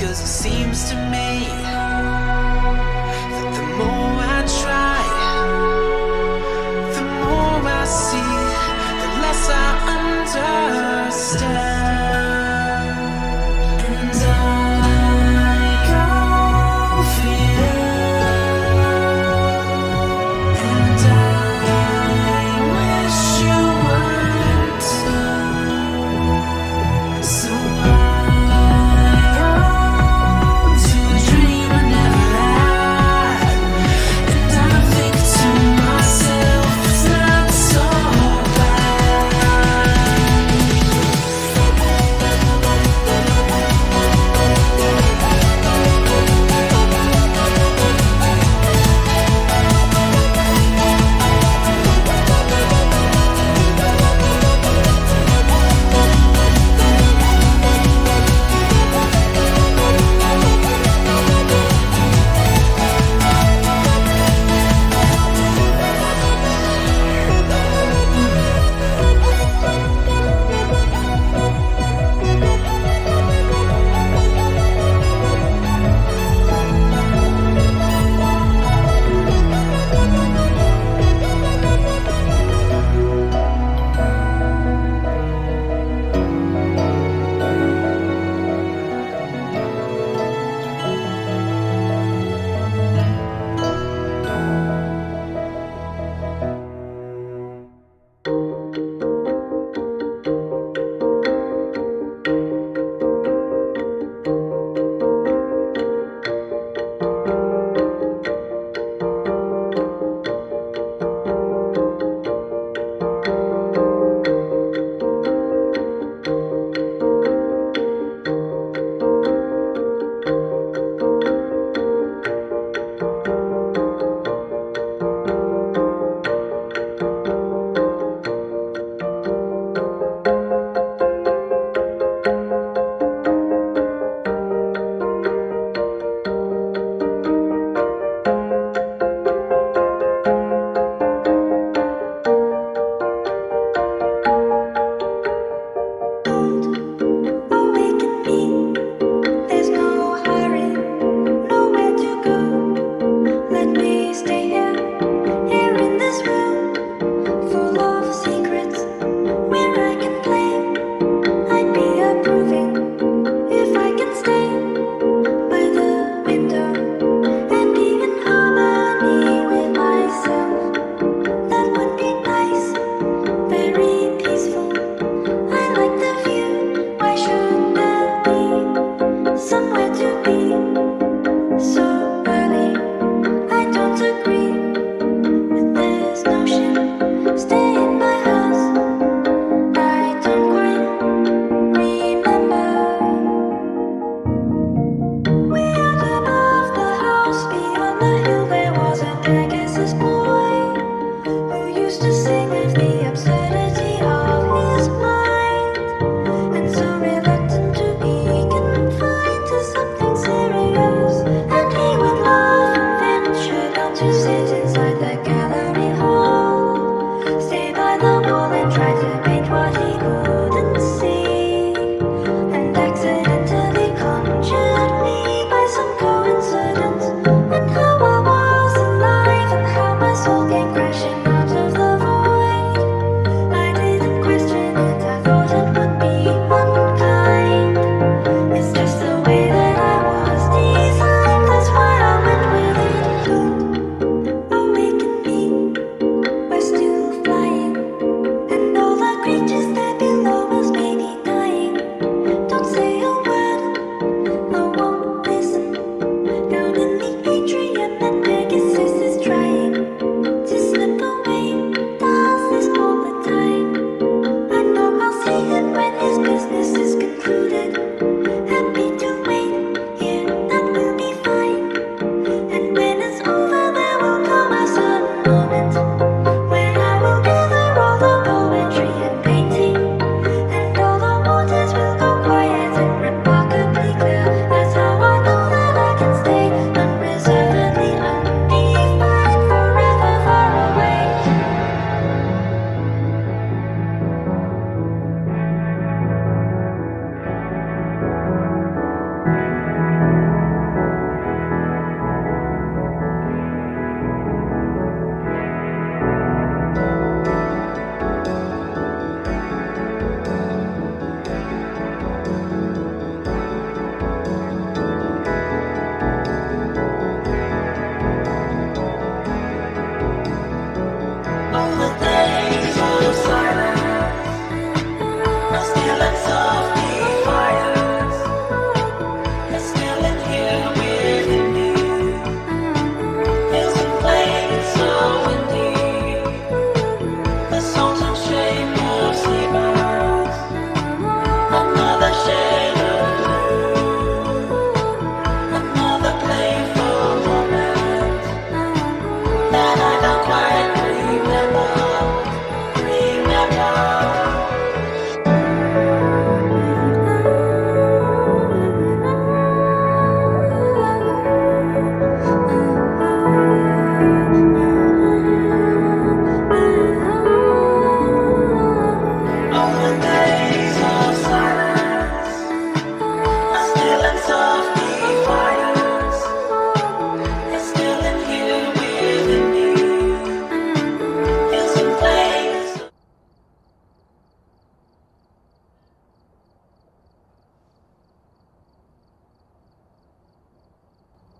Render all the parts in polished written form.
'cause it seems to me that the more I try, the more I see, the less I understand. And I go for you, and I wish you weren't. So I go to dream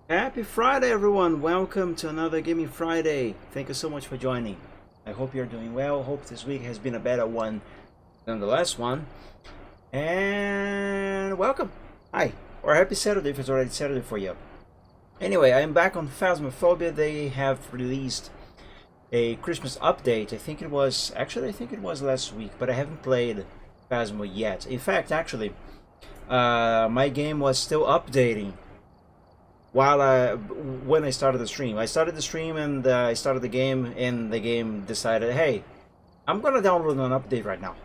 Happy Friday, everyone! Welcome to another Gaming Friday. Thank you so much for joining. I hope you're doing well. Hope this week has been a better one than the last one. And welcome. Hi, or happy Saturday if it's already Saturday for you. Anyway, I'm back on Phasmophobia. They have released a Christmas update. I think it was last week, but I haven't played Phasmo yet. In fact, actually, my game was still updating when I started the stream. I started the stream and I started the game, and the game decided, hey, I'm gonna download an update right now.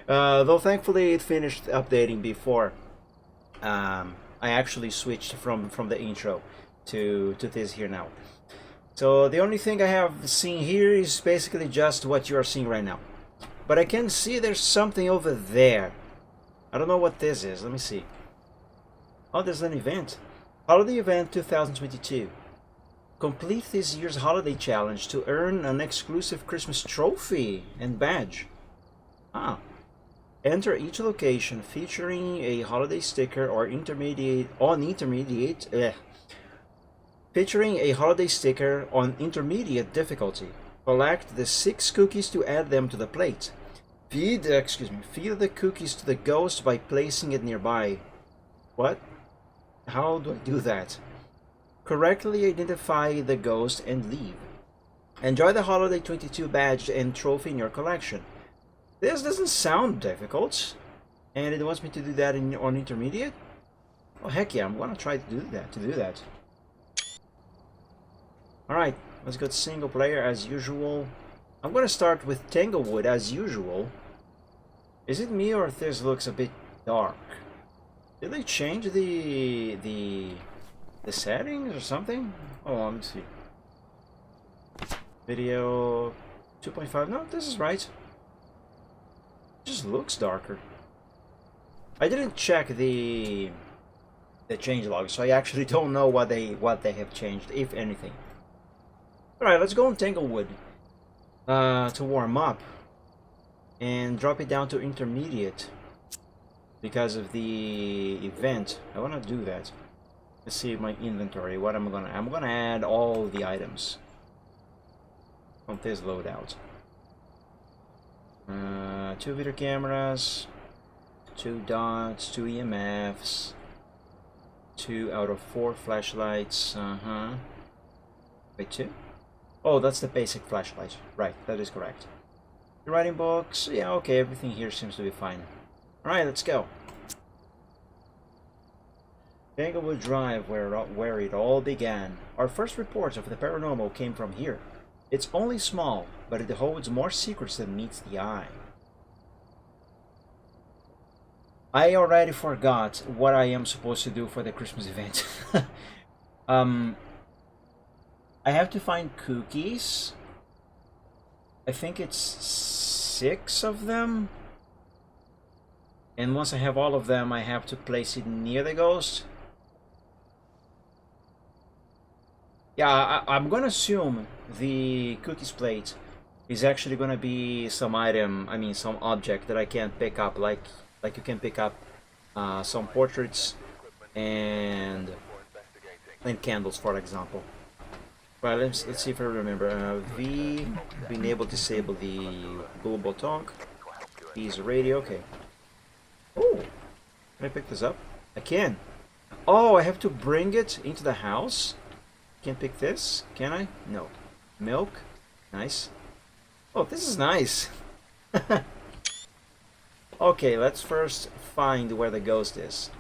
Though thankfully it finished updating before I actually switched from the intro to this here now. So the only thing I have seen here is basically just what you are seeing right now. But I can see there's something over there. I don't know what this is. Let me see. Oh, there's an event. Holiday Event 2022. Complete this year's holiday challenge to earn an exclusive Christmas trophy and badge. Enter each location featuring a holiday sticker featuring a holiday sticker on intermediate difficulty. Collect the 6 cookies to add them to the plate. Feed the cookies to the ghost by placing it nearby. What? How do I do that? Correctly identify the ghost and leave. Enjoy the Holiday 22 badge and trophy in your collection. This doesn't sound difficult. And it wants me to do that on intermediate? Oh heck yeah, I'm gonna try to do that. Alright, let's go to single player as usual. I'm gonna start with Tanglewood as usual. Is it me or this looks a bit dark? Did they change the settings or something? Oh, let me see. Video 2.5. No, this is right. It just looks darker. I didn't check the changelog, so I actually don't know what they have changed, if anything. All right, let's go on Tanglewood to warm up and drop it down to intermediate. Because of the event, I want to do that. Let's see my inventory. What I'm gonna add all the items on this loadout. 2 video cameras, 2 dots, 2 EMFs, 2 out of 4 flashlights. Wait, 2? Oh, that's the basic flashlight. Right, that is correct. The writing books. Yeah, okay. Everything here seems to be fine. Alright, let's go. Tanglewood Drive, where it all began. Our first reports of the paranormal came from here. It's only small, but it holds more secrets than meets the eye. I already forgot what I am supposed to do for the Christmas event. I have to find cookies. I think it's 6 of them. And once I have all of them, I have to place it near the ghost. Yeah, I'm gonna assume the cookies plate is actually gonna be some item, some object that I can't pick up, like you can pick up some portraits and candles, for example. Right, let's see if I remember. Enable, disable the global talk. Use radio, okay. Oh, can I pick this up? I can. Oh, I have to bring it into the house? Can't pick this, can I? No. Milk? Nice. Oh, this is nice. Okay, let's first find where the ghost is.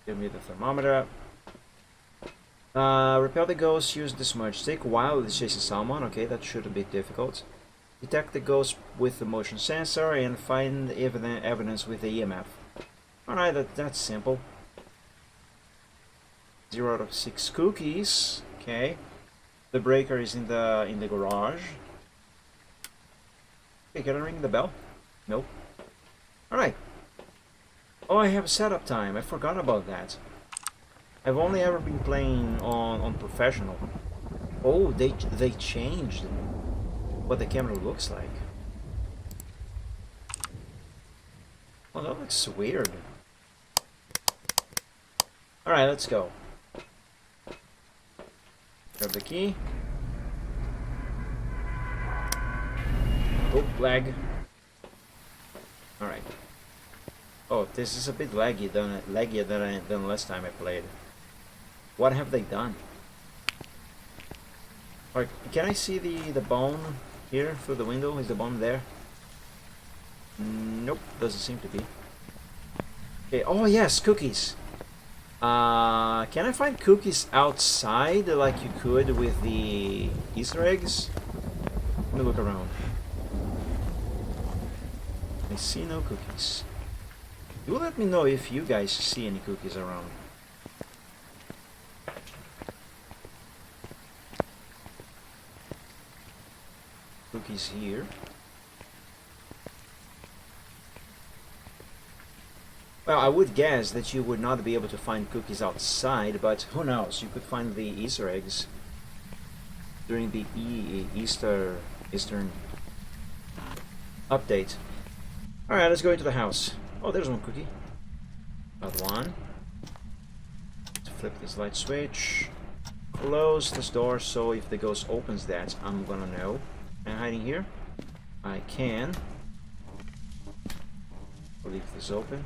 Give me the thermometer. Repel the ghost, use the smudge stick while it's chasing someone. Okay, that should be difficult. Detect the ghost with the motion sensor and find evidence with the EMF. Alright, that's simple. 0 out of 6 cookies. Okay. The breaker is in the garage. Okay, can I ring the bell? Nope. Alright. Oh, I have setup time. I forgot about that. I've only ever been playing on professional. Oh, they changed what the camera looks like. Oh, that looks weird. Alright, let's go. Grab the key. Oh, lag. Alright. Oh, this is a bit laggier than last time I played. What have they done? Alright, can I see the bone here through the window? Is the bone there? Nope, doesn't seem to be. Okay, oh yes, cookies. Can I find cookies outside like you could with the Easter eggs? Let me look around. I see no cookies. You let me know if you guys see any cookies around. Cookies here. Well, I would guess that you would not be able to find cookies outside, but who knows? You could find the Easter eggs during the Eastern update. Alright, let's go into the house. Oh, there's one cookie. Got one. Let's flip this light switch. Close this door so if the ghost opens that, I'm gonna know. Am I hiding here? I can. I'll leave this open.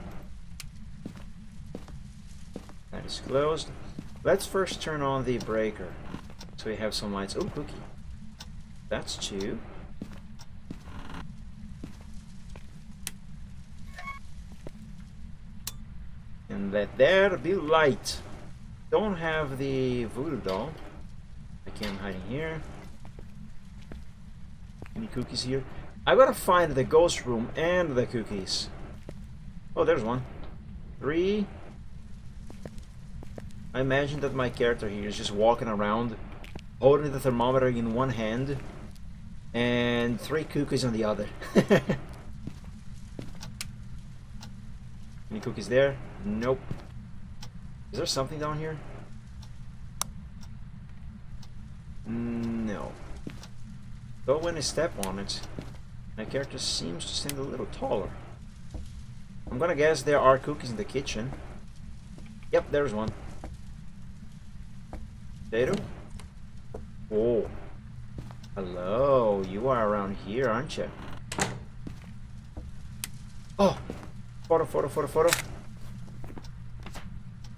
That is closed. Let's first turn on the breaker so we have some lights. Oh, cookie. That's two. And let there be light. Don't have the voodoo doll. I can't hide in here. Any cookies here? I gotta find the ghost room and the cookies. Oh, there's one. 3. I imagine that my character here is just walking around, holding the thermometer in one hand, and 3 cookies on the other. Any cookies there? Nope. Is there something down here? No. But when I step on it, my character seems to stand a little taller. I'm gonna guess there are cookies in the kitchen. Yep, there's one. Potato? Oh. Hello, you are around here, aren't you? Oh! Photo.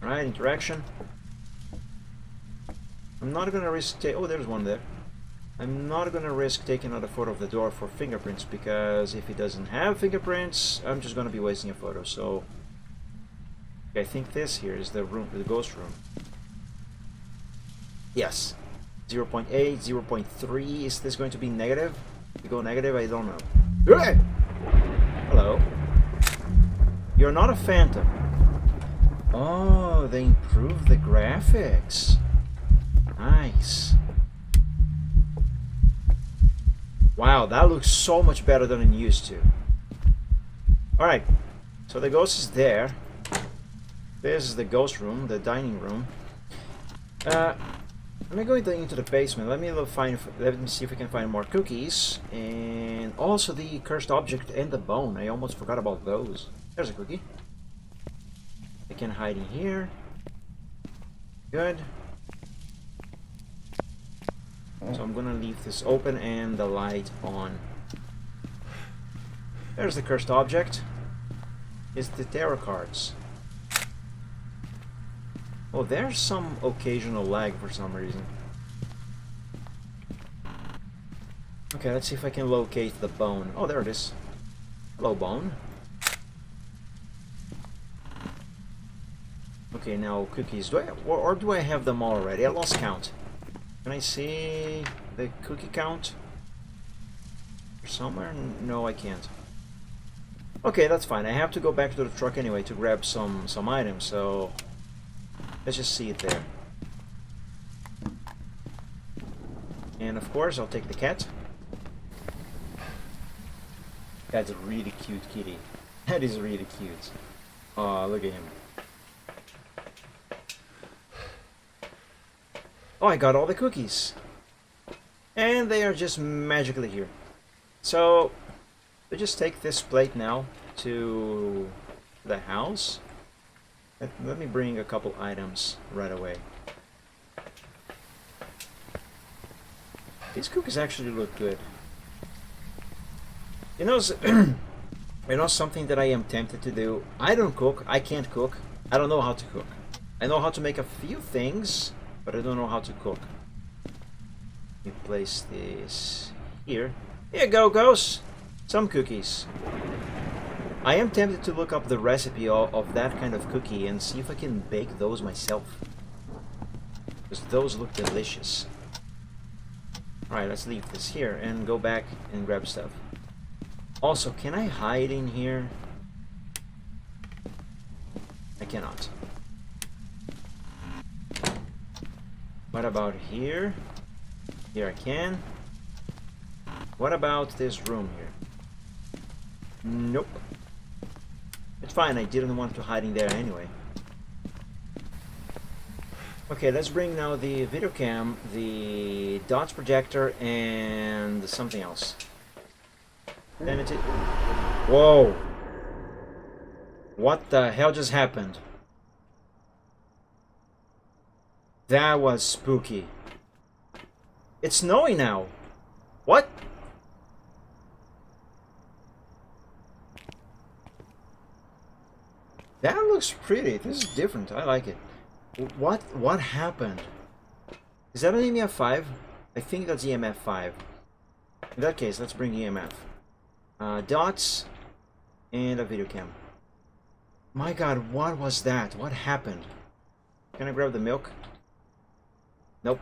Alright, interaction. I'm not gonna risk oh, there's one there. I'm not gonna risk taking another photo of the door for fingerprints, because if it doesn't have fingerprints, I'm just gonna be wasting a photo, so... I think this here is the room, the ghost room. Yes. 0.8, 0.3, is this going to be negative? If we go negative, I don't know. Hello. You're not a phantom. Oh, they improved the graphics. Nice. Wow, that looks so much better than it used to. Alright, so the ghost is there. This is the ghost room, the dining room. Let me go into the basement. Let me see if we can find more cookies. And also the cursed object and the bone. I almost forgot about those. There's a cookie. I can hide in here. Good. So I'm gonna leave this open and the light on. There's the cursed object. It's the tarot cards. Oh, there's some occasional lag for some reason. Okay, let's see if I can locate the bone. Oh, there it is. Hello, bone. Okay, now cookies. Do I, or do I have them already? I lost count. Can I see the cookie count? Somewhere? No, I can't. Okay, that's fine. I have to go back to the truck anyway to grab some items, so let's just see it there. And of course, I'll take the cat. That's a really cute kitty. That is really cute. Oh, look at him. Oh, I got all the cookies. And they are just magically here. So, we just take this plate now to the house. Let me bring a couple items right away. These cookies actually look good. You know, you know something that I am tempted to do? I don't cook. I can't cook. I don't know how to cook. I know how to make a few things, but I don't know how to cook. Let me place this here. Here you go, Ghost. Some cookies. I am tempted to look up the recipe of that kind of cookie and see if I can bake those myself. Because those look delicious. Alright, let's leave this here and go back and grab stuff. Also, can I hide in here? I cannot. What about here? Here I can. What about this room here? Nope. It's fine, I didn't want to hide in there anyway. Okay, let's bring now the video cam, the dots projector, and something else. Then it's it. Whoa! What the hell just happened? That was spooky. It's snowing now. What? That looks pretty. This is different. I like it. What happened? Is that an EMF 5? I think that's EMF 5. In that case, let's bring EMF. Dots and a video cam. My god, what was that? What happened? Can I grab the milk? Nope.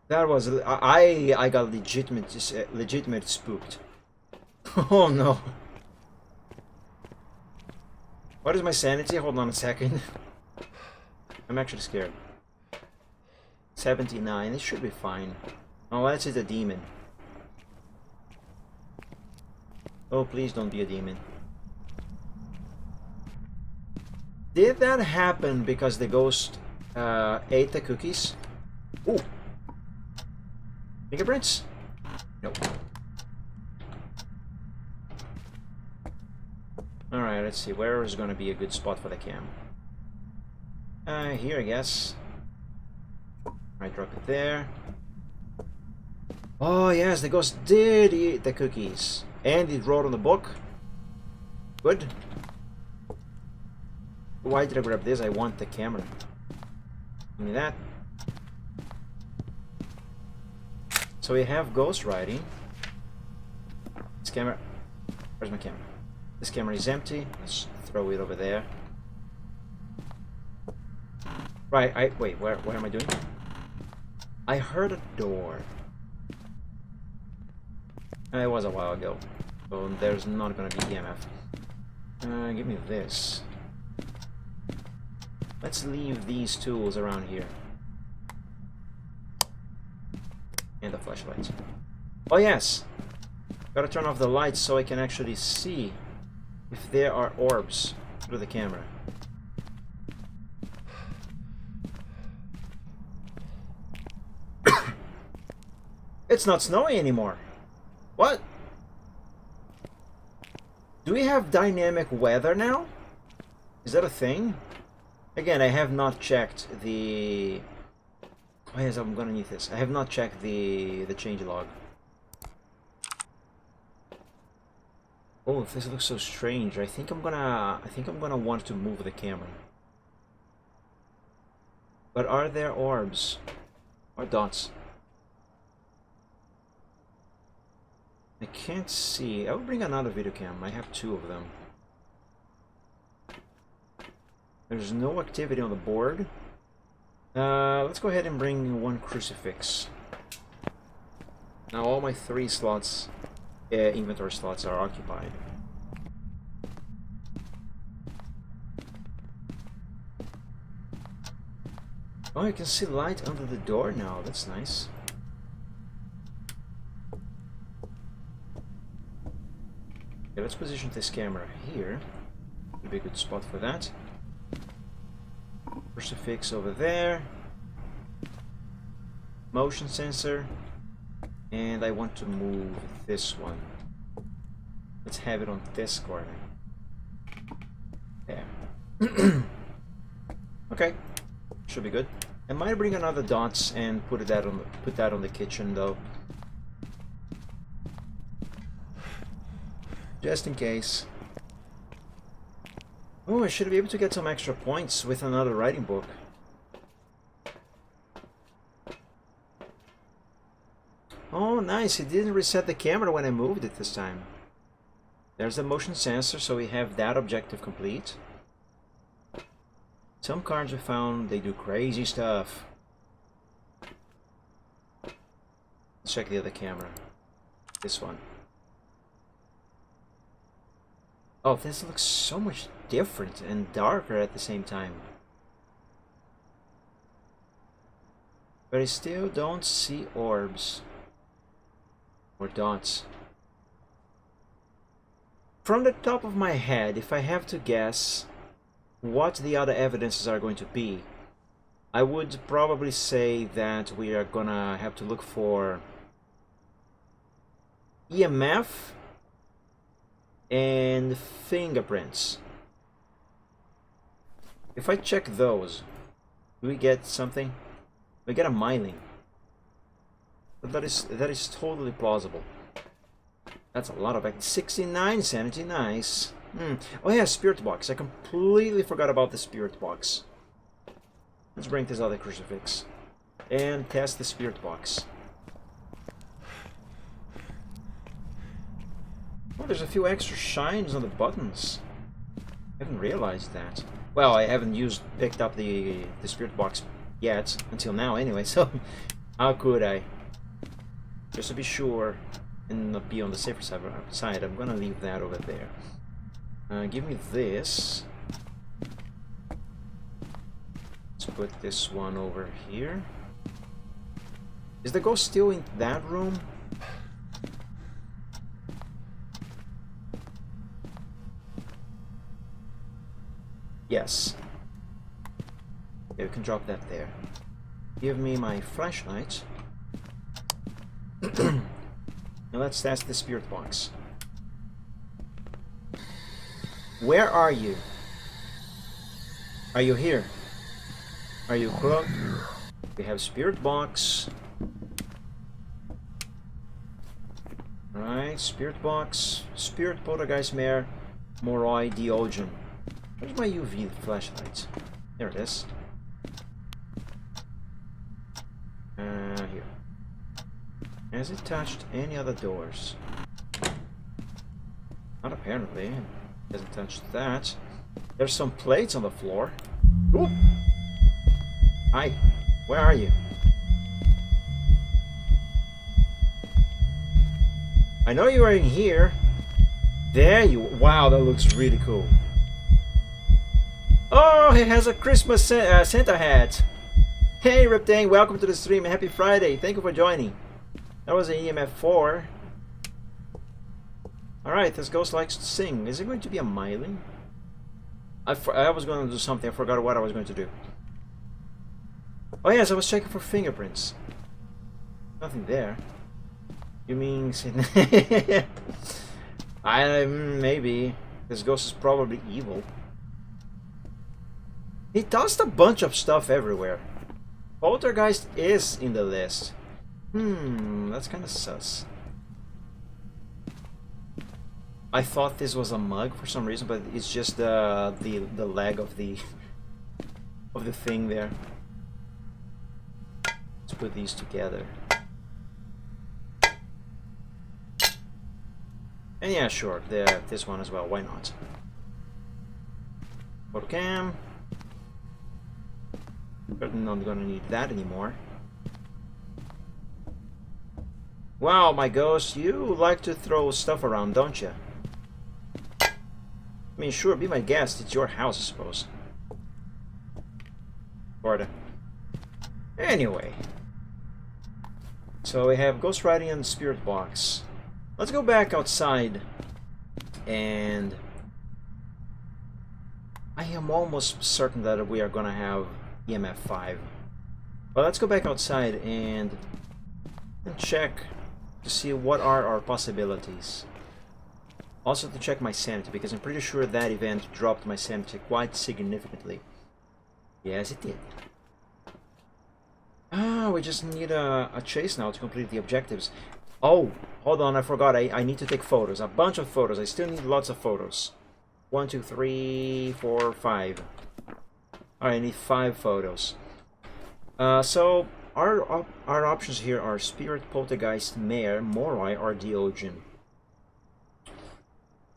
That was I got legitimate spooked. Oh no. What is my sanity? Hold on a second. I'm actually scared. 79. It should be fine. Unless it's a demon. Oh, please don't be a demon. Did that happen because the ghost ate the cookies? Ooh. Fingerprints? Nope. Alright, let's see. Where is going to be a good spot for the cam? Here, I guess. Alright, drop it there. Oh, yes, the ghost did eat the cookies. And it wrote on the book. Good. Why did I grab this? I want the camera. Give me that. So we have ghost writing. This camera... Where's my camera? This camera is empty. Let's throw it over there. Right, wait, what am I doing? I heard a door. It was a while ago. So there's not gonna be EMF. Give me this. Let's leave these tools around here. And the flashlight. Oh yes! Gotta turn off the lights so I can actually see if there are orbs through the camera. It's not snowing anymore. What? Do we have dynamic weather now? Is that a thing? Again, I have not checked the... Oh yes, I'm gonna need this. I have not checked the changelog. Oh, this looks so strange. I think I'm gonna want to move the camera. But are there orbs? Or dots? I can't see. I will bring another video cam. I have 2 of them. There's no activity on the board. Let's go ahead and bring 1 crucifix. Now all my 3 slots, inventory slots, are occupied. Oh, you can see light under the door now. That's nice. Okay, let's position this camera here. Would be a good spot for that. Crucifix over there. Motion sensor. And I want to move this one. Let's have it on this corner. There. Okay, should be good. I might bring another dots and put that on the kitchen though, just in case. Oh, I should be able to get some extra points with another writing book. Oh, nice! It didn't reset the camera when I moved it this time. There's the motion sensor, so we have that objective complete. Some cards we found, they do crazy stuff. Let's check the other camera. This one. Oh, this looks so much different and darker at the same time. But I still don't see orbs. Or dots. From the top of my head, if I have to guess what the other evidences are going to be, I would probably say that we are gonna have to look for EMF and fingerprints. If I check those, do we get something? We get a myling. But that is totally plausible. That's a lot of 69 sanity, nice. Oh yeah, spirit box. I completely forgot about the spirit box. Let's bring this other crucifix and test the spirit box. Oh, there's a few extra shines on the buttons. I haven't realized that. Well, I haven't picked up the spirit box yet, until now anyway, so how could I? Just to be sure and not be on the safer side, I'm gonna leave that over there. Give me this. Let's put this one over here. Is the ghost still in that room? Yes. Okay, we can drop that there. Give me my flashlight. Now let's test the spirit box. Where are you? Are you here? Are you close? We have spirit box. Right, spirit box. Spirit poltergeist mare. Moroi Diogen. Where's my UV flashlight? There it is. Here. Has it touched any other doors? Not apparently. It hasn't touched that. There's some plates on the floor. Ooh. Hi. Where are you? I know you are in here. There you... Wow, that looks really cool. Oh, he has a Christmas Santa hat. Hey, Riptang, welcome to the stream. Happy Friday. Thank you for joining. That was an EMF 4. Alright, this ghost likes to sing. Is it going to be a myling? I was going to do something. I forgot what I was going to do. Oh yes, I was checking for fingerprints. Nothing there. You mean... maybe. This ghost is probably evil. He tossed a bunch of stuff everywhere. Poltergeist is in the list. That's kind of sus. I thought this was a mug for some reason, but it's just the leg of the thing there. Let's put these together. And yeah, sure, this one as well. Why not? Photo cam. Certainly not gonna need that anymore. Wow, my ghost, you like to throw stuff around, don't you? I mean, sure, be my guest. It's your house, I suppose. Florida. Anyway. So we have ghost writing and spirit box. Let's go back outside. And... I am almost certain that we are gonna have EMF 5. But let's go back outside and check to see what are our possibilities. Also to check my sanity, because I'm pretty sure that event dropped my sanity quite significantly. Yes, it did. Ah, we just need a chase now to complete the objectives. Oh, hold on, I forgot. I need to take photos. A bunch of photos. I still need lots of photos. 1, 2, 3, 4, 5. Alright, I need 5 photos. So, our options here are Spirit, Poltergeist, Mare, Moroi, or Diogen.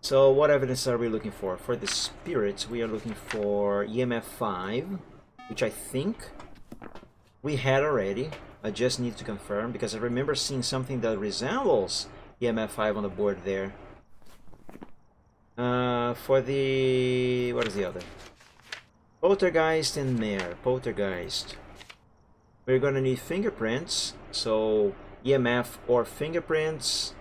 So, what evidence are we looking for? For the spirits, we are looking for EMF 5, which I think we had already. I just need to confirm, because I remember seeing something that resembles EMF 5 on the board there. For the... what is the other? Poltergeist and Mare. Poltergeist. We're gonna need fingerprints, so EMF or fingerprints.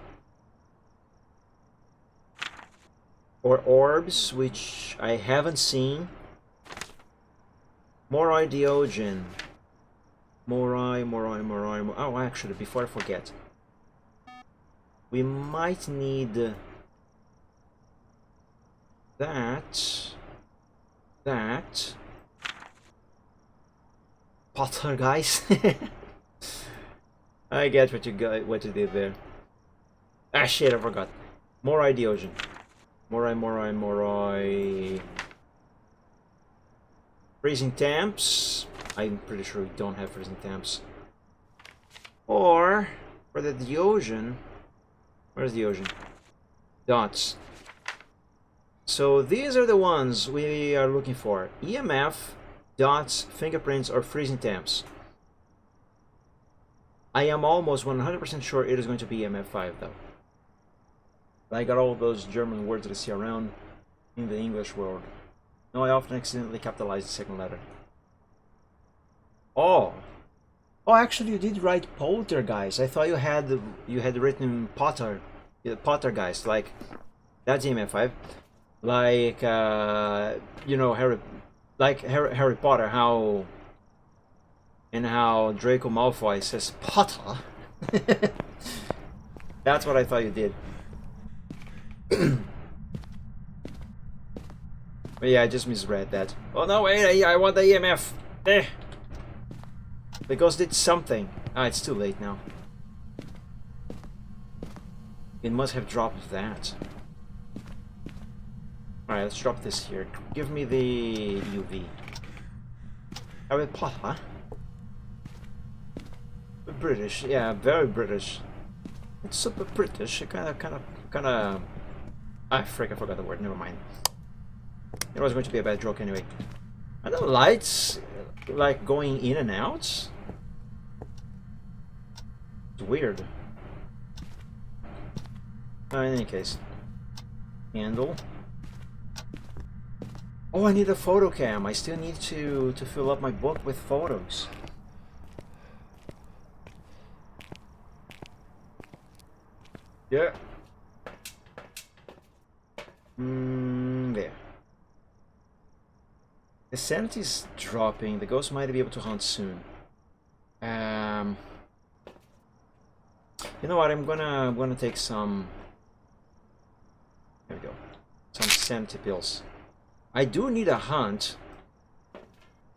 Or orbs, which I haven't seen. Moroi Diogen. Moroi. Oh, actually, before I forget. We might need that. Poltergeist. I get what you did there. Ah shit, I forgot. Moroi Diogen. Moroi. Freezing temps. I'm pretty sure we don't have freezing temps. Or for the Diogen. Where's Diogen? Dots. So these are the ones we are looking for. EMF, dots, fingerprints, or freezing temps. I am almost 100% sure it is going to be EMF 5 though. I got all those German words that I see around in the English world. No, I often accidentally capitalize the second letter. Oh, actually, you did write Poltergeist. I thought you had written Pottergeist. Like that's EMF 5. Like you know, Harry Potter. How Draco Malfoy says Potter. That's what I thought you did. But yeah, I just misread that. Oh no, wait, I want the EMF. The ghost did something. Ah, it's too late now. It must have dropped that. Alright, let's drop this here. Give me the UV. Harry Potter? British, yeah, very British. It's super British. Kinda. Ah, frick, I forgot the word. Never mind. It was going to be a bad joke anyway. Are the lights like going in and out? It's weird. In any case, handle. Oh, I need a photo cam. I still need to fill up my book with photos. Yeah. There. The sanity's dropping. The ghost might be able to hunt soon. You know what? I'm gonna take some. There we go. Some sanity pills. I do need a hunt,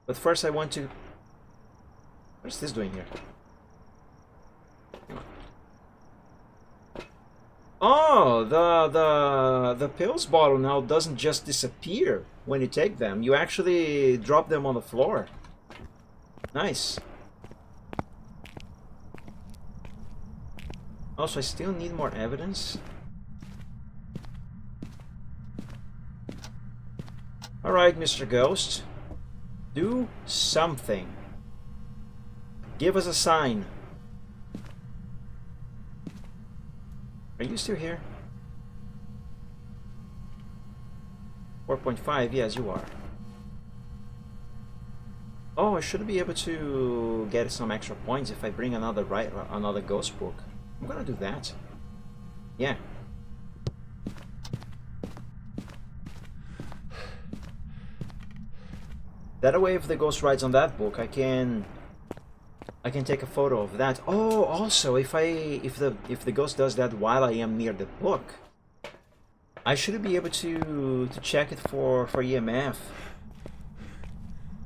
but first I want to. What is this doing here? Oh, the pills bottle now doesn't just disappear when you take them. You actually drop them on the floor. Nice. Also, I still need more evidence. Alright, Mr. Ghost. Do something. Give us a sign. Are you still here? 4.5, yes you are. Oh, I should be able to get some extra points if I bring another ghost book. I'm gonna do that. Yeah. That way, if the ghost rides on that book, I can take a photo of that. Oh, also, if the ghost does that while I am near the book, I should be able to check it for EMF.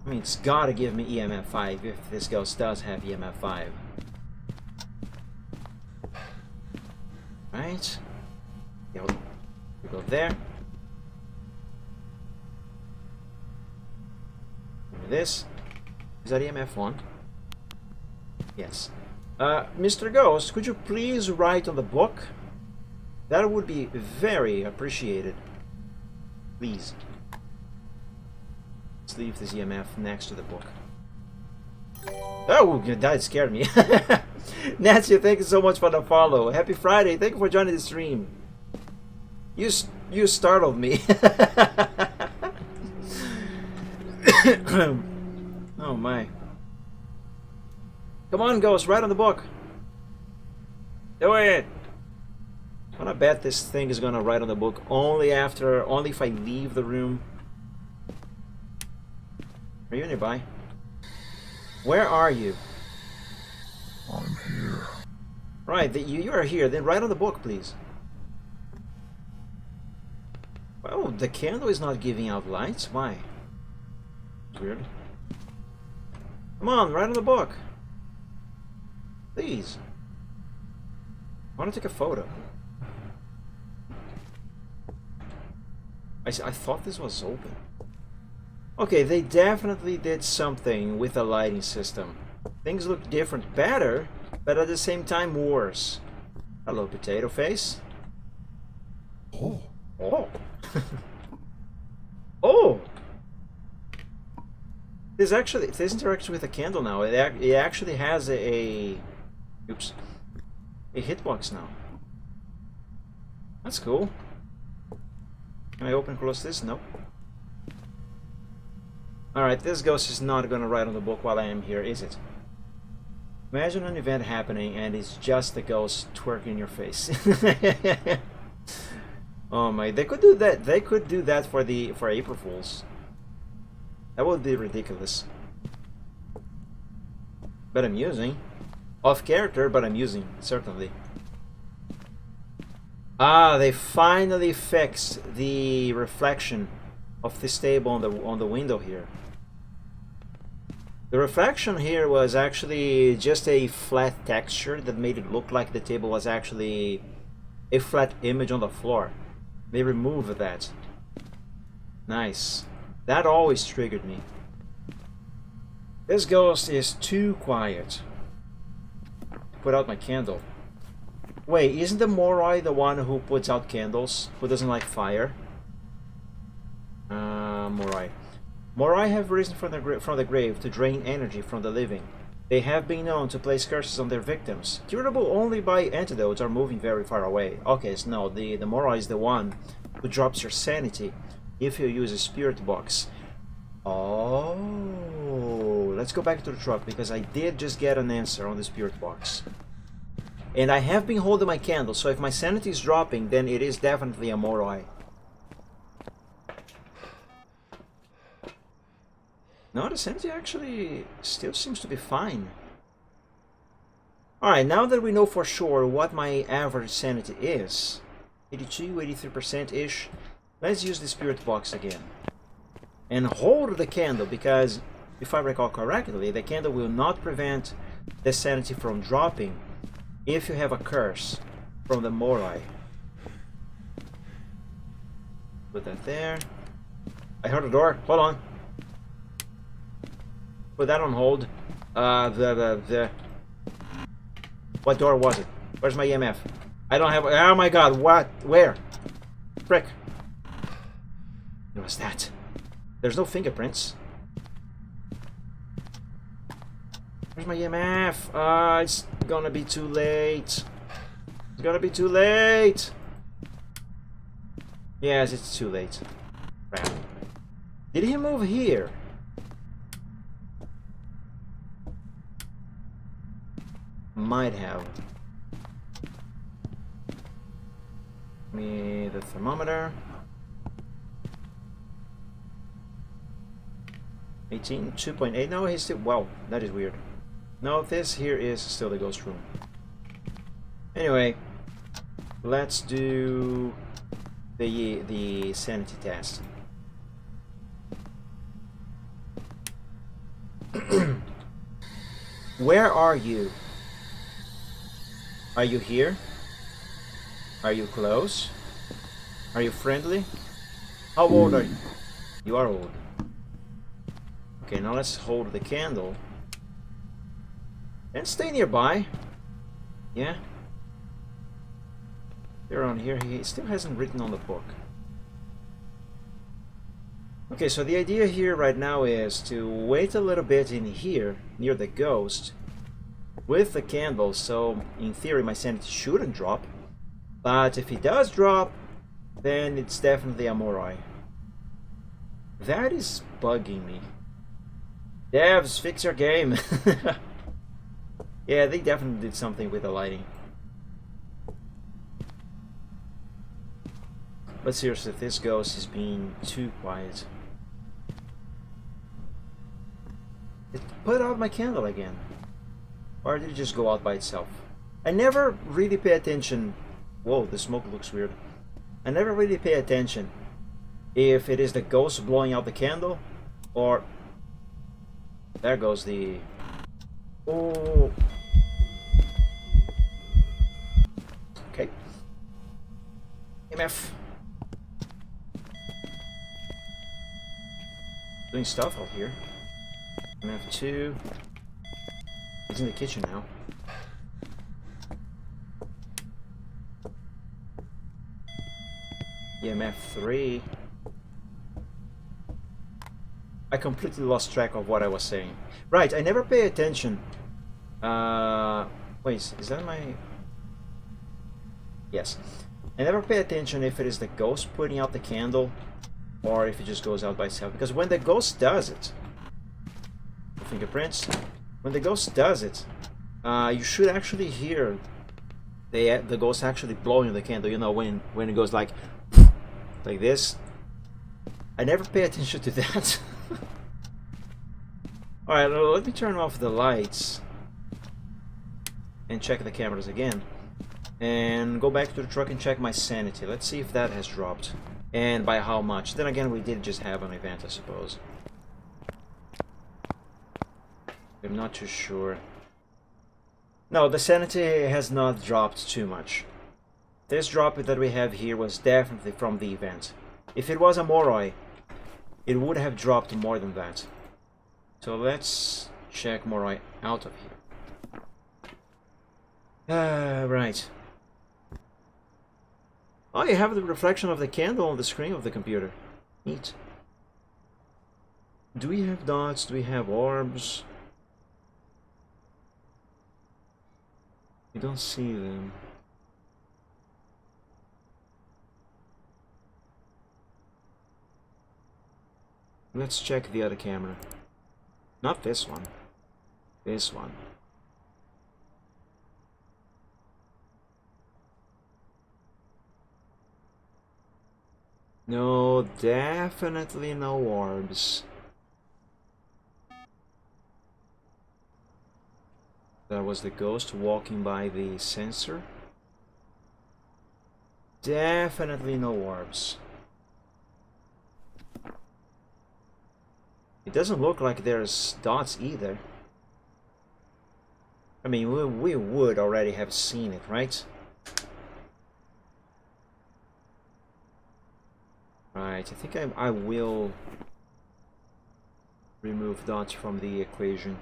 I mean, it's gotta give me EMF 5 if this ghost does have EMF 5. Right? Yeah, we go there. This. Is that EMF 1? Yes. Mr. Ghost, could you please write on the book? That would be very appreciated. Please. Let's leave this EMF next to the book. Oh, that scared me. Nancy, thank you so much for the follow. Happy Friday. Thank you for joining the stream. You startled me. Oh my. Come on, Ghost, write on the book. Do it. I'm gonna bet this thing is gonna write on the book only if I leave the room. Are you nearby? Where are you? I'm here. Right, you are here. Then write on the book, please. Oh, the candle is not giving out lights? Why? Weird. Come on, write on the book. Please. I want to take a photo. I thought this was open. Okay, they definitely did something with the lighting system. Things look different, better, but at the same time worse. Hello, potato face. Oh. Oh. Oh. This interacts with a candle now. It actually has a hitbox now. That's cool. Can I open and close this? Nope. Alright, this ghost is not gonna write on the book while I am here, is it? Imagine an event happening and it's just the ghost twerking in your face. Oh my, they could do that. They could do that for April Fools. That would be ridiculous. But amusing. Off character, but amusing, certainly. Ah, they finally fixed the reflection of this table on the window here. The reflection here was actually just a flat texture that made it look like the table was actually a flat image on the floor. They removed that. Nice. That always triggered me. This ghost is too quiet. Put out my candle. Wait, isn't the Moroi the one who puts out candles? Who doesn't like fire? Moroi. Moroi have risen from the grave to drain energy from the living. They have been known to place curses on their victims, curable only by antidotes or moving very far away. Okay, so no, the Moroi is the one who drops your sanity if you use a spirit box. Oh, let's go back to the truck because I did just get an answer on the spirit box. And I have been holding my candle, so if my sanity is dropping, then it is definitely a Moroi. No, the sanity actually still seems to be fine. Alright, now that we know for sure what my average sanity is, 82, 83%-ish, let's use the spirit box again. And hold the candle, because if I recall correctly, the candle will not prevent the sanity from dropping if you have a curse from the Moroi. Put that there. I heard a door. Hold on. Put that on hold. What door was it? Where's my EMF? I don't have... Oh my god, what? Where? Frick. What was that? There's no fingerprints. Where's my EMF? It's gonna be too late. It's gonna be too late. Yes, it's too late. Crap. Did he move here? Might have. Give me the thermometer. 18, 2.8. No, he's still... Wow, that is weird. No, this here is still the ghost room. Anyway, let's do the sanity test. Where are you? Are you here? Are you close? Are you friendly? How old are you? You are old. Okay, now let's hold the candle. And stay nearby. Yeah. Around here, he still hasn't written on the book. Okay, so the idea here right now is to wait a little bit in here, near the ghost, with the candle, so in theory my sanity shouldn't drop. But if it does drop, then it's definitely a Morai. That is bugging me. Devs, fix your game! Yeah, they definitely did something with the lighting. But seriously, this ghost is being too quiet. It put out my candle again. Or did it just go out by itself? I never really pay attention. Whoa, the smoke looks weird. I never really pay attention if it is the ghost blowing out the candle or... There goes the... Oh... Okay. MF. Doing stuff out here. MF2. He's in the kitchen now. EMF3. I completely lost track of what I was saying. Right, I never pay attention. Wait, is that my... Yes. I never pay attention if it is the ghost putting out the candle or if it just goes out by itself. Because when the ghost does it... Fingerprints. When the ghost does it, you should actually hear the ghost actually blowing the candle. You know, when it goes like this. I never pay attention to that. Alright, let me turn off the lights and check the cameras again. And go back to the truck and check my sanity. Let's see if that has dropped. And by how much. Then again, we did just have an event, I suppose. I'm not too sure. No, the sanity has not dropped too much. This drop that we have here was definitely from the event. If it was a Moroi, it would have dropped more than that. So let's check Moroi out of here. Right. Oh, you have the reflection of the candle on the screen of the computer. Neat. Do we have dots? Do we have orbs? We don't see them. Let's check the other camera. Not this one. This one. No, definitely no orbs. That was the ghost walking by the sensor. Definitely no orbs. It doesn't look like there's dots either. I mean, we would already have seen it, right? Right, I think I will remove dots from the equation.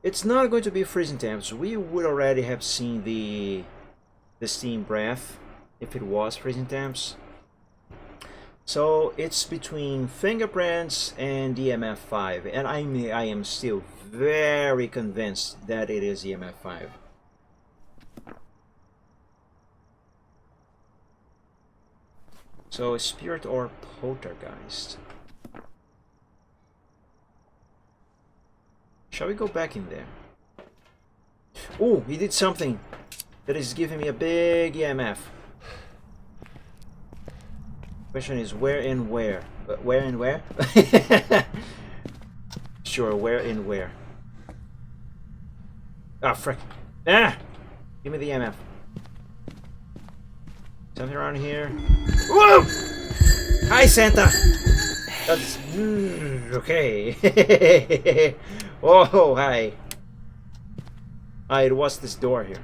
It's not going to be freezing temps. We would already have seen the steam breath if it was freezing temps. So it's between fingerprints and EMF5, and I am still very convinced that it is EMF5. So spirit or poltergeist. Shall we go back in there? Oh, he did something that is giving me a big EMF. Question is where and where? Where and where? Sure, where and where? Ah, frick. Ah! Give me the EMF. Something around here. Whoa! Hi, Santa! That's... okay. Oh, hi. It was this door here.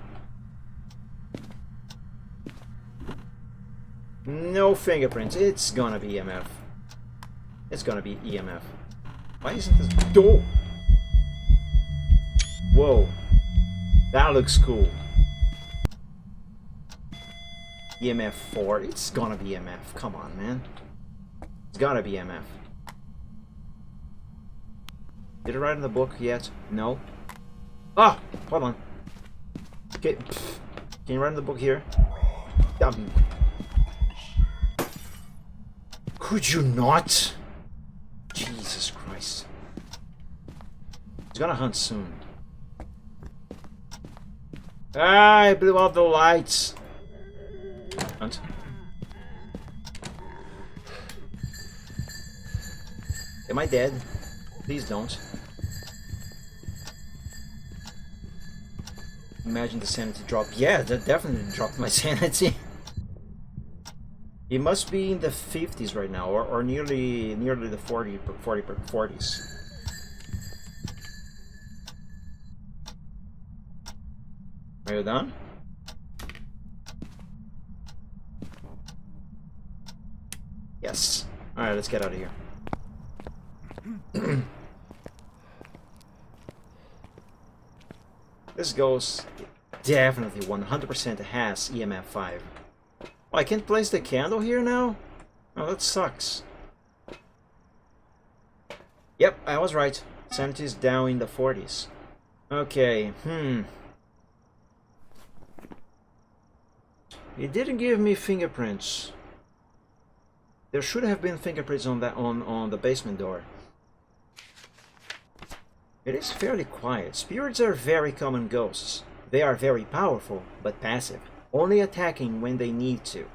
No fingerprints. It's gonna be EMF. It's gonna be EMF. Why isn't this door? Whoa. That looks cool. EMF 4. It's gonna be EMF. Come on, man. It's gotta be EMF. Did it write in the book yet? No. Ah! Hold on. Okay. Can you write in the book here? Could you not? Jesus Christ. He's gonna hunt soon. Ah, I blew out the lights. Hunt. Am I dead? Please don't. Imagine the sanity drop. Yeah, that definitely dropped my sanity. It must be in the 50s right now, or nearly the 40s. Are you done? Yes. Alright, let's get out of here. This ghost definitely 100% has EMF 5. Oh, I can't place the candle here now? Oh, that sucks. Yep, I was right. Sanity is down in the 40s. Okay, It didn't give me fingerprints. There should have been fingerprints on that on the basement door. It is fairly quiet. Spirits are very common ghosts. They are very powerful, but passive, only attacking when they need to.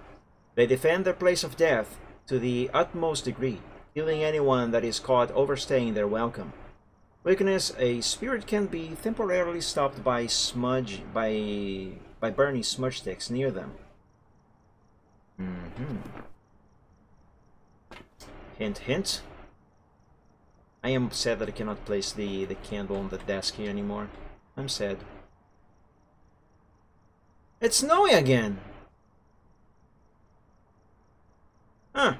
They defend their place of death to the utmost degree, killing anyone that is caught overstaying their welcome. Weakness: a spirit can be temporarily stopped by burning smudge sticks near them. Hint, hint. I am sad that I cannot place the candle on the desk here anymore. I'm sad. It's snowing again! Huh.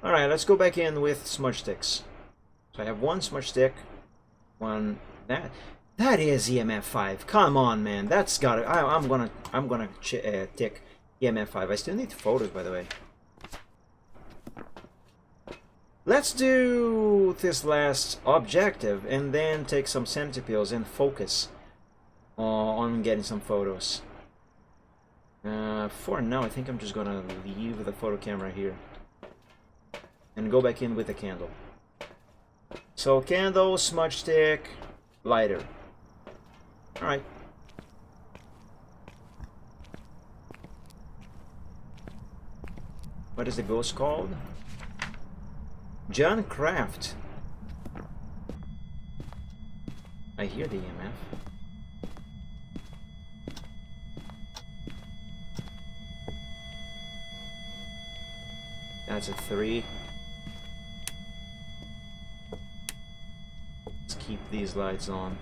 Alright, let's go back in with smudge sticks. So I have one smudge stick, one... That is EMF 5. Come on, man. That's got it. I'm gonna tick EMF 5. I still need photos, by the way. Let's do this last objective and then take some sanity pills and focus on getting some photos. For now, I think I'm just gonna leave the photo camera here and go back in with the candle. So candle, smudge stick, lighter. Alright. What is the ghost called? John Kraft. I hear the EMF. That's a 3. Let's keep these lights on.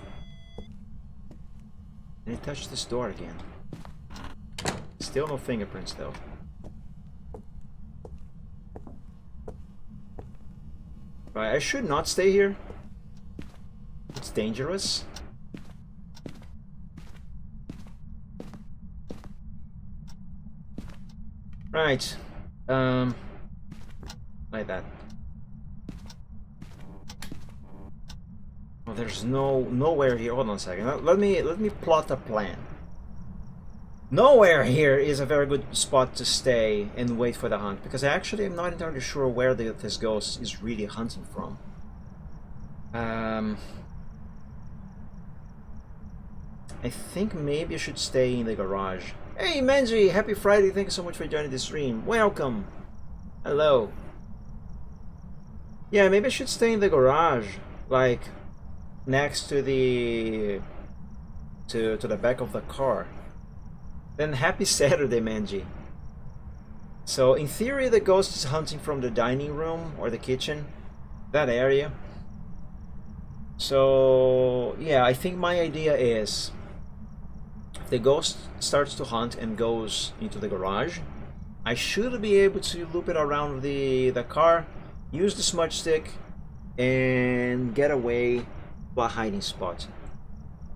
And it touched this door again. Still no fingerprints though. Right, I should not stay here. It's dangerous. Right. Like that. Oh, there's nowhere here. Hold on a second. Let me plot a plan. Nowhere here is a very good spot to stay and wait for the hunt, because actually I'm not entirely sure where this ghost is really hunting from. I think maybe I should stay in the garage. Hey Manji, happy Friday, thank you so much for joining the stream. Welcome. Hello. Yeah, maybe I should stay in the garage, like next to the back of the car. Then happy Saturday, Manji. So in theory the ghost is hunting from the dining room or the kitchen, that area. So yeah, I think my idea is if the ghost starts to hunt and goes into the garage, I should be able to loop it around the car, use the smudge stick, and get away to a hiding spot.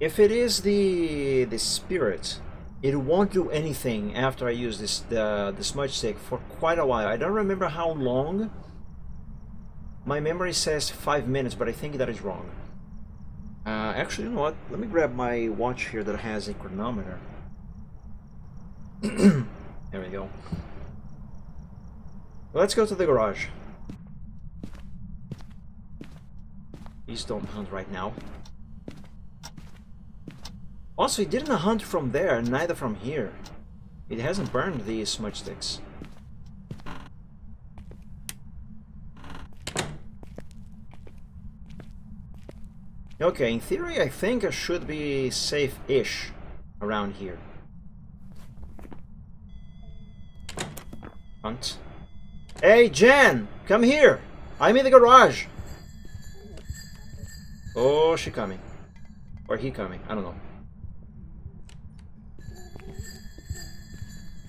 If it is the spirit, it won't do anything after I use the smudge stick for quite a while. I don't remember how long. My memory says 5 minutes, but I think that is wrong. Actually, you know what? Let me grab my watch here that has a chronometer. There we go. Let's go to the garage. Please don't hunt right now. Also, it didn't hunt from there, neither from here. It hasn't burned these smudge sticks. Okay, in theory I think I should be safe-ish around here. Hunt. Hey, Jen! Come here! I'm in the garage! Oh, she coming. Or he coming, I don't know.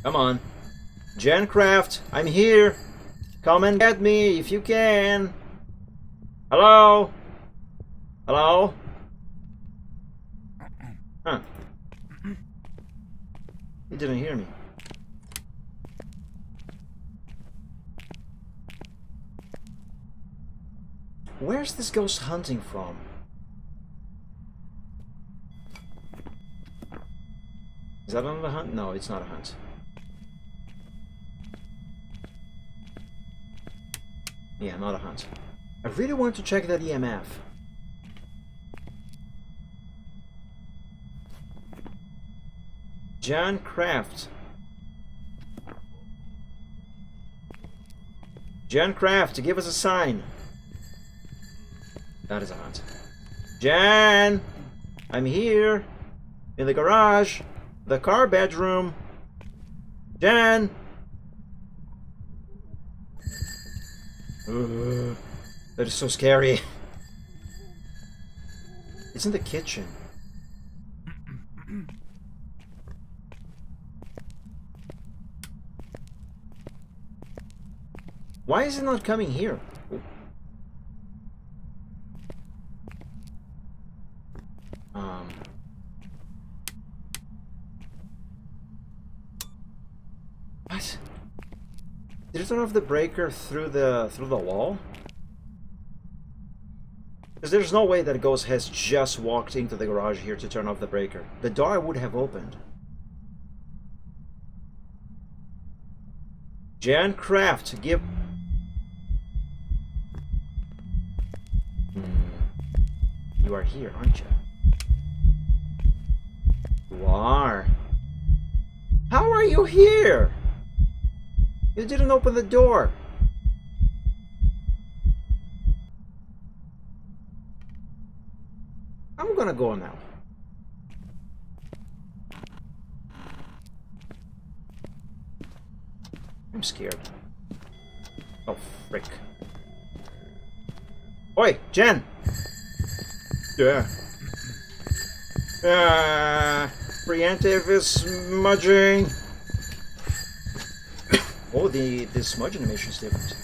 Come on. Jen Craft, I'm here! Come and get me if you can! Hello? Hello? Huh. He didn't hear me. Where's this ghost hunting from? Is that another hunt? No, it's not a hunt. Yeah, not a hunt. I really want to check that EMF. John Kraft. John Kraft, give us a sign. That is a hunt. Jan! I'm here! In the garage! The car bedroom! Jan! That is so scary. It's in the kitchen. Why is it not coming here? What? Did it turn off the breaker through the wall? Because there's no way that a ghost has just walked into the garage here to turn off the breaker. The door would have opened. Jan Kraft, give... You are here, aren't you? You are. How are you here? You didn't open the door. I'm gonna go now. I'm scared. Oh, frick. Oi, Jen! Yeah. Preemptive is smudging. Oh, the smudge animation is different.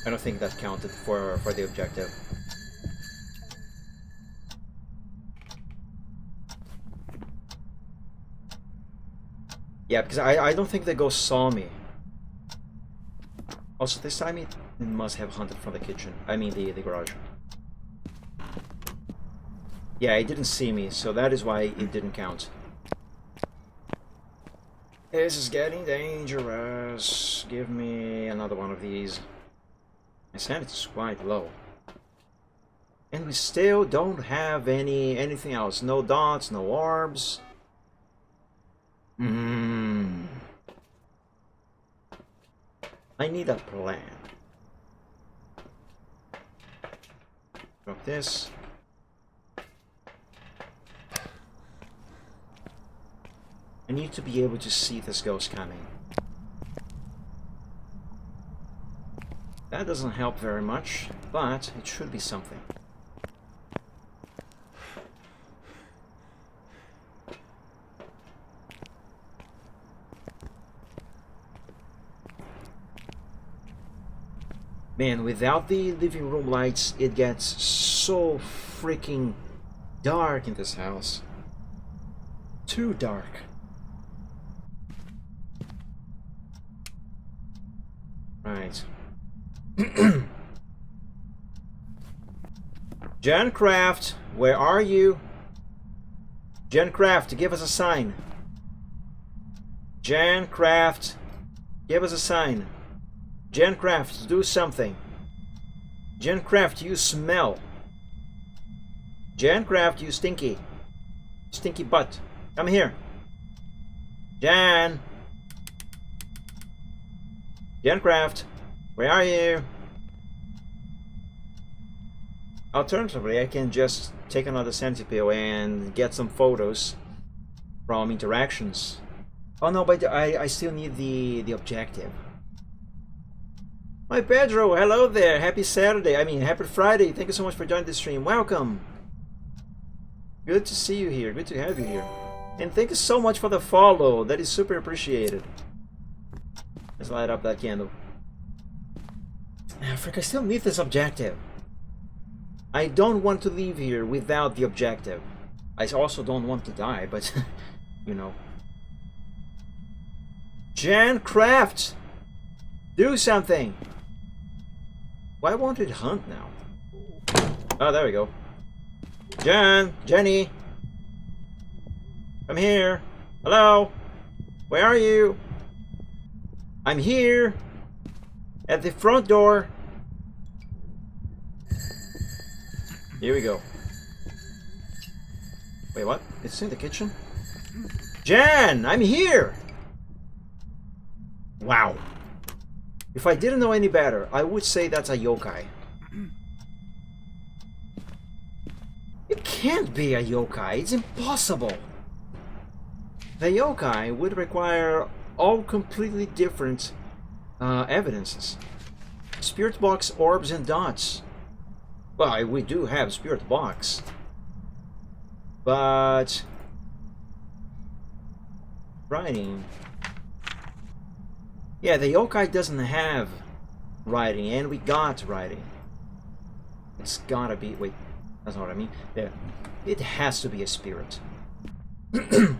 I don't think that counted for the objective. Yeah, because I don't think the ghost saw me. Also, this time it must have hunted from the kitchen. I mean the garage. Yeah, it didn't see me, so that is why it didn't count. This is getting dangerous. Give me another one of these. My sanity is quite low. And we still don't have anything else. No dots, no orbs. I need a plan. Drop this. I need to be able to see this ghost coming. That doesn't help very much, but it should be something. Man, without the living room lights, it gets so freaking dark in this house. Too dark. Right. Jen Craft, where are you? Jen Craft, give us a sign. Jen Craft, give us a sign. Jen Craft, do something. Jen Craft, you smell. Jen Craft, you stinky. Stinky butt. Come here. Jan. Jen Craft, where are you? Alternatively, I can just take another sanity pill and get some photos from interactions. Oh no, but I still need the objective. Hi Pedro, hello there. Happy Saturday. I mean, happy Friday. Thank you so much for joining the stream. Welcome. Good to see you here. Good to have you here. And thank you so much for the follow. That is super appreciated. Let's light up that candle. Frick, I still need this objective. I don't want to leave here without the objective. I also don't want to die, but you know. Jan Craft! Do something! Why won't it hunt now? Oh, there we go. Jan! Jenny! I'm here! Hello! Where are you? I'm here! At the front door! Here we go. Wait, what? It's in the kitchen? Jan! I'm here! Wow. If I didn't know any better, I would say that's a yokai. It can't be a yokai. It's impossible. The yokai would require all completely different evidences. Spirit box, orbs, and dots. Well, we do have spirit box. But... writing... Yeah, the yokai doesn't have writing, and we got writing. It's gotta be... Wait, that's not what I mean. There. It has to be a spirit. The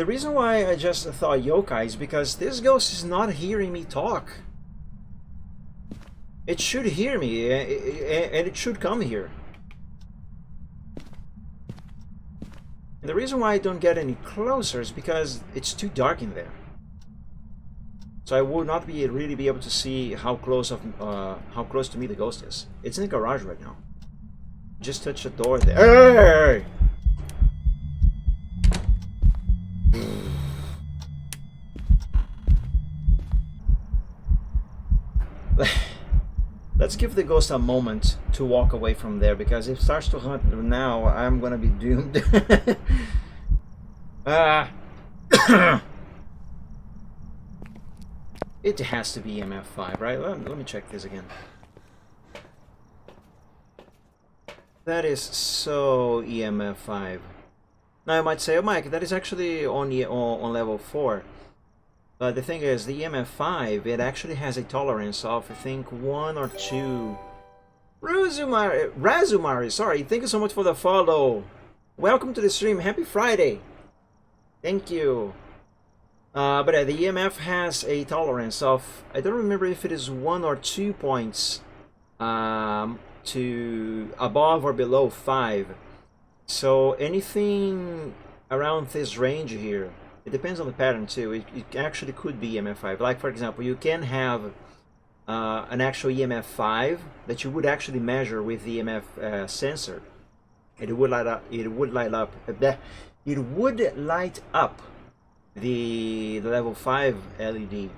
reason why I just thought yokai is because this ghost is not hearing me talk. It should hear me, and it should come here. And the reason why I don't get any closer is because it's too dark in there. So I will not really be able to see how close to me the ghost is. It's in the garage right now. Just touch the door there. Hey! Let's give the ghost a moment to walk away from there, because if it starts to hunt now, I'm gonna be doomed. It has to be EMF 5, right? Let me check this again. That is so EMF 5. Now you might say, oh Mike, that is actually on level 4. But the thing is, the EMF 5, it actually has a tolerance of, I think, 1 or 2. Razumari, sorry, thank you so much for the follow. Welcome to the stream, happy Friday. Thank you. But the EMF has a tolerance of, I don't remember if it is 1 or 2 points to above or below 5. So anything around this range here, it depends on the pattern too. It actually could be EMF 5. Like for example, you can have an actual EMF 5 that you would actually measure with the EMF sensor. It would light up. It would light up. It would light up the level 5 LED.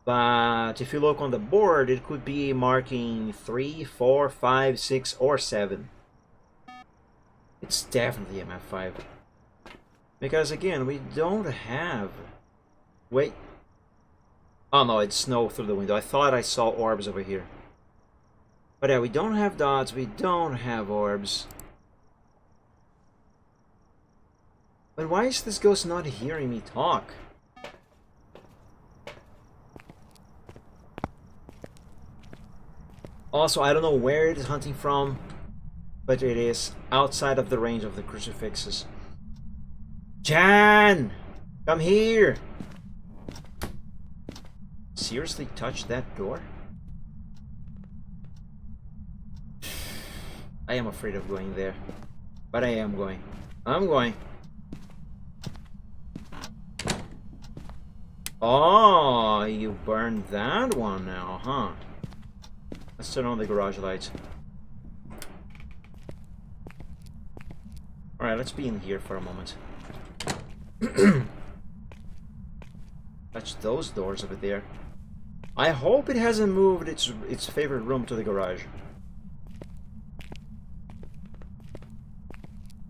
But if you look on the board, it could be marking 3, 4, 5, 6, or 7. It's definitely EMF 5. Because again, we don't have... Wait. Oh no, it's snow through the window. I thought I saw orbs over here. But yeah, we don't have dots, we don't have orbs. But why is this ghost not hearing me talk? Also, I don't know where it is hunting from, but it is outside of the range of the crucifixes. Jan! Come here! Seriously touch that door? I am afraid of going there. But I am going. I'm going. Oh, you burned that one now, huh? Let's turn on the garage lights. Alright, let's be in here for a moment. Touch those doors over there. I hope it hasn't moved its favorite room to the garage.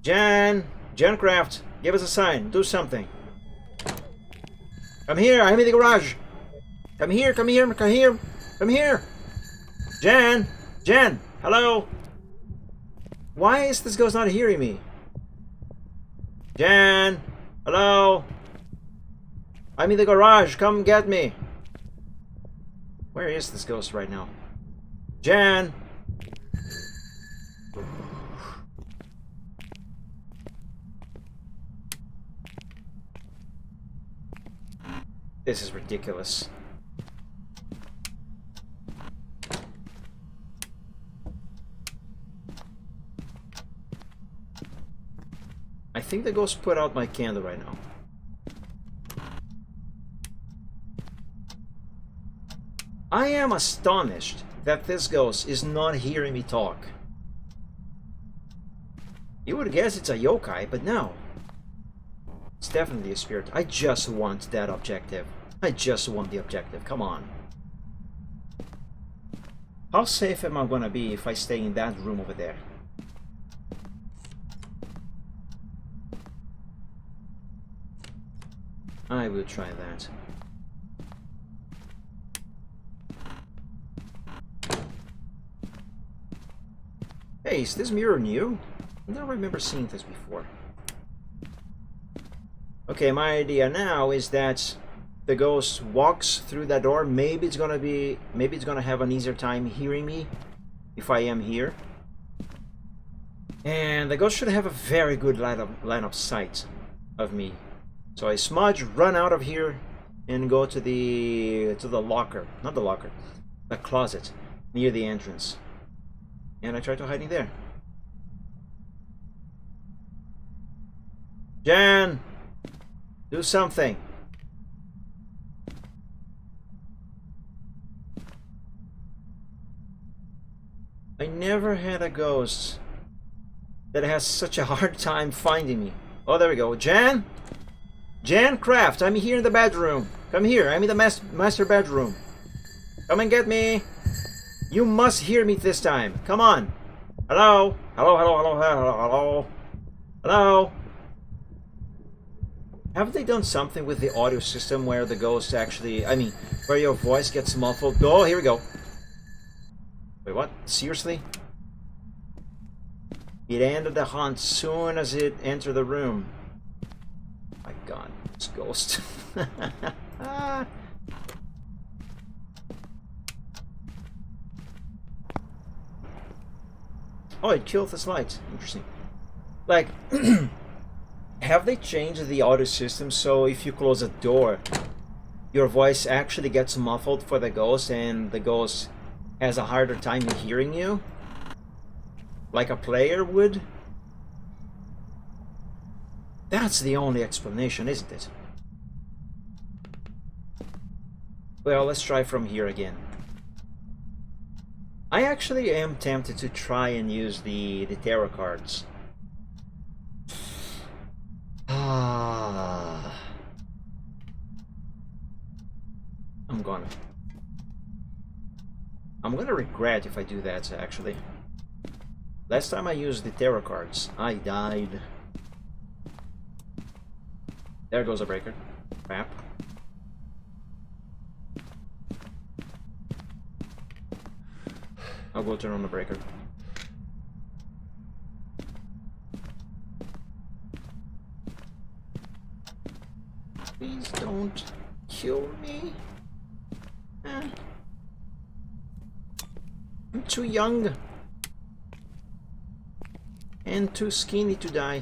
Jan! Jancraft! Give us a sign. Do something. Come here! I'm in the garage! Come here! Come here! Come here! Come here! Jan! Jan! Hello! Why is this ghost not hearing me? Jan! Hello! I'm in the garage! Come get me! Where is this ghost right now? Jan! This is ridiculous. I think the ghost put out my candle right now. I am astonished that this ghost is not hearing me talk. You would guess it's a yokai, but no. It's definitely a spirit. I just want that objective. I just want the objective. Come on. How safe am I gonna be if I stay in that room over there? I will try that. Hey, is this mirror new? I don't remember seeing this before. Okay, my idea now is that the ghost walks through that door. Maybe it's gonna have an easier time hearing me if I am here. And the ghost should have a very good line of sight of me. So I smudge, run out of here, and go to the locker. Not the locker, the closet near the entrance. And I try to hide in there. Jan! Do something! I never had a ghost that has such a hard time finding me. Oh, there we go. Jan? Jan Craft, I'm here in the bedroom. Come here, I'm in the master bedroom. Come and get me. You must hear me this time. Come on. Hello? Hello, hello, hello, hello, hello. Hello? Have they done something with the audio system where the ghost actually... I mean, where your voice gets muffled? Oh, here we go. Wait, what? Seriously? It ended the hunt soon as it entered the room. My god, this ghost. Oh, it killed this light. Interesting. Like, have they changed the audio system so if you close a door, your voice actually gets muffled for the ghost and the ghost has a harder time hearing you? Like a player would? That's the only explanation, isn't it? Well, let's try from here again. I actually am tempted to try and use the tarot cards. I'm gonna regret if I do that, actually. Last time I used the tarot cards, I died. There goes a breaker. Crap. I'll go turn on the breaker. Please don't kill me. I'm too young. And too skinny to die.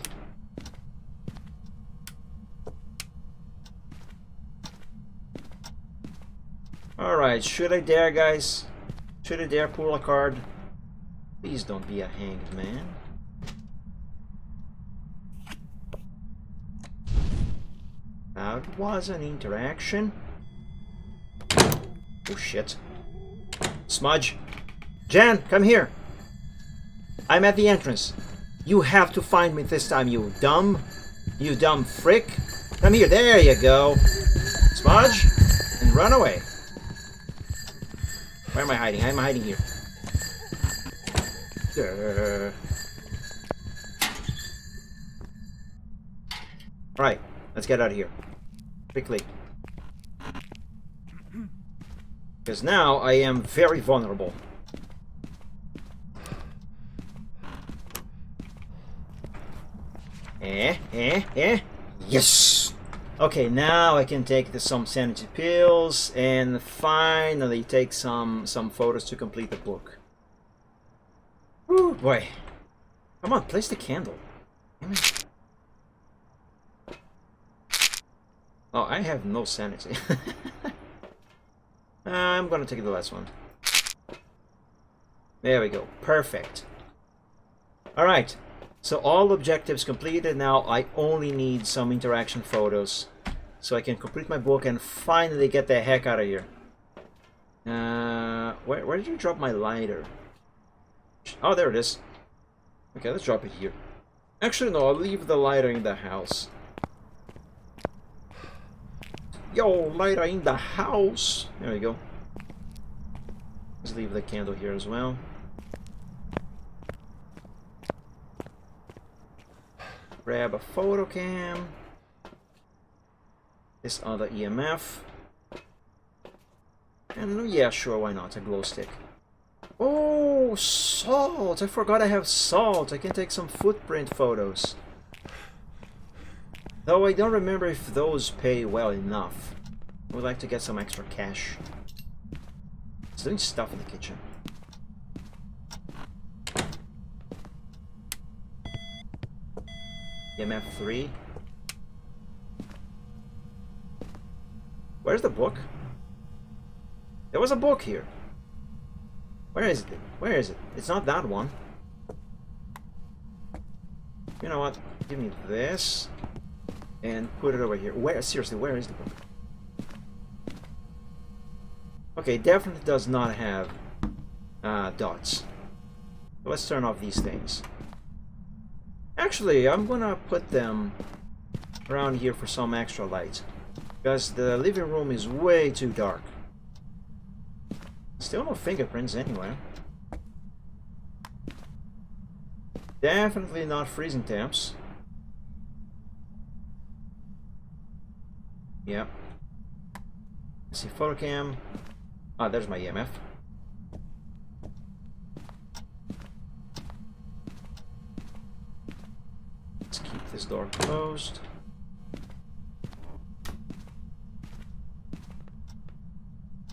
Alright, should I dare, guys? Should I dare pull a card? Please don't be a hanged man. That was an interaction. Oh shit. Smudge. Jan, come here. I'm at the entrance. You have to find me this time, you dumb frick. Come here, there you go. Smudge, and run away. Where am I hiding? I'm hiding here. Right, let's get out of here. Quickly. Because now I am very vulnerable. Yes! Okay, now I can take some sanity pills and finally take some photos to complete the book. Woo, boy. Come on, place the candle. Damn it. Oh, I have no sanity. I'm gonna take the last one. There we go. Perfect. Alright. So all objectives completed. Now I only need some interaction photos so I can complete my book and finally get the heck out of here. Where did you drop my lighter? Oh, there it is. Okay, let's drop it here. Actually, no, I'll leave the lighter in the house. Yo, lighter in the house. There we go. Let's leave the candle here as well. Grab a photo cam. This other EMF. And yeah, sure, why not? A glow stick. Oh, salt! I forgot I have salt. I can take some footprint photos. Though I don't remember if those pay well enough. I would like to get some extra cash. It's doing stuff in the kitchen. EMF 3. Where's the book? There was a book here. Where is it? Where is it? It's not that one. You know what? Give me this and put it over here. Where? Seriously, where is the book? Okay, definitely does not have dots. Let's turn off these things. Actually, I'm gonna put them around here for some extra light, because the living room is way too dark. Still no fingerprints anywhere. Definitely not freezing temps. Yep. Let's see, photo cam. Ah, there's my EMF. Let's keep this door closed.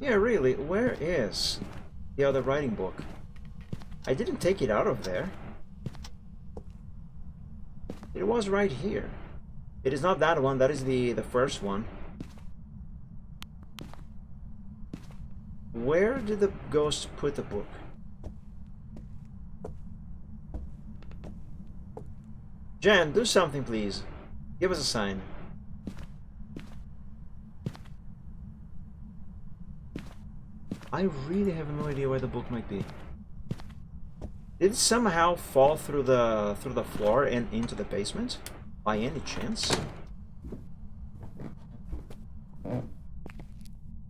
Yeah, really, where is the other writing book? I didn't take it out of there. It was right here. It is not that one, that is the first one. Where did the ghost put the book? Jan, do something, please. Give us a sign. I really have no idea where the book might be. Did it somehow fall through the floor and into the basement? By any chance?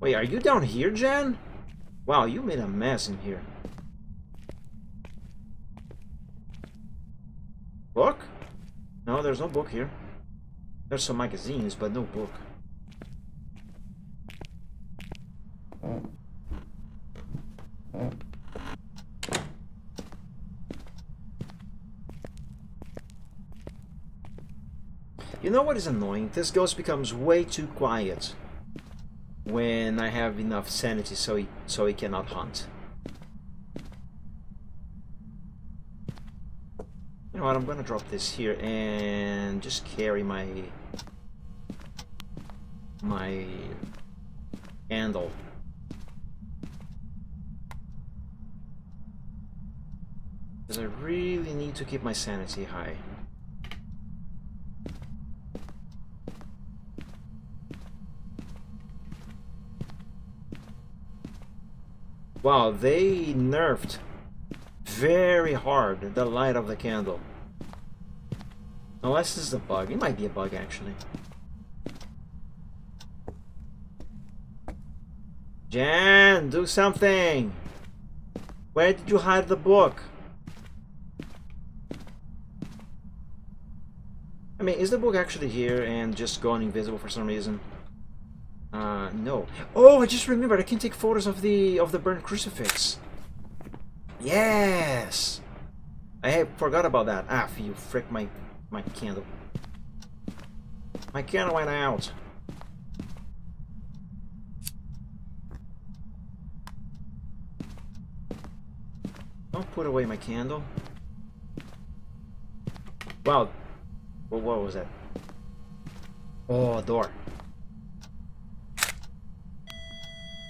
Wait, are you down here, Jan? Wow, you made a mess in here. Book? No, there's no book here. There's some magazines, but no book. You know what is annoying? This ghost becomes way too quiet when I have enough sanity so he cannot hunt. You know what, I'm gonna drop this here and just carry my candle. Because I really need to keep my sanity high. Wow, they nerfed very hard the light of the candle. Unless this is a bug. It might be a bug, actually. Jan, do something! Where did you hide the book? I mean, is the book actually here and just gone invisible for some reason? No. Oh, I just remembered. I can take photos of the burnt crucifix. Yes! I forgot about that. Ah, you frick, my candle. My candle went out. Don't put away my candle. Wow. Well, what was that? Oh, a door.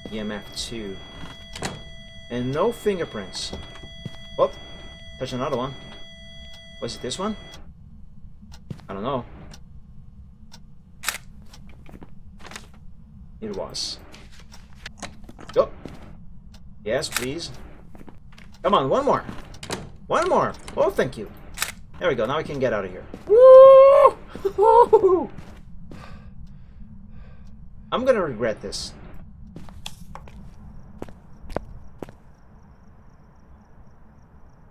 EMF 2. And no fingerprints. Oh, touch another one. Was it this one? I don't know. It was. Oh. Yes, please. Come on, one more. One more. Oh, thank you. There we go. Now we can get out of here. Woo! I'm gonna regret this.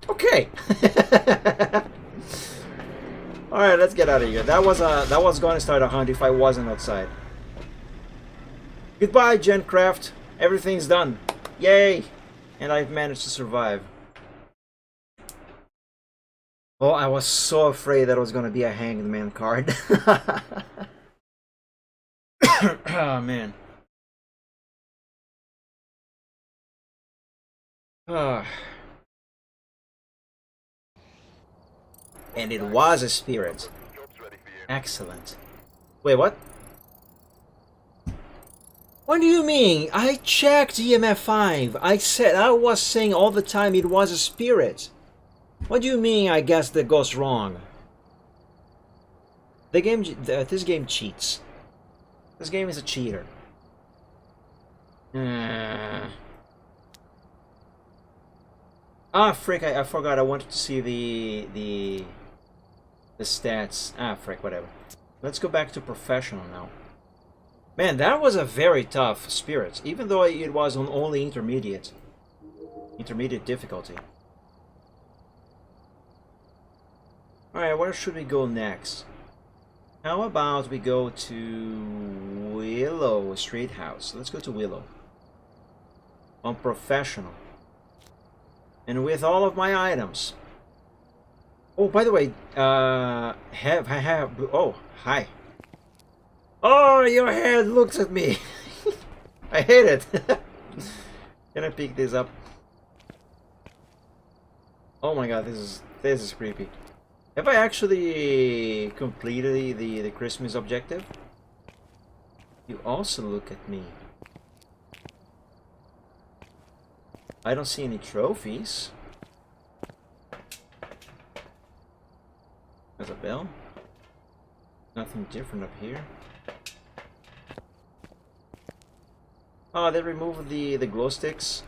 Okay. All right, let's get out of here. That was going to start a hunt if I wasn't outside. Goodbye, Gencraft. Everything's done. Yay! And I've managed to survive. Oh, I was so afraid that it was going to be a Hanged Man card. Oh, man. And it was a spirit. Excellent. Wait, what? What do you mean? I checked EMF 5. I was saying all the time it was a spirit. What do you mean I guess that goes wrong? This game cheats. This game is a cheater. Ah, frick, I forgot. I wanted to see the stats. Ah, frick, whatever. Let's go back to professional now. Man, that was a very tough spirit, even though it was on only intermediate difficulty. Alright, where should we go next? How about we go to Willow Street House? Let's go to Willow. On professional. And with all of my items. Oh, by the way, oh, hi. Oh, your head looks at me. I hate it. Can I pick this up? Oh my god, this is creepy. Have I actually completed the Christmas objective? You also look at me. I don't see any trophies. There's a bell. Nothing different up here. Oh, they removed the glow sticks.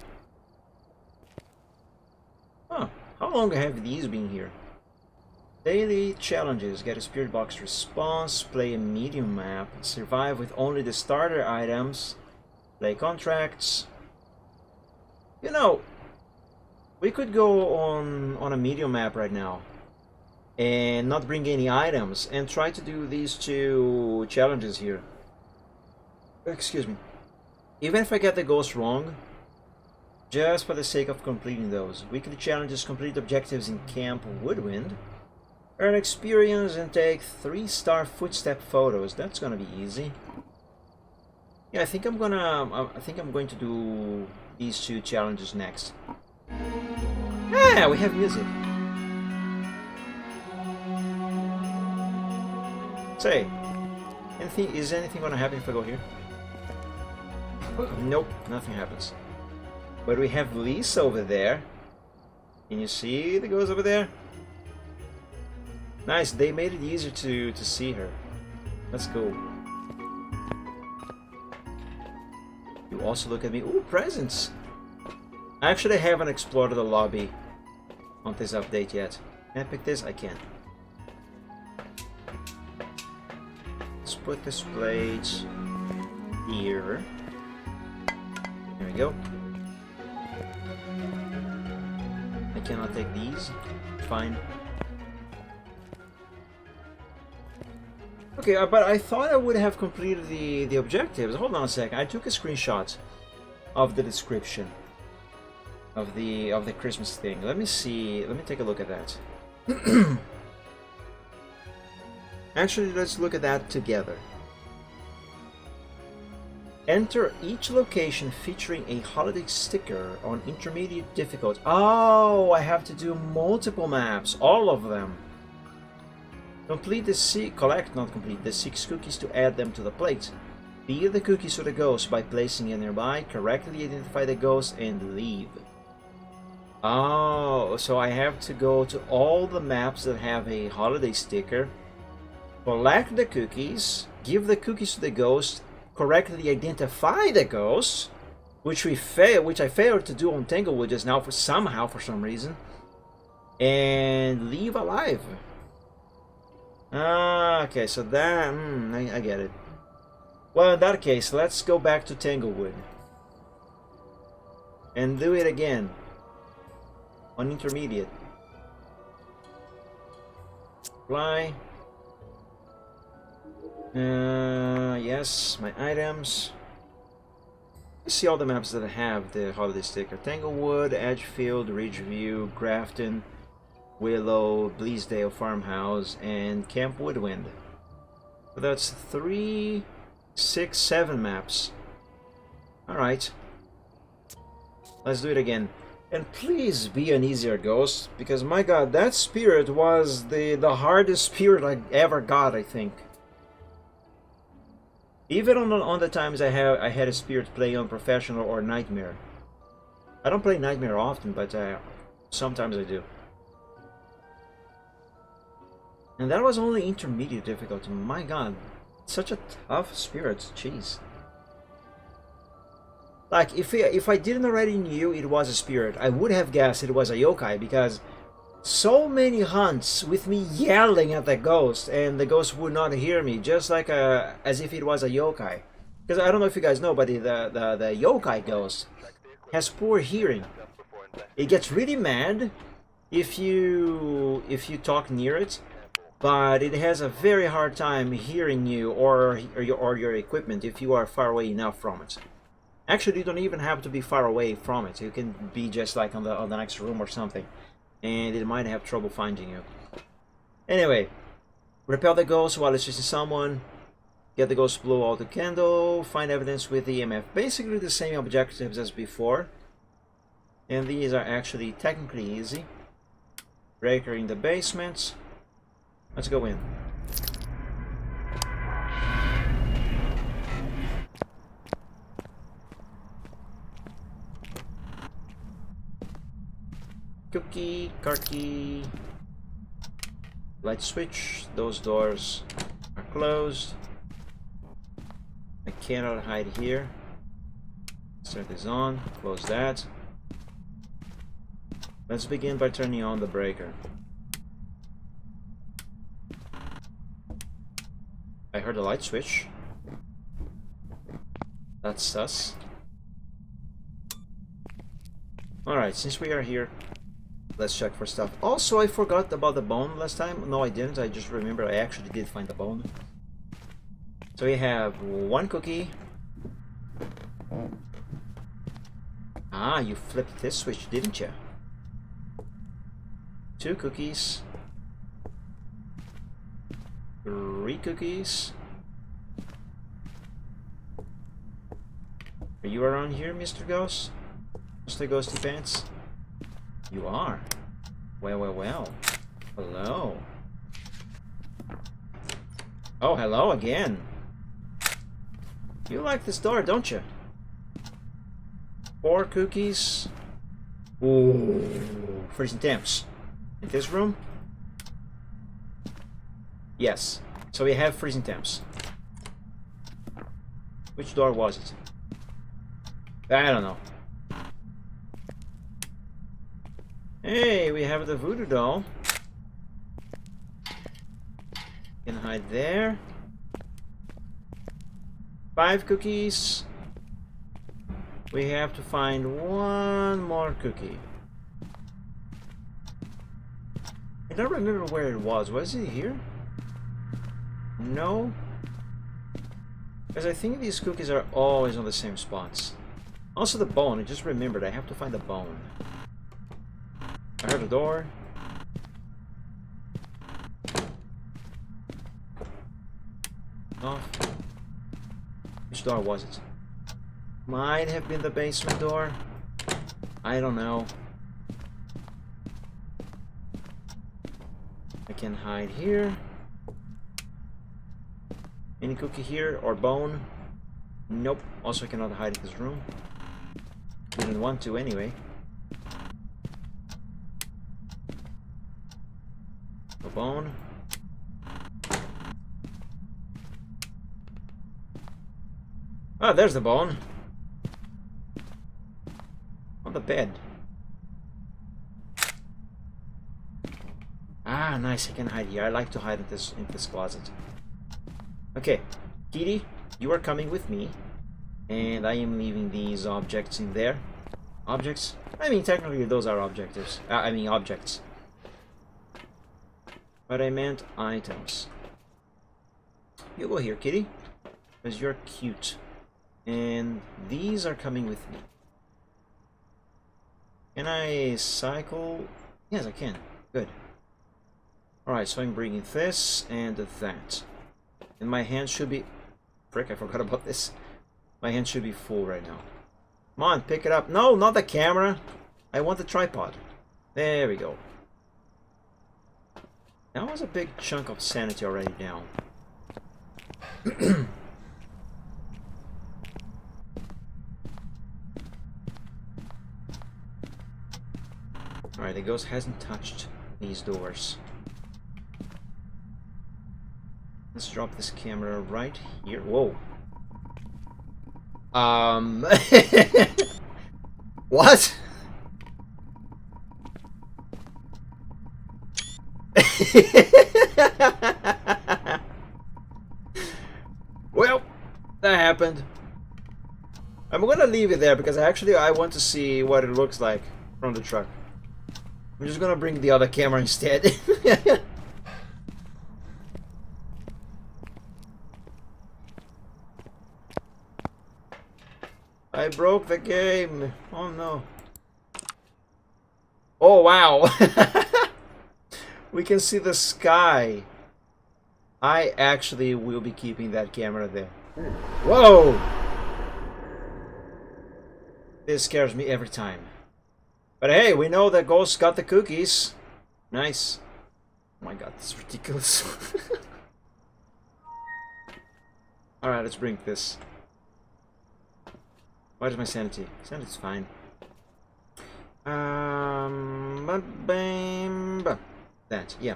Huh. How long have these been here? Daily challenges. Get a spirit box response. Play a medium map. Survive with only the starter items. Play contracts. You know, we could go on a medium map right now and not bring any items and try to do these 2 challenges here. Excuse me. Even if I get the ghost wrong, just for the sake of completing those. Weekly challenges: complete objectives in Camp Woodwind. Earn experience and take 3-star footstep photos. That's gonna be easy. Yeah, I think I'm going to do these 2 challenges next. Yeah, we have music. Say, is anything gonna happen if I go here? Nope, nothing happens. But we have Lisa over there. Can you see the ghost over there? Nice, they made it easier to see her. Let's go. You also look at me. Ooh, presents! I actually haven't explored the lobby on this update yet. Can I pick this? I can. Let's put this plate here. There we go. I cannot take these. Fine. Okay, but I thought I would have completed the objectives. Hold on a second. I took a screenshot of the description of the Christmas thing. Let me see. Let me take a look at that. Actually, let's look at that together. Enter each location featuring a holiday sticker on intermediate difficulty. Oh, I have to do multiple maps, all of them. Collect the 6 cookies to add them to the plate. Feed the cookies to the ghost by placing it nearby, correctly identify the ghost, and leave. Oh, so I have to go to all the maps that have a holiday sticker, collect the cookies, give the cookies to the ghost, correctly identify the ghost, which I failed to do on Tanglewood just now for some reason, and leave alive. Okay, so that I get it. Well, in that case, let's go back to Tanglewood and do it again on intermediate. Fly. Yes, my items. Let's see all the maps that have the holiday sticker: Tanglewood, Edgefield, Ridgeview, Grafton, Willow, Bleasdale Farmhouse, and Camp Woodwind. So that's 3, 6, 7 maps. Alright. Let's do it again. And please be an easier ghost, because my god, that spirit was the hardest spirit I ever got, I think. Even on the times I had a spirit play on Professional or Nightmare. I don't play Nightmare often, but sometimes I do. And that was only intermediate difficulty. My god, such a tough spirit. Jeez. Like, if I didn't already knew it was a spirit, I would have guessed it was a yokai, because so many hunts with me yelling at the ghost, and the ghost would not hear me, just like as if it was a yokai. Because I don't know if you guys know, but the yokai ghost has poor hearing. It gets really mad if you talk near it, but it has a very hard time hearing you or your equipment if you are far away enough from it. Actually, you don't even have to be far away from it. You can be just like on the next room or something, and it might have trouble finding you. Anyway, repel the ghost while it's chasing someone. Get the ghost to blow out the candle. Find evidence with the EMF. Basically the same objectives as before, and these are actually technically easy. Breaker in the basement. Let's go in. Cookie, car key, light switch. Those doors are closed. I cannot hide here. Start this on, close that. Let's begin by turning on the breaker. I heard a light switch. That's sus. Alright, since we are here, Let's check for stuff. Also, I forgot about the bone last time. No, I didn't. I just remember I actually did find the bone. So we have one cookie. Ah, you flipped this switch, didn't you? Two cookies. Three cookies. Are you around here, Mr. Ghost? Mr. Ghosty Pants? You are. Well, well, well. Hello. Oh, hello again. You like this door, don't you? 4 cookies. Ooh, freezing temps. In this room? Yes. So we have freezing temps. Which door was it? I don't know. Hey, we have the voodoo doll. Can hide there. 5 cookies. We have to find one more cookie. I don't remember where it was. Was it here? No. Because I think these cookies are always on the same spots. Also the bone. I just remembered. I have to find the bone. I heard a door. Off. Which door was it? Might have been the basement door. I don't know. I can hide here. Any cookie here or bone? Nope. Also I cannot hide in this room. Didn't want to anyway. A bone. Ah, there's the bone. On the bed. Ah, nice. I can hide here. I like to hide in this closet. Okay, Kitty, you are coming with me, and I am leaving these objects in there. Objects? I mean, technically those are objectives. I mean objects. But I meant items. You go here, Kitty, because you're cute. And these are coming with me. Can I cycle? Yes, I can. Good. Alright, so I'm bringing this and that. And my hand should be... Frick, I forgot about this. My hand should be full right now. Come on, pick it up. No, not the camera. I want the tripod. There we go. That was a big chunk of sanity already down. Alright, the ghost hasn't touched these doors. Let's drop this camera right here. Whoa. What? Well, that happened. I'm gonna leave it there because I want to see what it looks like from the truck. I'm just gonna bring the other camera instead. I broke the game. Oh no. Oh wow. We can see the sky. I actually will be keeping that camera there. Whoa! This scares me every time. But hey, we know that Ghost got the cookies. Nice. Oh my god, this is ridiculous. Alright, let's bring this. Where's my sanity? Sanity's fine. That, yeah.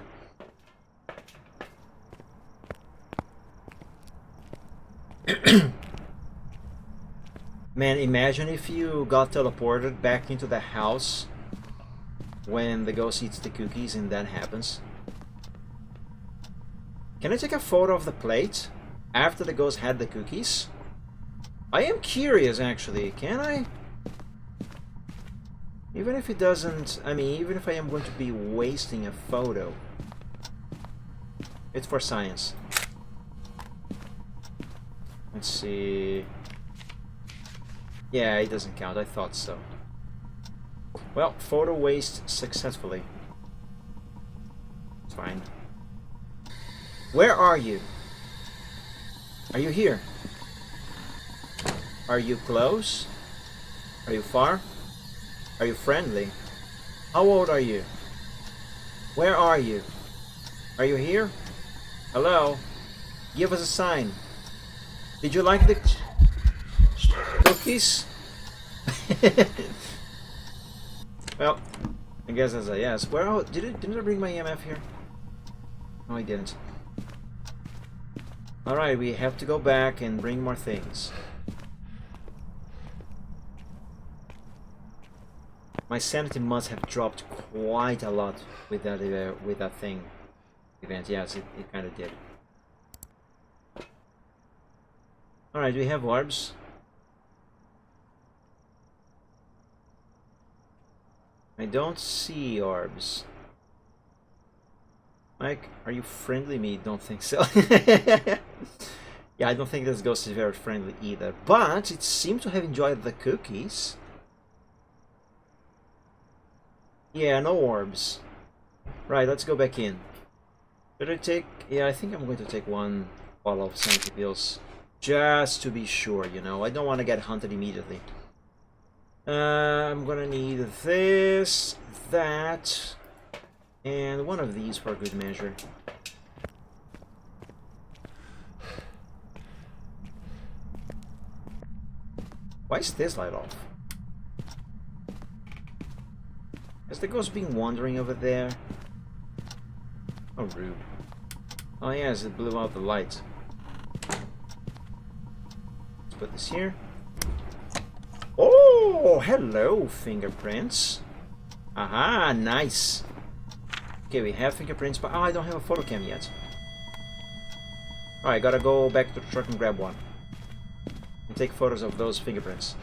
Man, imagine if you got teleported back into the house when the ghost eats the cookies and that happens. Can I take a photo of the plate after the ghost had the cookies? I am curious, actually. Can I? Even if it doesn't, I mean, even if I am going to be wasting a photo, it's for science. Let's see. Yeah, it doesn't count. I thought so. Well, photo waste successfully. It's fine. Where are you? Are you here? Are you close? Are you far? Are you friendly? How old are you? Where are you? Are you here? Hello? Give us a sign. Did you like the cookies? Well, I guess that's a yes. Where didn't I bring my EMF here? No, I didn't. Alright, we have to go back and bring more things. My sanity must have dropped quite a lot with that thing event. Yes, it kind of did. Alright, we have orbs. I don't see orbs. Mike, are you friendly? Me, don't think so. Yeah, I don't think this ghost is very friendly either. But it seemed to have enjoyed the cookies. Yeah, no orbs. Right, let's go back in. Should I take... Yeah, I think I'm going to take one bottle of sanity pills. Just to be sure, you know. I don't want to get hunted immediately. I'm gonna need this, that, and one of these for good measure. Why is this light off? Has the ghost been wandering over there? Oh, rude. Oh yes, it blew out the light. Let's put this here. Oh, hello, fingerprints. Aha, nice. Okay, we have fingerprints, but oh, I don't have a photo cam yet. Alright, gotta go back to the truck and grab one. And take photos of those fingerprints.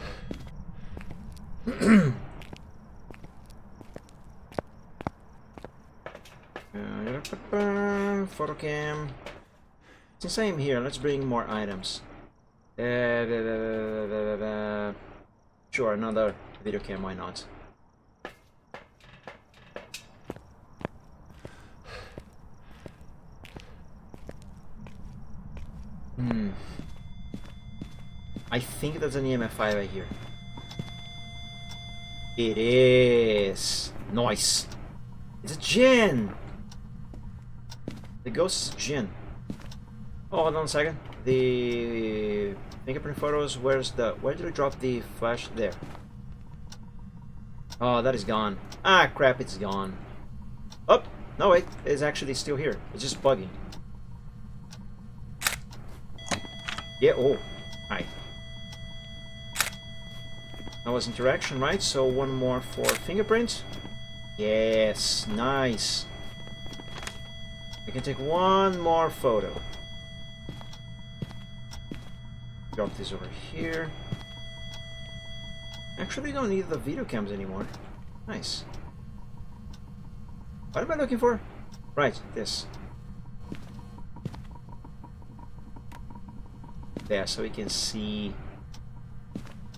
Photo cam. Since I am here, let's bring more items. Sure, another video cam, why not? I think that's an EMF 5 right here. It is. Nice. It's a Jinn. The ghost is Jinn. Oh, hold on a second. The fingerprint photos. Where did I drop the flash? There. Oh, that is gone. Ah, crap! It's gone. Oh, no wait. It's actually still here. It's just bugging. Yeah. Oh, hi. That was interaction, right? So one more for fingerprint. Yes, nice. I can take one more photo. Drop this over here. Actually, don't need the video cams anymore. Nice. What am I looking for? Right, this. There, so we can see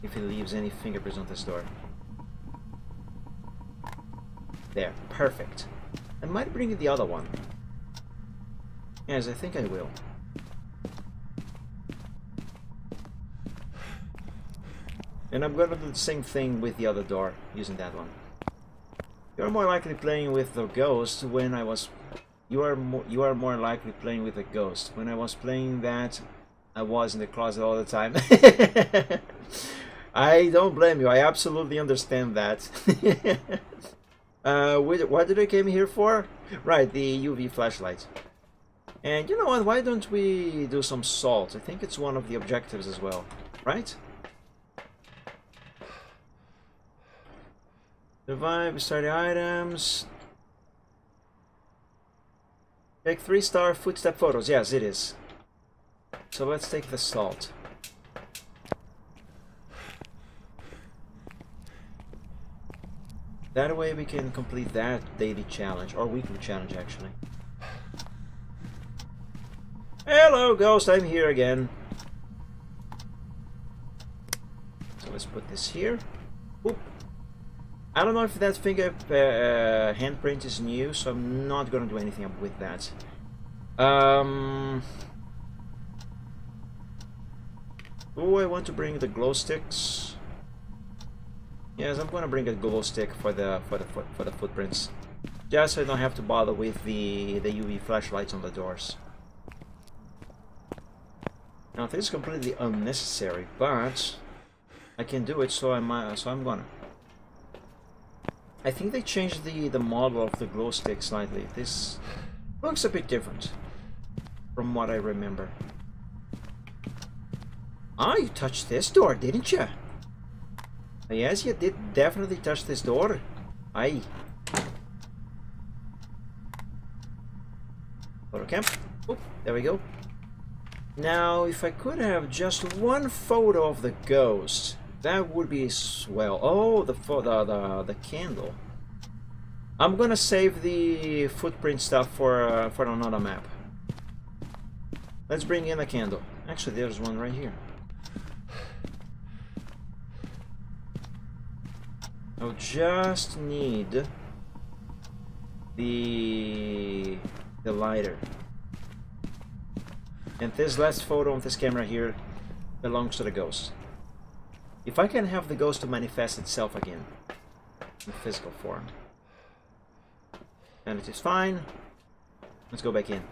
if it leaves any fingerprints on this door. There, perfect. I might bring in the other one. Yes, I think I will. And I'm gonna do the same thing with the other door, using that one. You're more likely playing with the ghost when I was... You are more likely playing with a ghost. When I was playing that, I was in the closet all the time. I don't blame you. I absolutely understand that. What did I came here for? Right, the UV flashlight. And you know what? Why don't we do some salt? I think it's one of the objectives as well, right? Revive, study items. Take 3-star footstep photos. Yes, it is. So let's take the salt. That way we can complete that daily challenge, or weekly challenge actually. Hello ghost, I'm here again. So let's put this here. Oop. I don't know if that finger handprint is new, so I'm not gonna do anything with that. Oh, I want to bring the glow sticks. Yes, I'm gonna bring a glow stick for the footprints, just so I don't have to bother with the UV flashlights on the doors. Now this is completely unnecessary, but I can do it, so I'm gonna. I think they changed the model of the glow stick slightly. This looks a bit different from what I remember. Ah, you touched this door, didn't you? Yes, you did definitely touch this door. Aye. Photo camp. Oop, there we go. Now, if I could have just one photo of the ghost, that would be swell. Oh, the candle. I'm gonna save the footprint stuff for another map. Let's bring in a candle. Actually, there's one right here. I'll just need the lighter. And this last photo on this camera here belongs to the ghost. If I can have the ghost to manifest itself again in physical form. And it is fine. Let's go back in.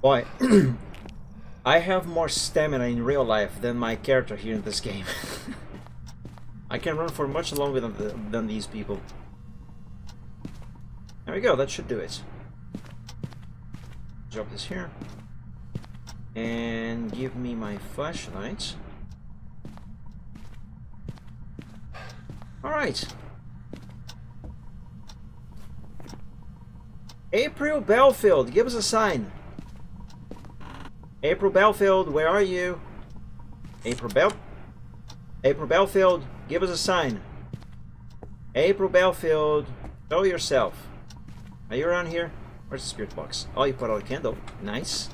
Boy, I have more stamina in real life than my character here in this game. I can run for much longer than these people. There we go, that should do it. Drop this here. And give me my flashlight. Alright. April Belfield, give us a sign. April Belfield, where are you? April Belfield, give us a sign. April Belfield, show yourself. Are you around here? Where's the spirit box? Oh, you put out a candle. Nice.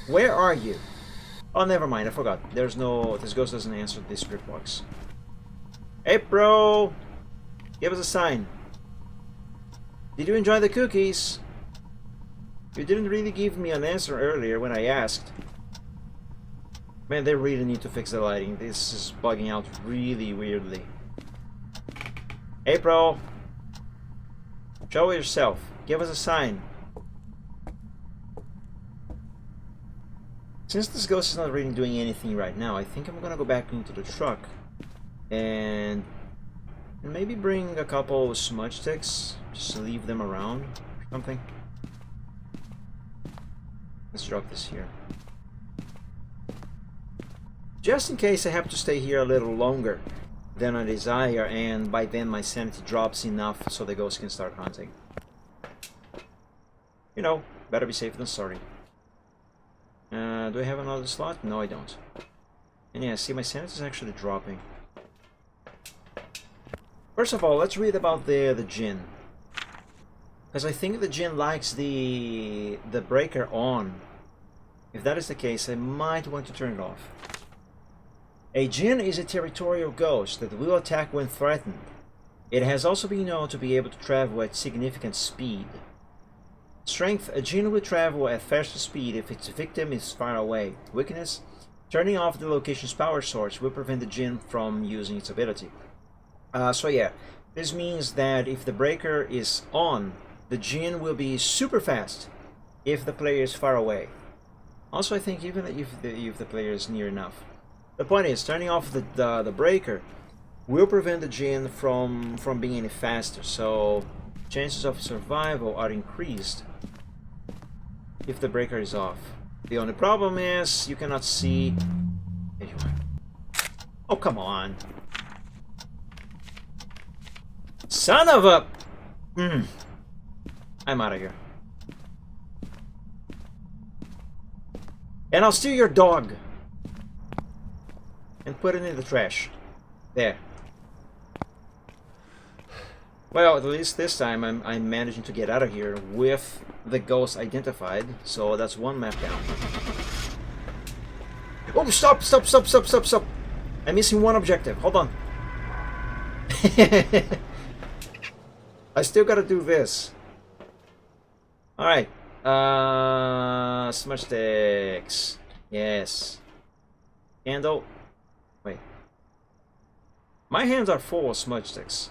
Where are you? Oh, never mind. I forgot. There's no... This ghost doesn't answer this spirit box. April! Give us a sign. Did you enjoy the cookies? You didn't really give me an answer earlier when I asked. Man, they really need to fix the lighting. This is bugging out really weirdly. April! Show yourself. Give us a sign. Since this ghost is not really doing anything right now, I think I'm gonna go back into the truck and maybe bring a couple smudge sticks, just leave them around or something. Let's drop this here. Just in case I have to stay here a little longer than I desire, and by then my sanity drops enough so the ghost can start hunting. You know, better be safe than sorry. Do I have another slot? No, I don't. And yeah, see, my sanity is actually dropping. First of all, let's read about the Jinn. Because I think the Jinn likes the breaker on. If that is the case, I might want to turn it off. A Jinn is a territorial ghost that will attack when threatened. It has also been known to be able to travel at significant speed. Strength: a Jinn will travel at faster speed if its victim is far away. Weakness: turning off the location's power source will prevent the Jinn from using its ability. So yeah, this means that if the breaker is on, the Jinn will be super fast if the player is far away. Also, I think even if the player is near enough. The point is, turning off the breaker will prevent the Jinn from being any faster, so chances of survival are increased if the breaker is off. The only problem is you cannot see. There you are. Oh, come on. Son of a... I'm out of here. And I'll steal your dog and put it in the trash. There. Well, at least this time I'm managing to get out of here with the ghost identified, so that's one map down. Oh, stop, stop, stop, stop, stop, stop! I'm missing one objective, hold on. I still gotta do this. Alright. Smudge sticks. Yes. Candle. Wait. My hands are full of smudge sticks.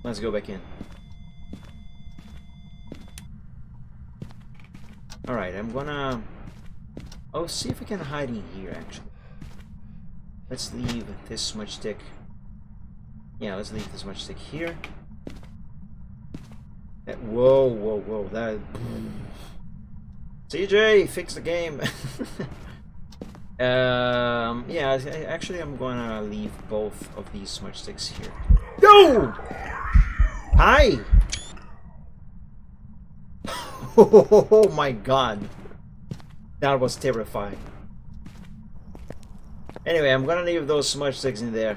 Let's go back in. Alright, I'm gonna... Oh, see if we can hide in here, actually. Let's leave this smudge stick. Yeah, let's leave this smudge stick here. That... Whoa, whoa, whoa, that... CJ, fix the game! Yeah, actually I'm gonna leave both of these smudge sticks here. No! Hi! Oh my god. That was terrifying. Anyway, I'm gonna leave those smudge sticks in there.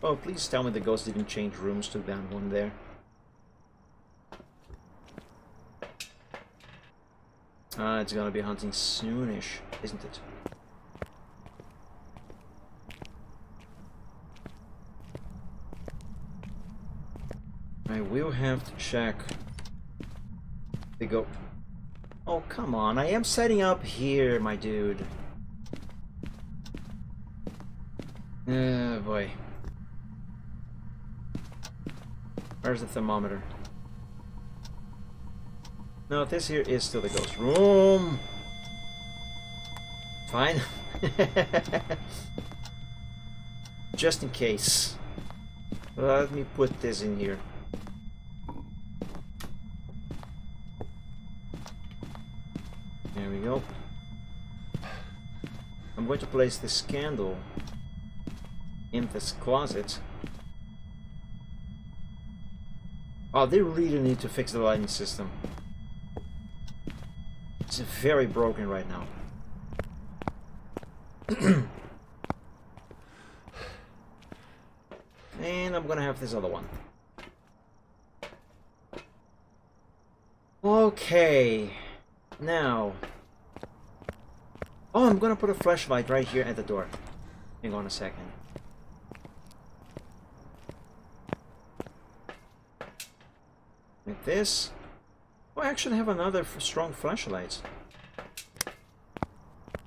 Oh, please tell me the ghost didn't change rooms to that one there. It's gonna be hunting soonish, isn't it? I will have to check the go. Oh, come on, I am setting up here, my dude. Oh boy. Where's the thermometer? No, this here is still the ghost room. Fine. Just in case. Let me put this in here. There we go. I'm going to place this candle in this closet. Oh, they really need to fix the lighting system. It's very broken right now. And I'm gonna have this other one. Okay. Now. Oh, I'm gonna put a flashlight right here at the door. Hang on a second. Like this. Oh, I actually have another strong flashlight.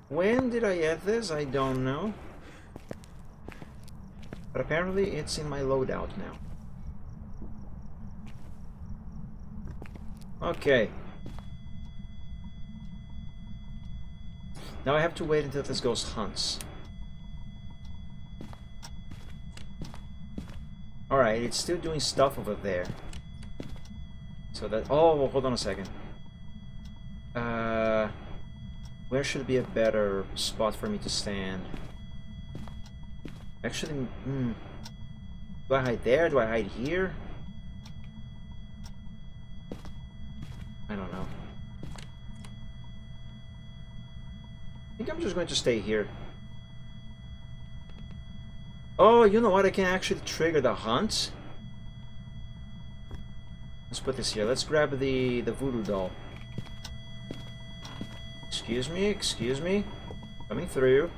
When did I add this? I don't know. But apparently it's in my loadout now. Okay. Now I have to wait until this ghost hunts. Alright, it's still doing stuff over there. So that... Oh, hold on a second. Where should be a better spot for me to stand? Actually, do I hide there? Do I hide here? I don't know. I think I'm just going to stay here. Oh, you know what? I can actually trigger the hunt. Let's put this here. Let's grab the voodoo doll. Excuse me, excuse me. Coming through.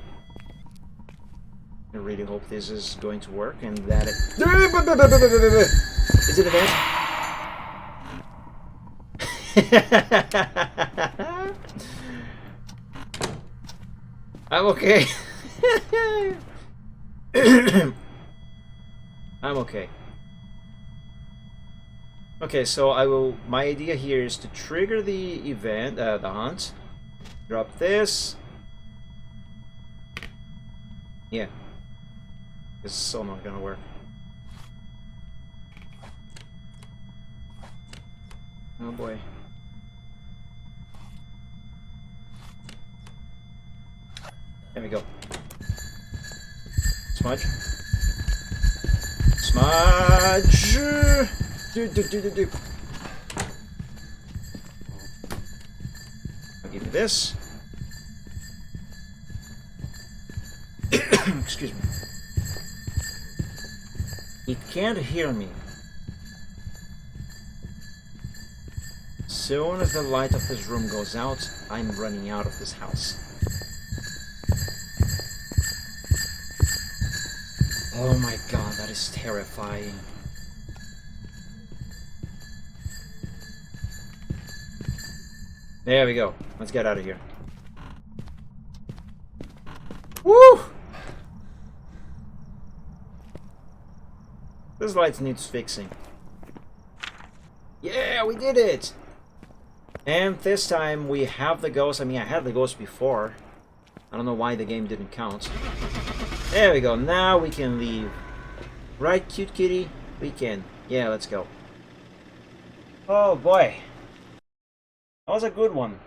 I really hope this is going to work and that it... Is it a I'm okay. I'm okay. Okay, so I will... My idea here is to trigger the event, the hunt. Drop this. Yeah. This is still not gonna work. Oh boy. There we go. Smudge. Smudge! Do. I'll give you this. Excuse me. It can't hear me. Soon as the light of this room goes out, I'm running out of this house. Oh my god, that is terrifying. There we go. Let's get out of here. Woo! This light needs fixing. Yeah, we did it! And this time we have the ghost. I mean, I had the ghost before. I don't know why the game didn't count. There we go. Now we can leave. Right, cute kitty? We can. Yeah, let's go. Oh boy. That was a good one.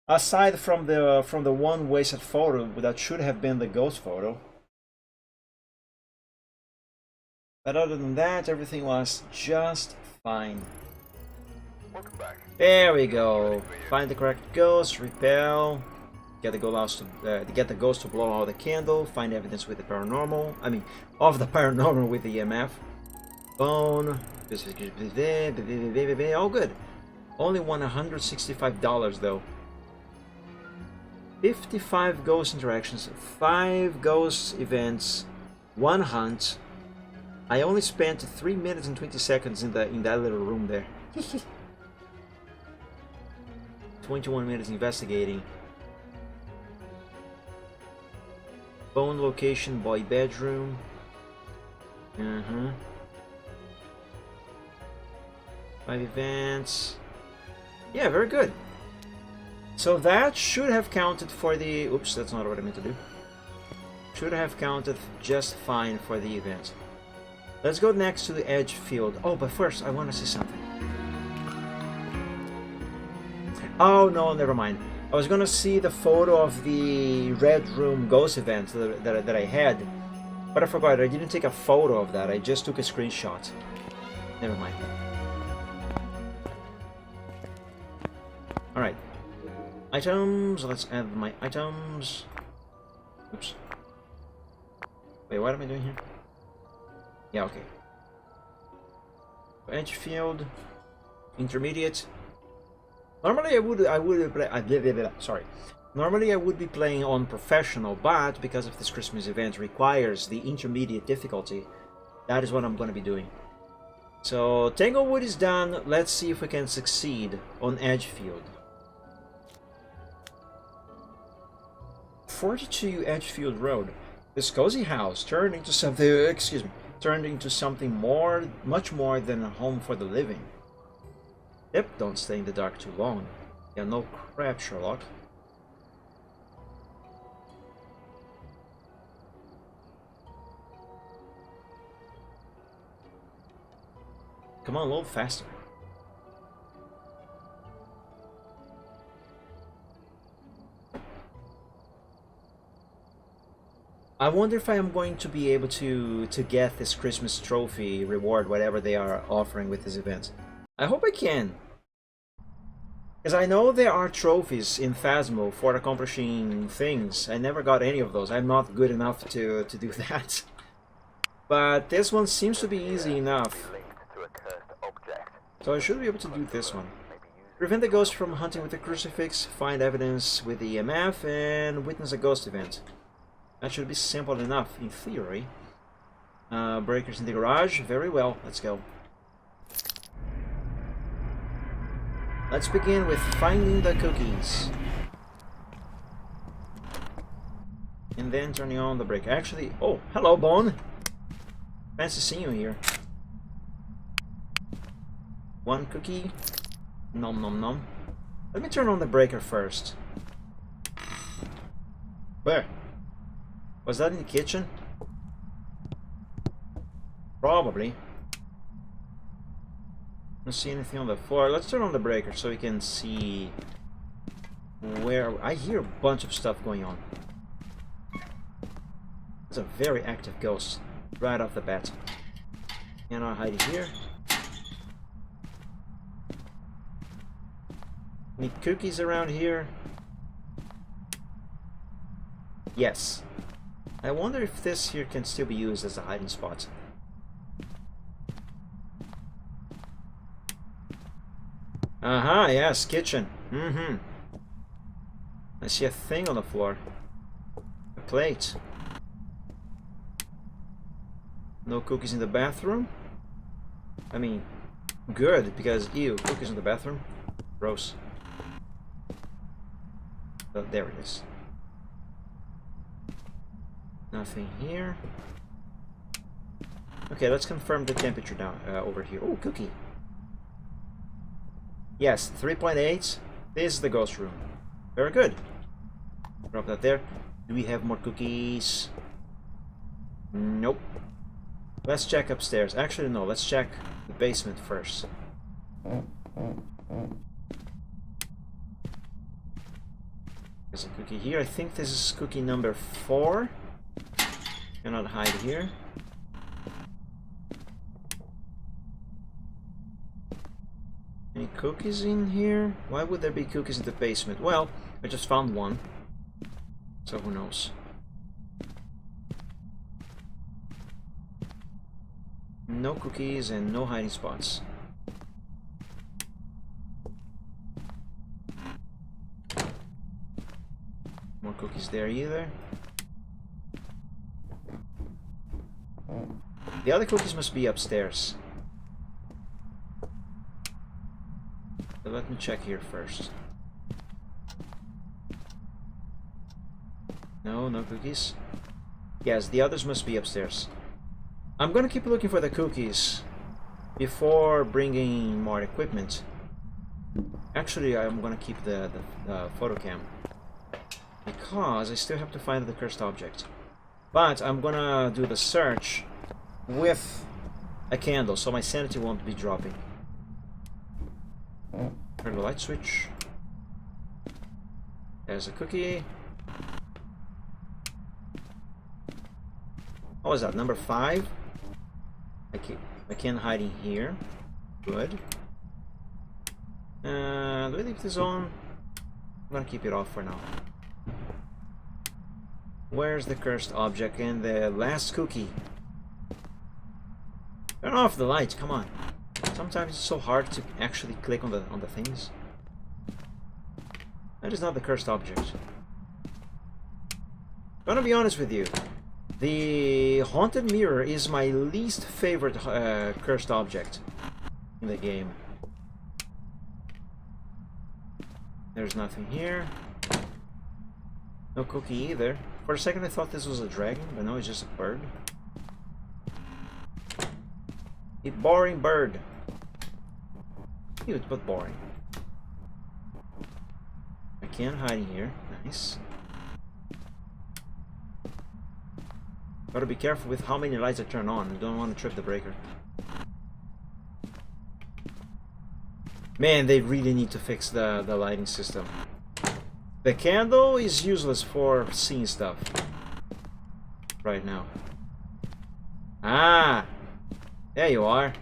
Aside from the one wasted photo that should have been the ghost photo. But other than that, everything was just fine. Welcome back. There we go. Find the correct ghost, repel, get the ghost to blow out the candle, find evidence with the paranormal. I mean, of the paranormal with the EMF. Bone. All good. Only won $165 though. 55 ghost interactions, 5 ghost events, 1 hunt. I only spent 3 minutes and 20 seconds in that little room there. 21 minutes investigating. Bone location, boy bedroom. 5 events. Yeah, very good. So that should have counted for the... Oops, that's not what I meant to do. Should have counted just fine for the event. Let's go next to the edge field. Oh, but first, I want to see something. Oh, no, never mind. I was going to see the photo of the Red Room Ghost event that I had. But I forgot, I didn't take a photo of that. I just took a screenshot. Never mind. Alright. Items. Let's add my items. Oops. Wait, what am I doing here? Yeah, okay. Edge field. Intermediate. Normally Normally I would be playing on professional, but because of this Christmas event requires the intermediate difficulty, that is what I'm going to be doing. So Tanglewood is done. Let's see if we can succeed on Edgefield. 42 Edgefield Road. This cozy house turned into something much more than a home for the living. Yep, don't stay in the dark too long. Yeah, no crap, Sherlock. Come on, a little faster. I wonder if I am going to be able to get this Christmas trophy reward, whatever they are offering with this event. I hope I can. Because I know there are trophies in Phasmo for accomplishing things. I never got any of those. I'm not good enough to do that. But this one seems to be easy enough. So I should be able to do this one. Prevent the ghost from hunting with a crucifix, find evidence with the EMF, and witness a ghost event. That should be simple enough, in theory. Breakers in the garage. Very well. Let's go. Let's begin with finding the cookies. And then turning on the breaker. Actually... Oh, hello, Bone! Fancy seeing you here. 1 cookie. Nom nom nom. Let me turn on the breaker first. Where? Was that in the kitchen? Probably. Don't see anything on the floor. Let's turn on the breaker so we can see where... I hear a bunch of stuff going on. It's a very active ghost right off the bat. And I'll hide it here. Any cookies around here? Yes. I wonder if this here can still be used as a hiding spot. Aha, yes, kitchen. Mm-hmm. I see a thing on the floor. A plate. No cookies in the bathroom? I mean, good, because ew, cookies in the bathroom? Gross. Oh, there it is. Nothing here. Okay, let's confirm the temperature down over here. Oh, cookie. Yes, 3.8. This is the ghost room. Very good. Drop that there. Do we have more cookies? Nope. Let's check upstairs. Actually, no. Let's check the basement first. There's a cookie here. I think this is cookie number 4. Cannot hide here. Any cookies in here? Why would there be cookies in the basement? Well, I just found one. So who knows? No cookies and no hiding spots. More cookies there either. The other cookies must be upstairs. So let me check here first. No, no cookies. Yes, the others must be upstairs. I'm gonna keep looking for the cookies before bringing more equipment. Actually, I'm gonna keep the photo cam because I still have to find the cursed object. But I'm gonna do the search with a candle, so my sanity won't be dropping. Turn the light switch. There's a cookie. What was that? Number 5? I can't hide in here. Good. Do I leave this on? I'm gonna keep it off for now. Where's the cursed object and the last cookie? Turn off the lights, come on. Sometimes it's so hard to actually click on the things. That is not the cursed object. Gonna be honest with you. The haunted mirror is my least favorite cursed object in the game. There's nothing here. No cookie either. For a second I thought this was a dragon, but no, it's just a bird. A boring bird. Cute, but boring. I can't hide in here. Nice. Gotta be careful with how many lights I turn on. I don't want to trip the breaker. Man, they really need to fix the lighting system. The candle is useless for seeing stuff right now. Ah! There you are.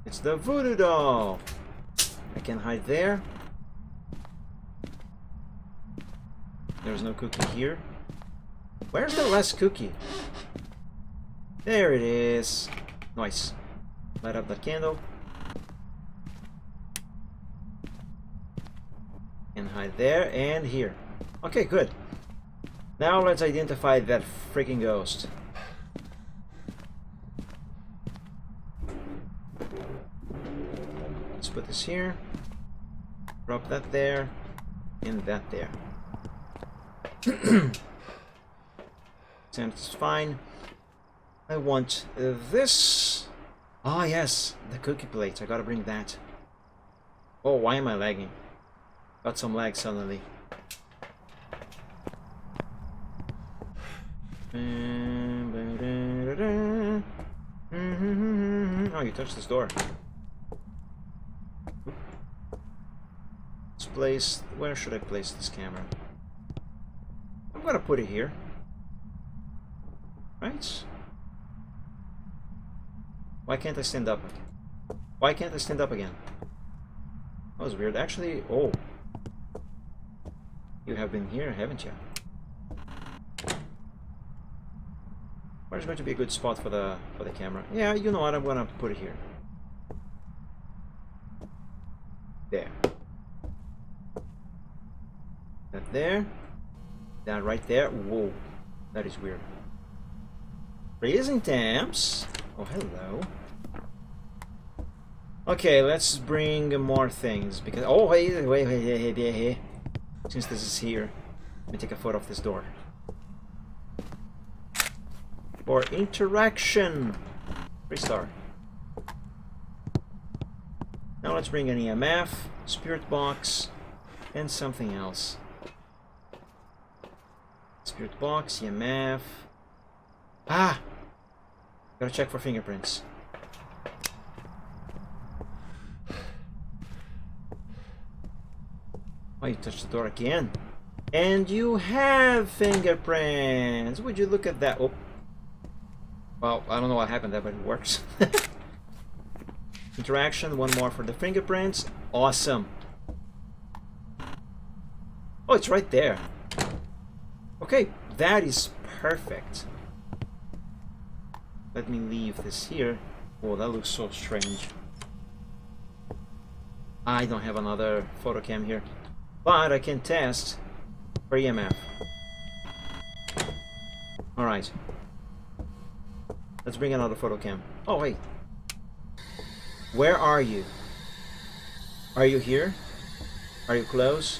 It's the voodoo doll. I can hide there. There's no cookie here. Where's the last cookie? There it is. Nice. Light up that candle. And hide there and here. Okay, good. Now let's identify that freaking ghost. Let's put this here. Drop that there. And that there. Sounds fine. I want this. Ah, yes, the cookie plate. I gotta bring that. Oh, why am I lagging? Got some lag suddenly. Oh, you touched this door. Let's place. Where should I place this camera? I'm gonna put it here. Right? Why can't I stand up? Why can't I stand up again? That was weird. Actually, oh. You have been here, haven't you? Where's going to be a good spot for the camera? Yeah, you know what? I'm gonna put it here. There. That there. That right there. Whoa, that is weird. Freezing temps. Oh, hello. Okay, let's bring more things because. Oh, wait. Since this is here, let me take a photo of this door. For interaction. 3-star. Now let's bring an EMF, spirit box, and something else. Spirit box, EMF. Ah! Gotta check for fingerprints. Oh, you touched the door again. And you have fingerprints! Would you look at that? Oh. Well, I don't know what happened there, but it works. Interaction, one more for the fingerprints. Awesome. Oh, it's right there. Okay, that is perfect. Let me leave this here. Oh, that looks so strange. I don't have another photo cam here, but I can test for EMF. Alright. Let's bring another photo cam. Oh, wait. Where are you? Are you here? Are you close?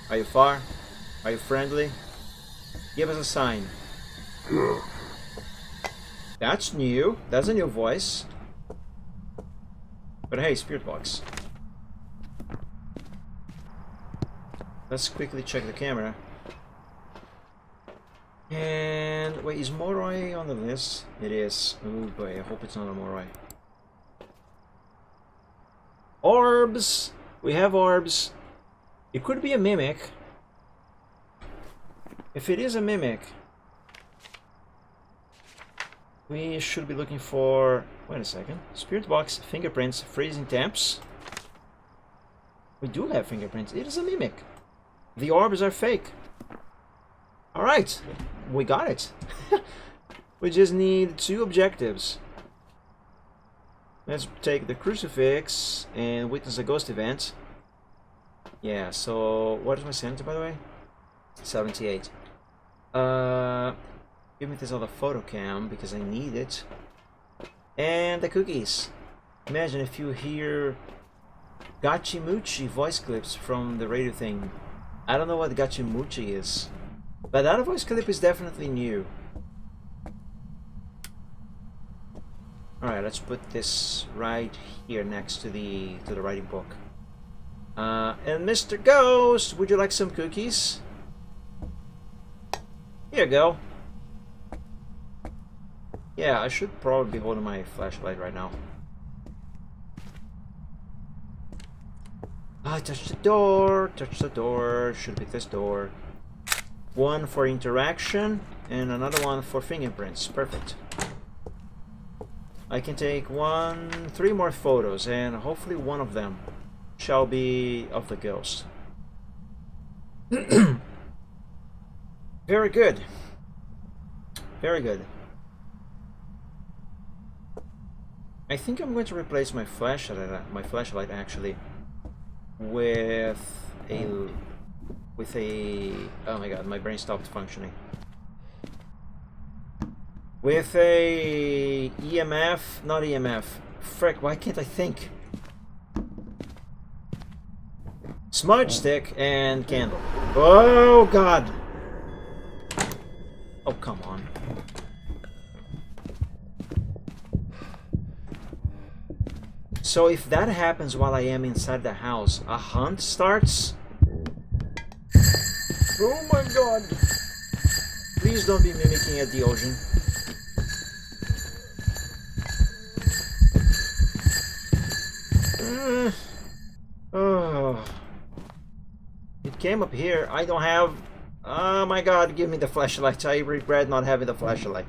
Are you far? Are you friendly? Give us a sign. That's new. That's a new voice. But hey, spirit box. Let's quickly check the camera. And wait, is Moroi on the list? It is. Oh boy, I hope it's not a Moroi. Orbs! We have orbs. It could be a mimic. If it is a mimic, we should be looking for... Wait a second. Spirit box, fingerprints, freezing temps. We do have fingerprints. It is a mimic. The orbs are fake. Alright. We got it. We just need 2 objectives. Let's take the crucifix and witness a ghost event. Yeah, so what is my sanity, by the way? 78. Give me this other photo cam because I need it. And the cookies. Imagine if you hear Gachimuchi voice clips from the radio thing. I don't know what Gachimuchi is, but that voice clip is definitely new. Alright, let's put this right here next to the writing book. And Mr. Ghost, would you like some cookies? Here you go. Yeah, I should probably be holding my flashlight right now. I touched the door, should be this door. One for interaction and another one for fingerprints. Perfect. I can take 3 more photos and hopefully one of them shall be of the ghost. Very good. Very good. I think I'm going to replace my flashlight actually with a oh my god, my brain stopped functioning. With a EMF, not EMF. Frick, why can't I think? Smudge stick and candle. Oh god. Oh, come on. So if that happens while I am inside the house, a hunt starts? Oh my god. Please don't be mimicking at the ocean. Oh. It came up here. I don't have... Oh my god, give me the flashlight. I regret not having the flashlight.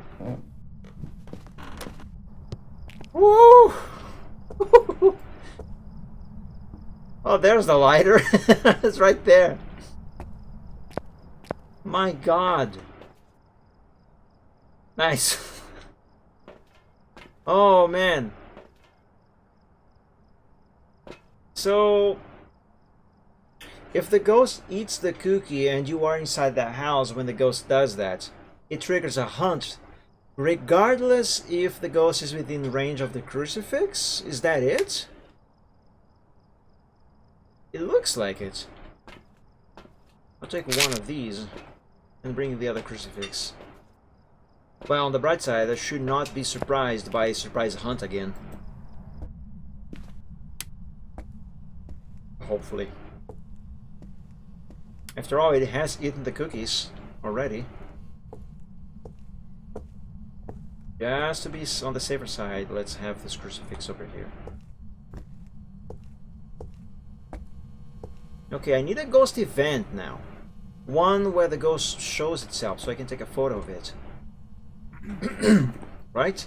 Woo! Oh, there's the lighter. It's right there. My god. Nice. Oh man. So if the ghost eats the cookie and you are inside that house when the ghost does that, it triggers a hunt regardless if the ghost is within range of the crucifix. Is that it? It looks like it. I'll take one of these and bring the other crucifix. Well, on the bright side, I should not be surprised by a surprise hunt again. Hopefully. After all, it has eaten the cookies already. Just to be on the safer side, let's have this crucifix over here. Okay, I need a ghost event now. One where the ghost shows itself so I can take a photo of it. Right?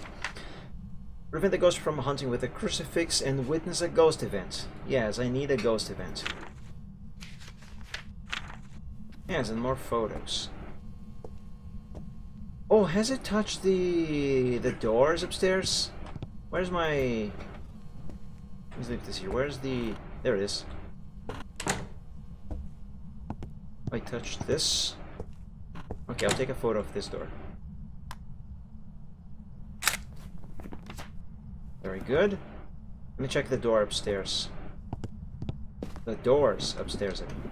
Prevent the ghost from hunting with a crucifix and witness a ghost event. Yes, I need a ghost event. Yes, and more photos. Oh, has it touched the doors upstairs? Where's my... Let's leave this here. Where's the... There it is. I touched this. Okay, I'll take a photo of this door. Very good. Let me check the door upstairs. The doors upstairs, I mean.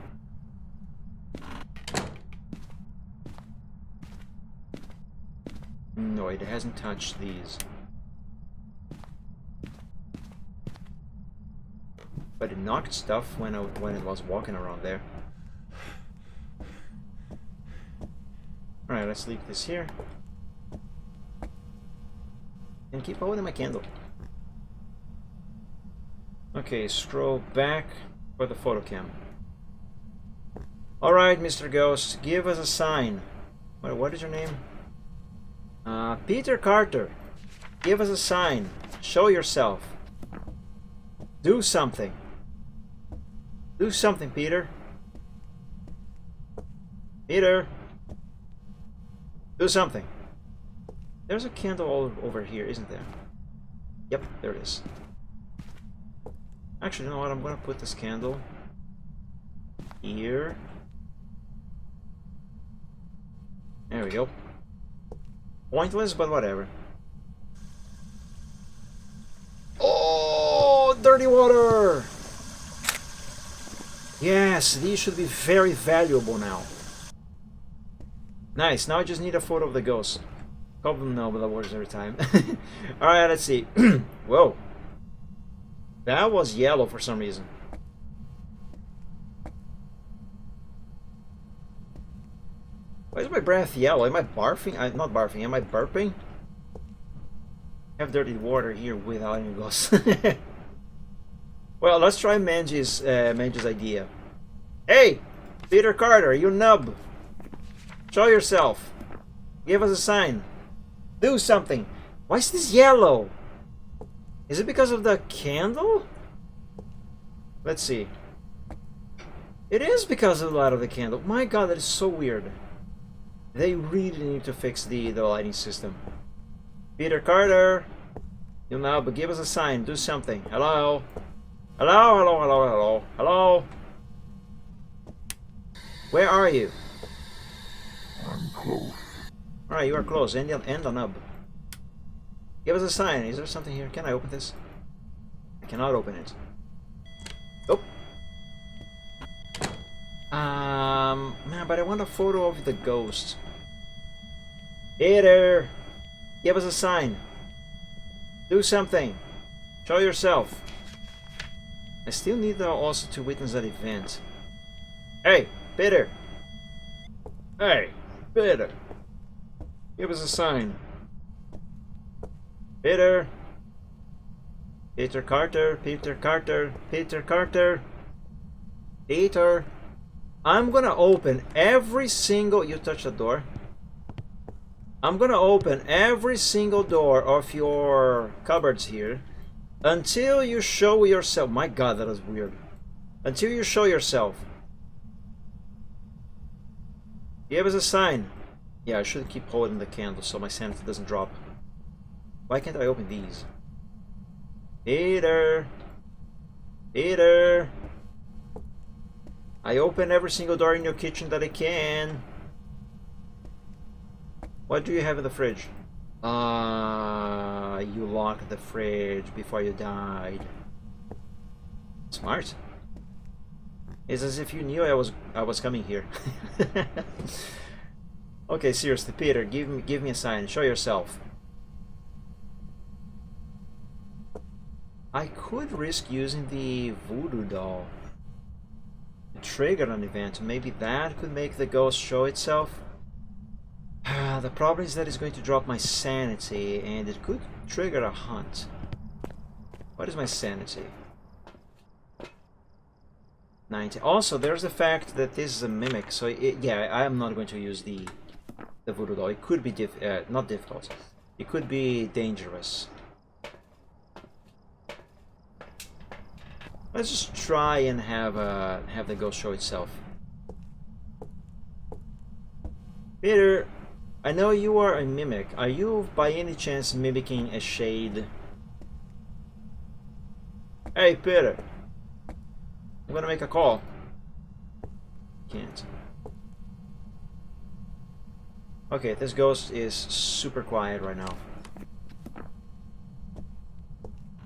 No, it hasn't touched these. But it knocked stuff when it was walking around there. Alright, let's leave this here. And keep holding my candle. Okay, scroll back for the photo cam. Alright, Mr. Ghost, give us a sign. What is your name? Peter Carter. Give us a sign. Show yourself. Do something. Do something, Peter. Peter. Do something. There's a candle all over here, isn't there? Yep, there it is. Actually, you know what? I'm gonna put this candle here. There we go. Pointless, but whatever. Oh, dirty water! Yes, these should be very valuable now. Nice, now I just need a photo of the ghost. Problem no, but that works every time. Alright, let's see. Whoa. That was yellow for some reason. Why is my breath yellow? Am I barfing? I'm not barfing, am I burping? I have dirty water here without any ghosts. Well, let's try Manji's idea. Hey! Peter Carter, you nub! Show yourself! Give us a sign! Do something! Why is this yellow? Is it because of the candle? Let's see. It is because of the light of the candle. My god, that is so weird. They really need to fix the lighting system. Peter Carter! You know, but give us a sign. Do something. Hello? Hello, hello, hello, hello. Hello? Where are you? I'm close. Alright, you are close. End the nub. Give us a sign. Is there something here? Can I open this? I cannot open it. Oh. Man, but I want a photo of the ghost. Peter! Give us a sign. Do something. Show yourself. I still need also to witness that event. Hey, Peter! Hey, Peter! Give us a sign. Peter! Peter Carter, Peter Carter, Peter Carter. Peter! I'm gonna open every single... You touch the door. I'm gonna open every single door of your cupboards here until you show yourself. My god, that is weird. Until you show yourself. Give us a sign. Yeah, I should keep holding the candle so my sanity doesn't drop. Why can't I open these? Peter! Peter! I open every single door in your kitchen that I can. What do you have in the fridge? You locked the fridge before you died. Smart. It's as if you knew I was coming here. Okay, seriously, Peter, give me a sign. Show yourself. I could risk using the voodoo doll to trigger an event. Maybe that could make the ghost show itself. The problem is that it's going to drop my sanity, and it could trigger a hunt. What is my sanity? 90. Also, there's the fact that this is a mimic, so yeah, I am not going to use the voodoo doll. It could be not difficult. It could be dangerous. Let's just try and have the ghost show itself. Peter, I know you are a mimic. Are you by any chance mimicking a shade? Hey, Peter. I'm gonna make a call. Can't. Okay, this ghost is super quiet right now.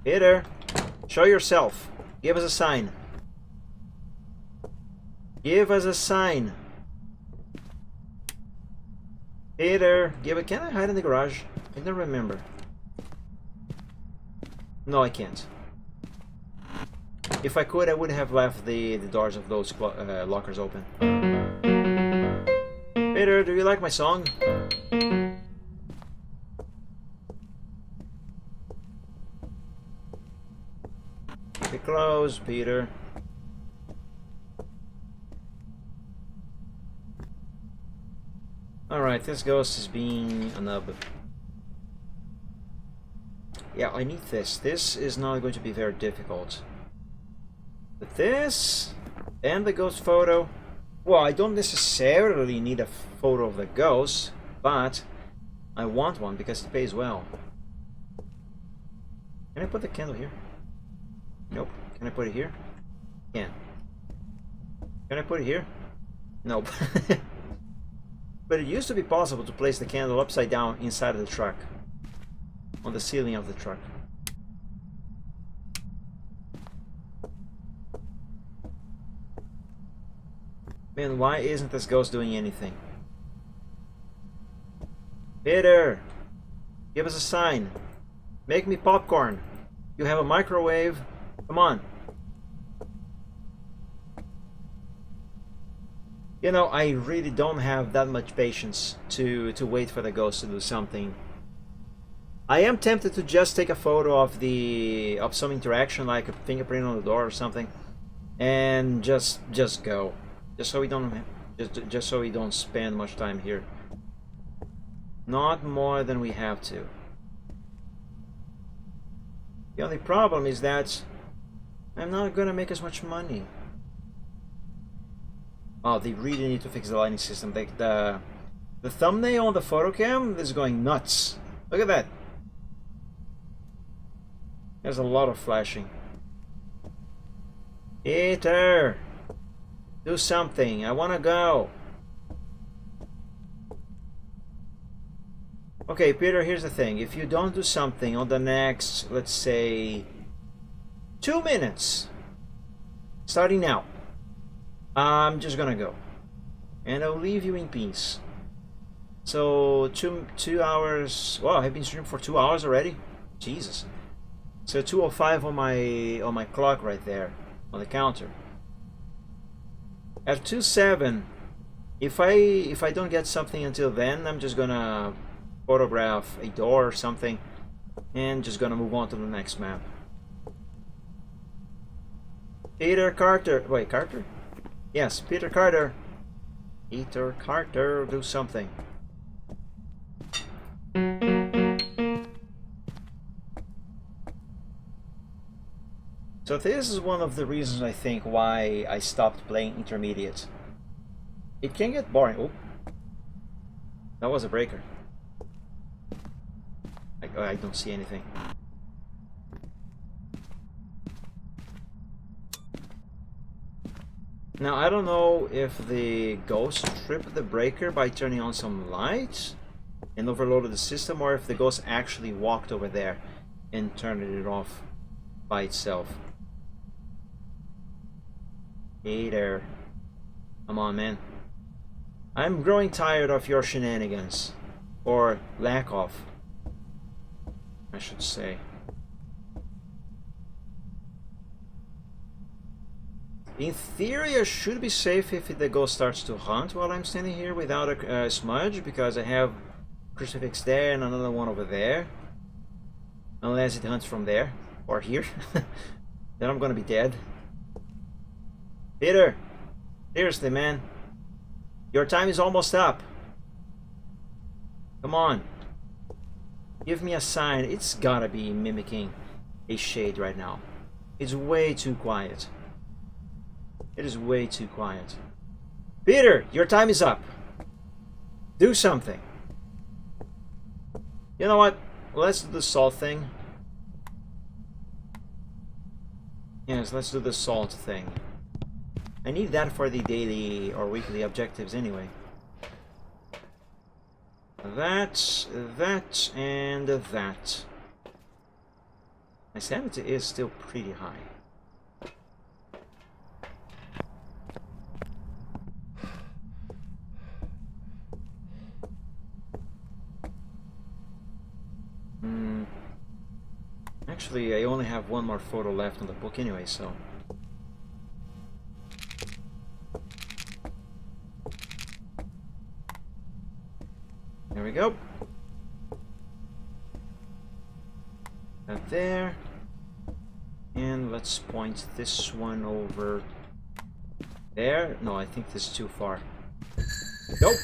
Peter, show yourself. Give us a sign. Give us a sign. Peter, can I hide in the garage? I don't remember. No, I can't. If I could, I would have left the doors of those lockers open. Peter, do you like my song? Keep it closed, Peter. Alright, this ghost is being a nub. Yeah, I need this. This is not going to be very difficult. But this and the ghost photo. Well, I don't necessarily need a photo of the ghost, but I want one because it pays well. Can I put the candle here? Nope. Can I put it here? Can. Can I put it here? Nope. But it used to be possible to place the candle upside down inside of the truck. On the ceiling of the truck. Man, why isn't this ghost doing anything? Peter! Give us a sign. Make me popcorn. You have a microwave. Come on. You know, I really don't have that much patience to wait for the ghost to do something. I am tempted to just take a photo of some interaction, like a fingerprint on the door or something, and just go. Just so we don't spend much time here. Not more than we have to. The only problem is that I'm not gonna make as much money. Oh, they really need to fix the lighting system. Like the thumbnail on the photo cam is going nuts. Look at that. There's a lot of flashing. Peter! Do something. I wanna go. Okay, Peter, here's the thing. If you don't do something on the next, let's say, 2 minutes, starting now, I'm just gonna go. And I'll leave you in peace. So, 2 hours... Wow, I've been streaming for 2 hours already? Jesus. So 2:05 on my clock right there, on the counter. At 2:07, if I don't get something until then, I'm just gonna photograph a door or something, and just gonna move on to the next map. Peter Carter. Wait, Carter? Yes, Peter Carter. Peter Carter, do something. So this is one of the reasons I think why I stopped playing Intermediate. It can get boring. Oh, that was a breaker. Oh, I don't see anything. Now, I don't know if the ghost tripped the breaker by turning on some lights and overloaded the system, or if the ghost actually walked over there and turned it off by itself. Hey there. Come on, man. I'm growing tired of your shenanigans. Or lack of, I should say. In theory, I should be safe if the ghost starts to hunt while I'm standing here without a smudge, because I have crucifix there and another one over there. Unless it hunts from there or here. Then I'm gonna be dead. Peter! Seriously, man. Your time is almost up. Come on. Give me a sign. It's gotta be mimicking a shade right now. It's way too quiet. It is way too quiet. Peter, your time is up. Do something. You know what? Let's do the salt thing. Yes, let's do the salt thing. I need that for the daily or weekly objectives anyway. That, and that. My sanity is still pretty high. Actually, I only have one more photo left on the book anyway, so... There we go. That there. And let's point this one over there. No, I think this is too far. Nope.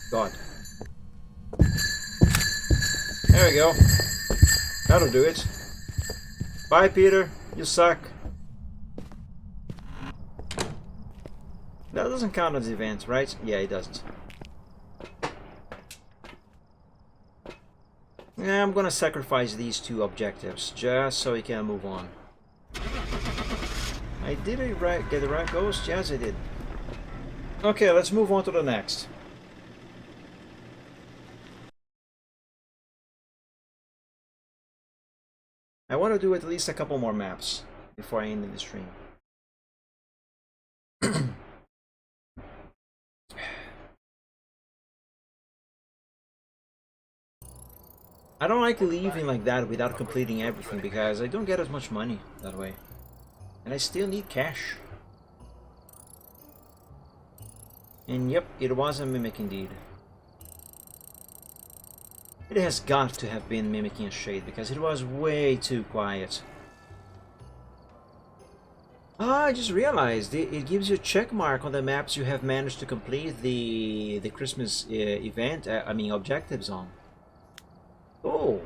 God. There we go. That'll do it. Bye, Peter. You suck. That doesn't count as event, right? Yeah, it doesn't. Yeah, I'm gonna sacrifice these two objectives just so we can move on. I did get the right ghost? Yes, I did. Okay, let's move on to the next. I want to do at least a couple more maps before I end the stream. I don't like leaving like that without completing everything because I don't get as much money that way. And I still need cash. And yep, it was a mimic indeed. It has got to have been mimicking a shade because it was way too quiet. Ah, I just realized it gives you a check mark on the maps you have managed to complete the Christmas event, I mean objectives on. Oh,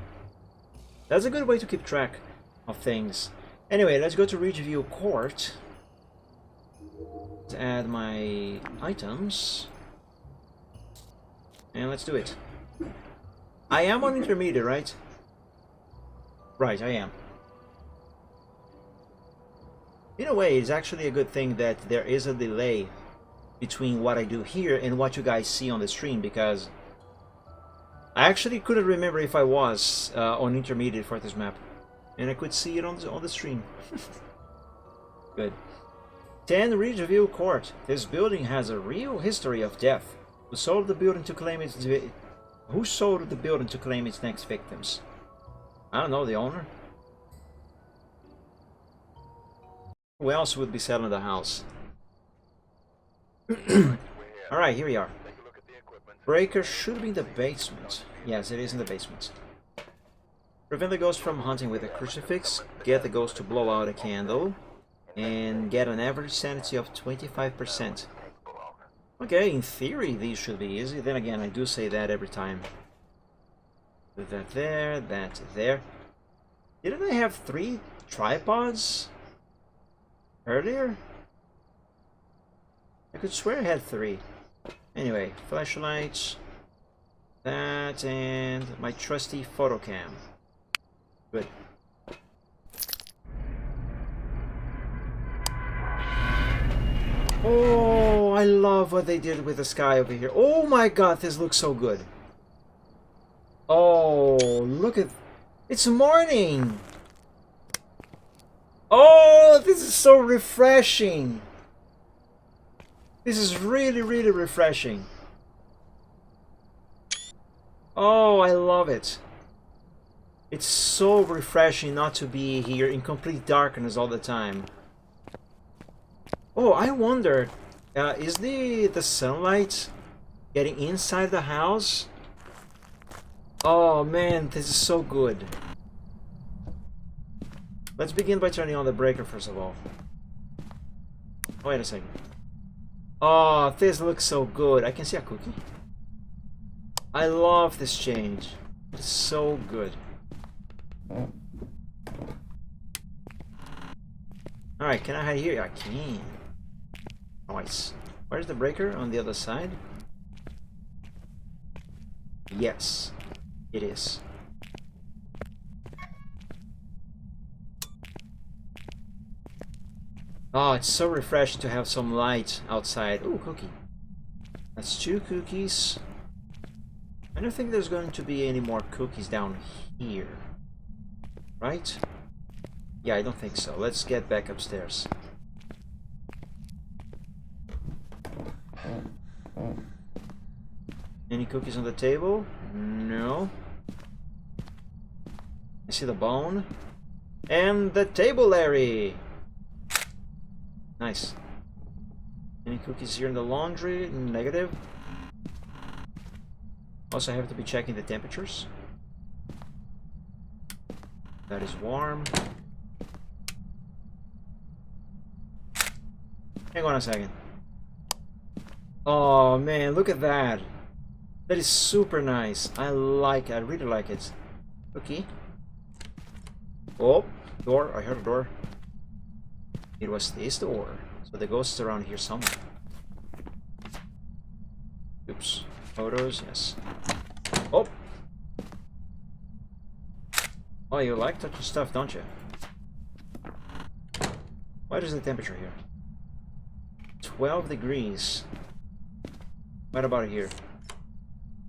that's a good way to keep track of things. Anyway, let's go to Review Court. Let's add my items. And let's do it. I am on intermediate, right? Right, I am. In a way, it's actually a good thing that there is a delay between what I do here and what you guys see on the stream, because I actually couldn't remember if I was on intermediate for this map, and I could see it on the stream. Good. 10 Review Court. This building has a real history of death. Who sold the building to claim its next victims? I don't know, the owner? Who else would be selling the house? Alright, here we are. Breaker should be in the basement. Yes, it is in the basement. Prevent the ghost from hunting with a crucifix. Get the ghost to blow out a candle. And get an average sanity of 25%. Okay, in theory these should be easy. Then again, I do say that every time. Put that there, that there. Didn't I have 3 tripods earlier? I could swear I had 3. Anyway, flashlights. That and my trusty photo cam. Good. Oh, I love what they did with the sky over here. Oh my god, this looks so good. Oh, look at... It's morning! Oh, this is so refreshing! This is really, really refreshing. Oh, I love it. It's so refreshing not to be here in complete darkness all the time. Oh, I wonder, is the sunlight getting inside the house? Oh man, this is so good. Let's begin by turning on the breaker first of all. Wait a second. Oh, this looks so good. I can see a cookie. I love this change. It's so good. Alright, can I hide here? I can. Nice. Where's the breaker? On the other side? Yes, it is. Oh, it's so refreshing to have some light outside. Ooh, cookie. That's 2 cookies. I don't think there's going to be any more cookies down here. Right? Yeah, I don't think so. Let's get back upstairs. Any cookies on the table? No. I see the bone. And the table, Larry! Nice. Any cookies here in the laundry? Negative. Also, I have to be checking the temperatures. That is warm. Hang on a second. Oh man, look at that. That is super nice. I like it. I really like it. Okay. Oh, door. I heard a door. It was this door. So the ghost is around here somewhere. Oops. Photos, yes. Oh! Oh, you like touching stuff, don't you? What is the temperature here? 12 degrees. What about here?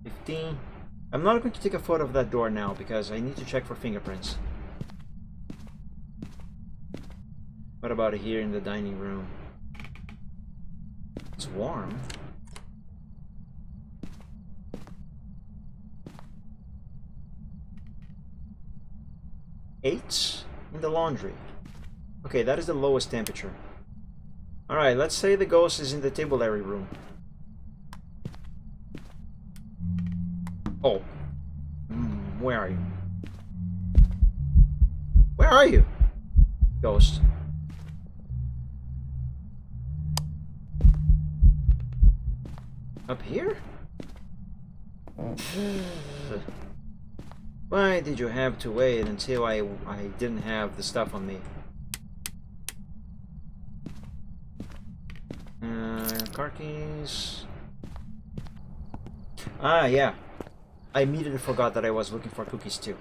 15. I'm not going to take a photo of that door now because I need to check for fingerprints. What about here in the dining room? It's warm. Eight in the laundry. Okay, that is the lowest temperature. Alright, let's say the ghost is in the table area room. Oh. Where are you? Where are you? Ghost. Up here? Why did you have to wait until I didn't have the stuff on me? Car keys. Ah, yeah. I immediately forgot that I was looking for cookies too.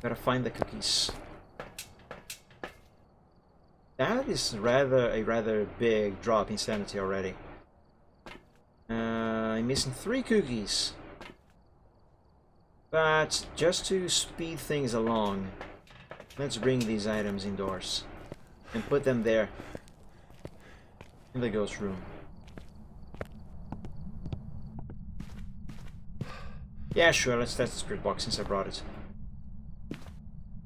Gotta find the cookies. That is a rather big drop in sanity already. I'm missing 3 cookies. But just to speed things along, let's bring these items indoors and put them there in the ghost room. Yeah, sure, let's test the spirit box since I brought it.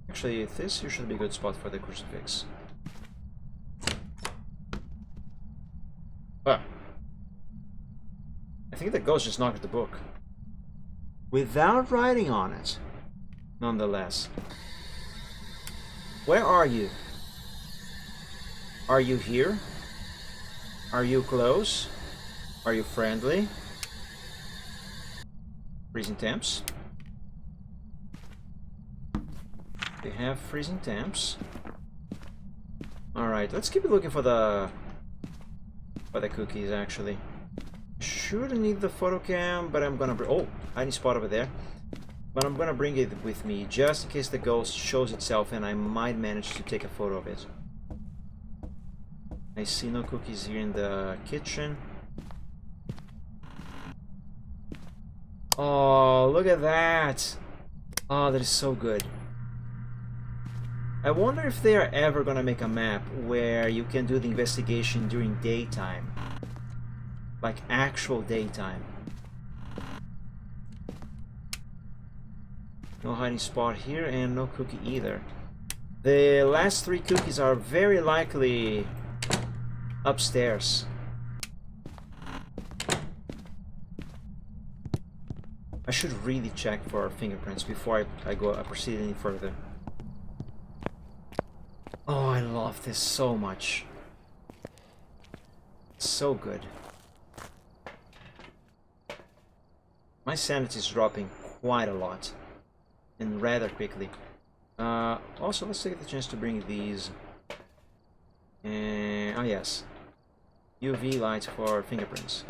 Actually, this usually be a good spot for the crucifix. Ah. I think the ghost just knocked at the book. Without writing on it, nonetheless. Where are you? Are you here? Are you close? Are you friendly? Freezing temps. They have freezing temps. Alright, let's keep looking for the cookies actually. Shouldn't need the photo cam, but I'm gonna bring... Oh, hiding spot over there. But I'm gonna bring it with me, just in case the ghost shows itself and I might manage to take a photo of it. I see no cookies here in the kitchen. Oh, look at that! Oh, that is so good. I wonder if they are ever gonna make a map where you can do the investigation during daytime. Like actual daytime. No hiding spot here and no cookie either. The last 3 cookies are very likely upstairs. I should really check for fingerprints before I proceed any further. Oh, I love this so much. It's so good. My sanity is dropping quite a lot. And rather quickly. Also, let's take the chance to bring these. And oh yes, UV light for fingerprints.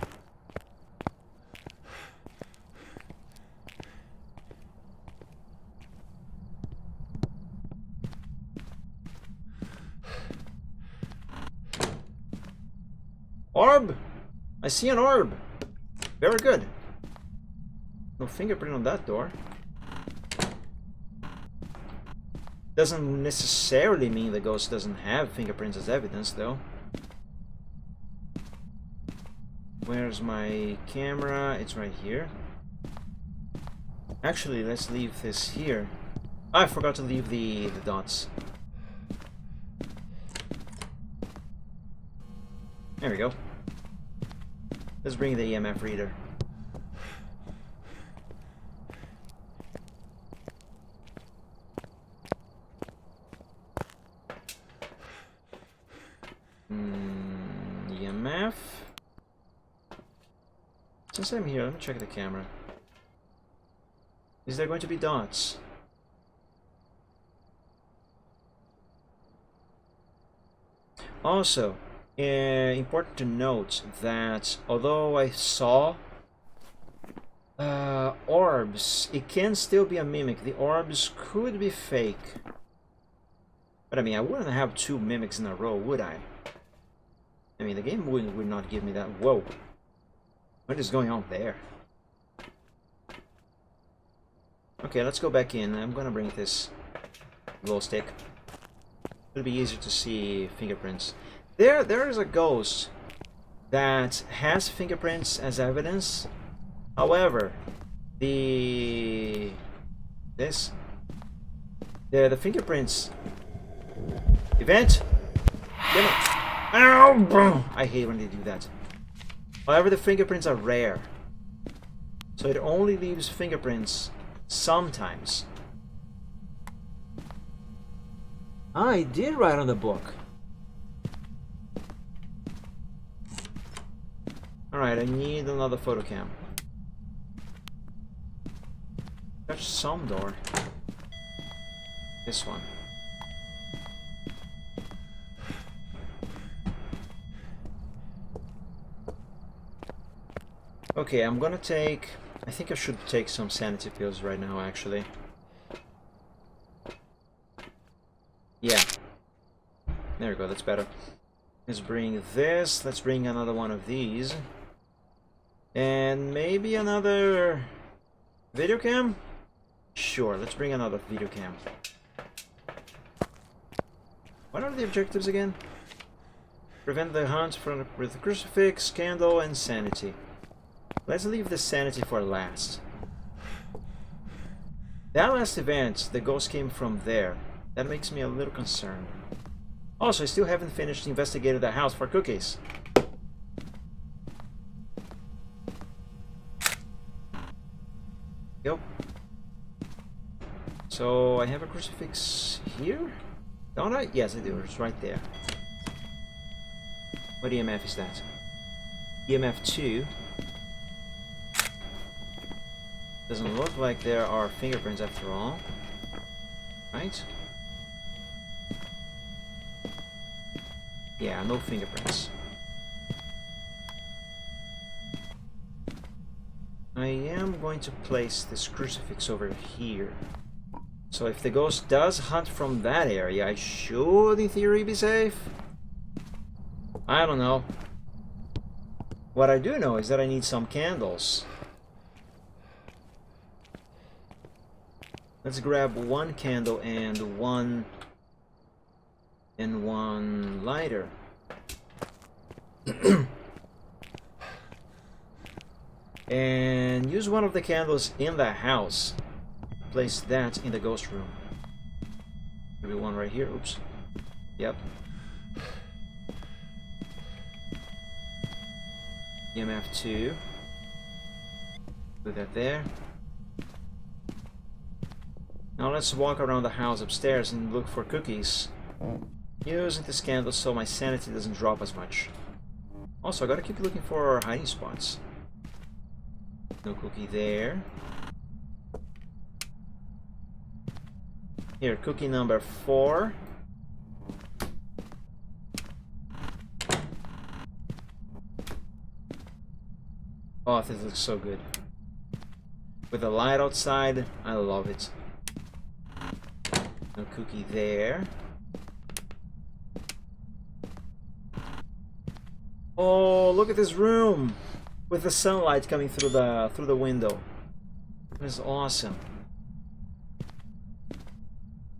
Orb! I see an orb. Very good. No fingerprint on that door. Doesn't necessarily mean the ghost doesn't have fingerprints as evidence, though. Where's my camera? It's right here. Actually, let's leave this here. I forgot to leave the dots. There we go. Let's bring the EMF reader. EMF. Since I'm here, let me check the camera. Is there going to be dots? Also, important to note that although I saw orbs, it can still be a mimic. The orbs could be fake. But I mean, I wouldn't have 2 mimics in a row, would I? I mean, the game would not give me that. Whoa. What is going on there? Okay, let's go back in. I'm gonna bring this glow stick. It'll be easier to see fingerprints. There is a ghost that has fingerprints as evidence. However, the fingerprints event. Damn it. Ow! I hate when they do that. However, the fingerprints are rare, so it only leaves fingerprints sometimes. I did write on the book. Alright, I need another photo cam. Touch some door. This one. Okay, I'm gonna take... I think I should take some sanity pills right now, actually. Yeah. There we go, that's better. Let's bring this. Let's bring another one of these. And maybe another... video cam? Sure, let's bring another video cam. What are the objectives again? Prevent the hunt with the crucifix, candle, and sanity. Let's leave the sanity for last. That last event, the ghost came from there. That makes me a little concerned. Also, I still haven't finished investigating the house for cookies. Go. So, I have a crucifix here? Don't I? Yes, I do. It's right there. What EMF is that? EMF 2. Doesn't look like there are fingerprints after all. Right? Yeah, no fingerprints. I am going to place this crucifix over here. So if the ghost does hunt from that area, I should in theory be safe. I don't know. What I do know is that I need some candles. Let's grab one candle and one lighter. And use one of the candles in the house. Place that in the ghost room. Maybe one right here. Oops. Yep. EMF 2. Put that there. Now let's walk around the house upstairs and look for cookies. Using this candle so my sanity doesn't drop as much. Also, I gotta keep looking for hiding spots. No cookie there. Here, cookie number 4. Oh, this looks so good. With the light outside, I love it. No cookie there. Oh, look at this room with the sunlight coming through the window. It is awesome.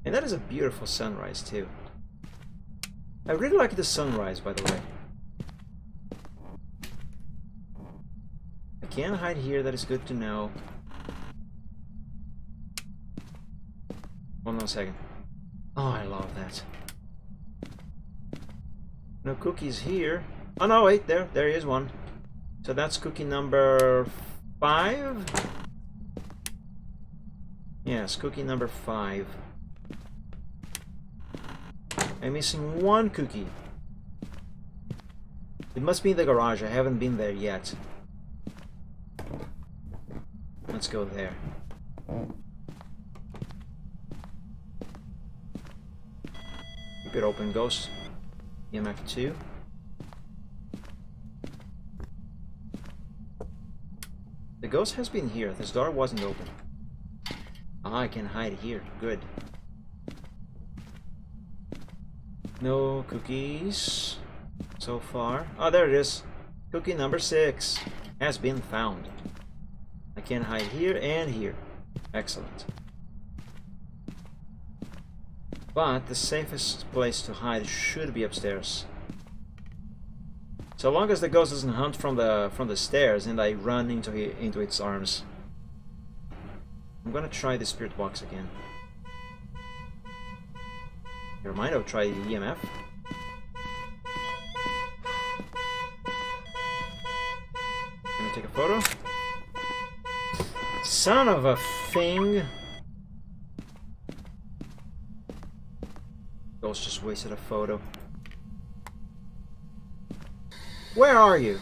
And that is a beautiful sunrise too. I really like the sunrise, by the way. I can't hide here, that is good to know. Hold on a second. Oh, I love that. No cookies here. Oh no, wait, there is one. So that's cookie number 5? Yes, cookie number 5. I'm missing one cookie. It must be in the garage, I haven't been there yet. Let's go there. Keep it open, ghost. EMF 2. The ghost has been here. This door wasn't open. Ah, I can hide here. Good. No cookies so far. Oh, there it is. Cookie number 6 has been found. I can hide here and here. Excellent. But the safest place to hide should be upstairs. So long as the ghost doesn't hunt from the stairs and I run into its arms. I'm gonna try the spirit box again. Never mind, I'll try the EMF. Gonna take a photo. Son of a thing! Ghost just wasted a photo. Where are you?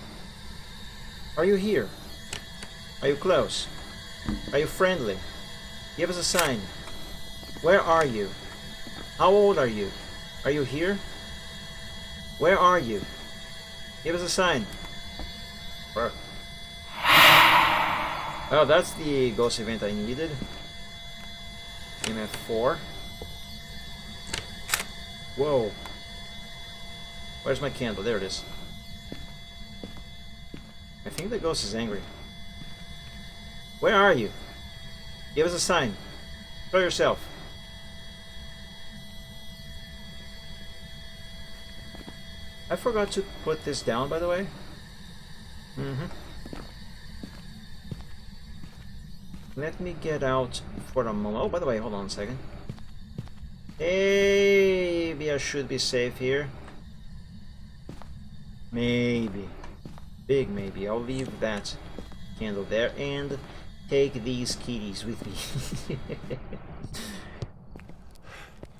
Are you here? Are you close? Are you friendly? Give us a sign. Where are you? How old are you? Are you here? Where are you? Give us a sign. Where? Oh, that's the ghost event I needed. EMF 4. Whoa. Where's my candle? There it is. I think the ghost is angry. Where are you? Give us a sign. Show yourself. I forgot to put this down, by the way. Let me get out for a moment. Oh, by the way, hold on a second. Maybe I should be safe here. Maybe. Big maybe. I'll leave that candle there and take these kitties with me.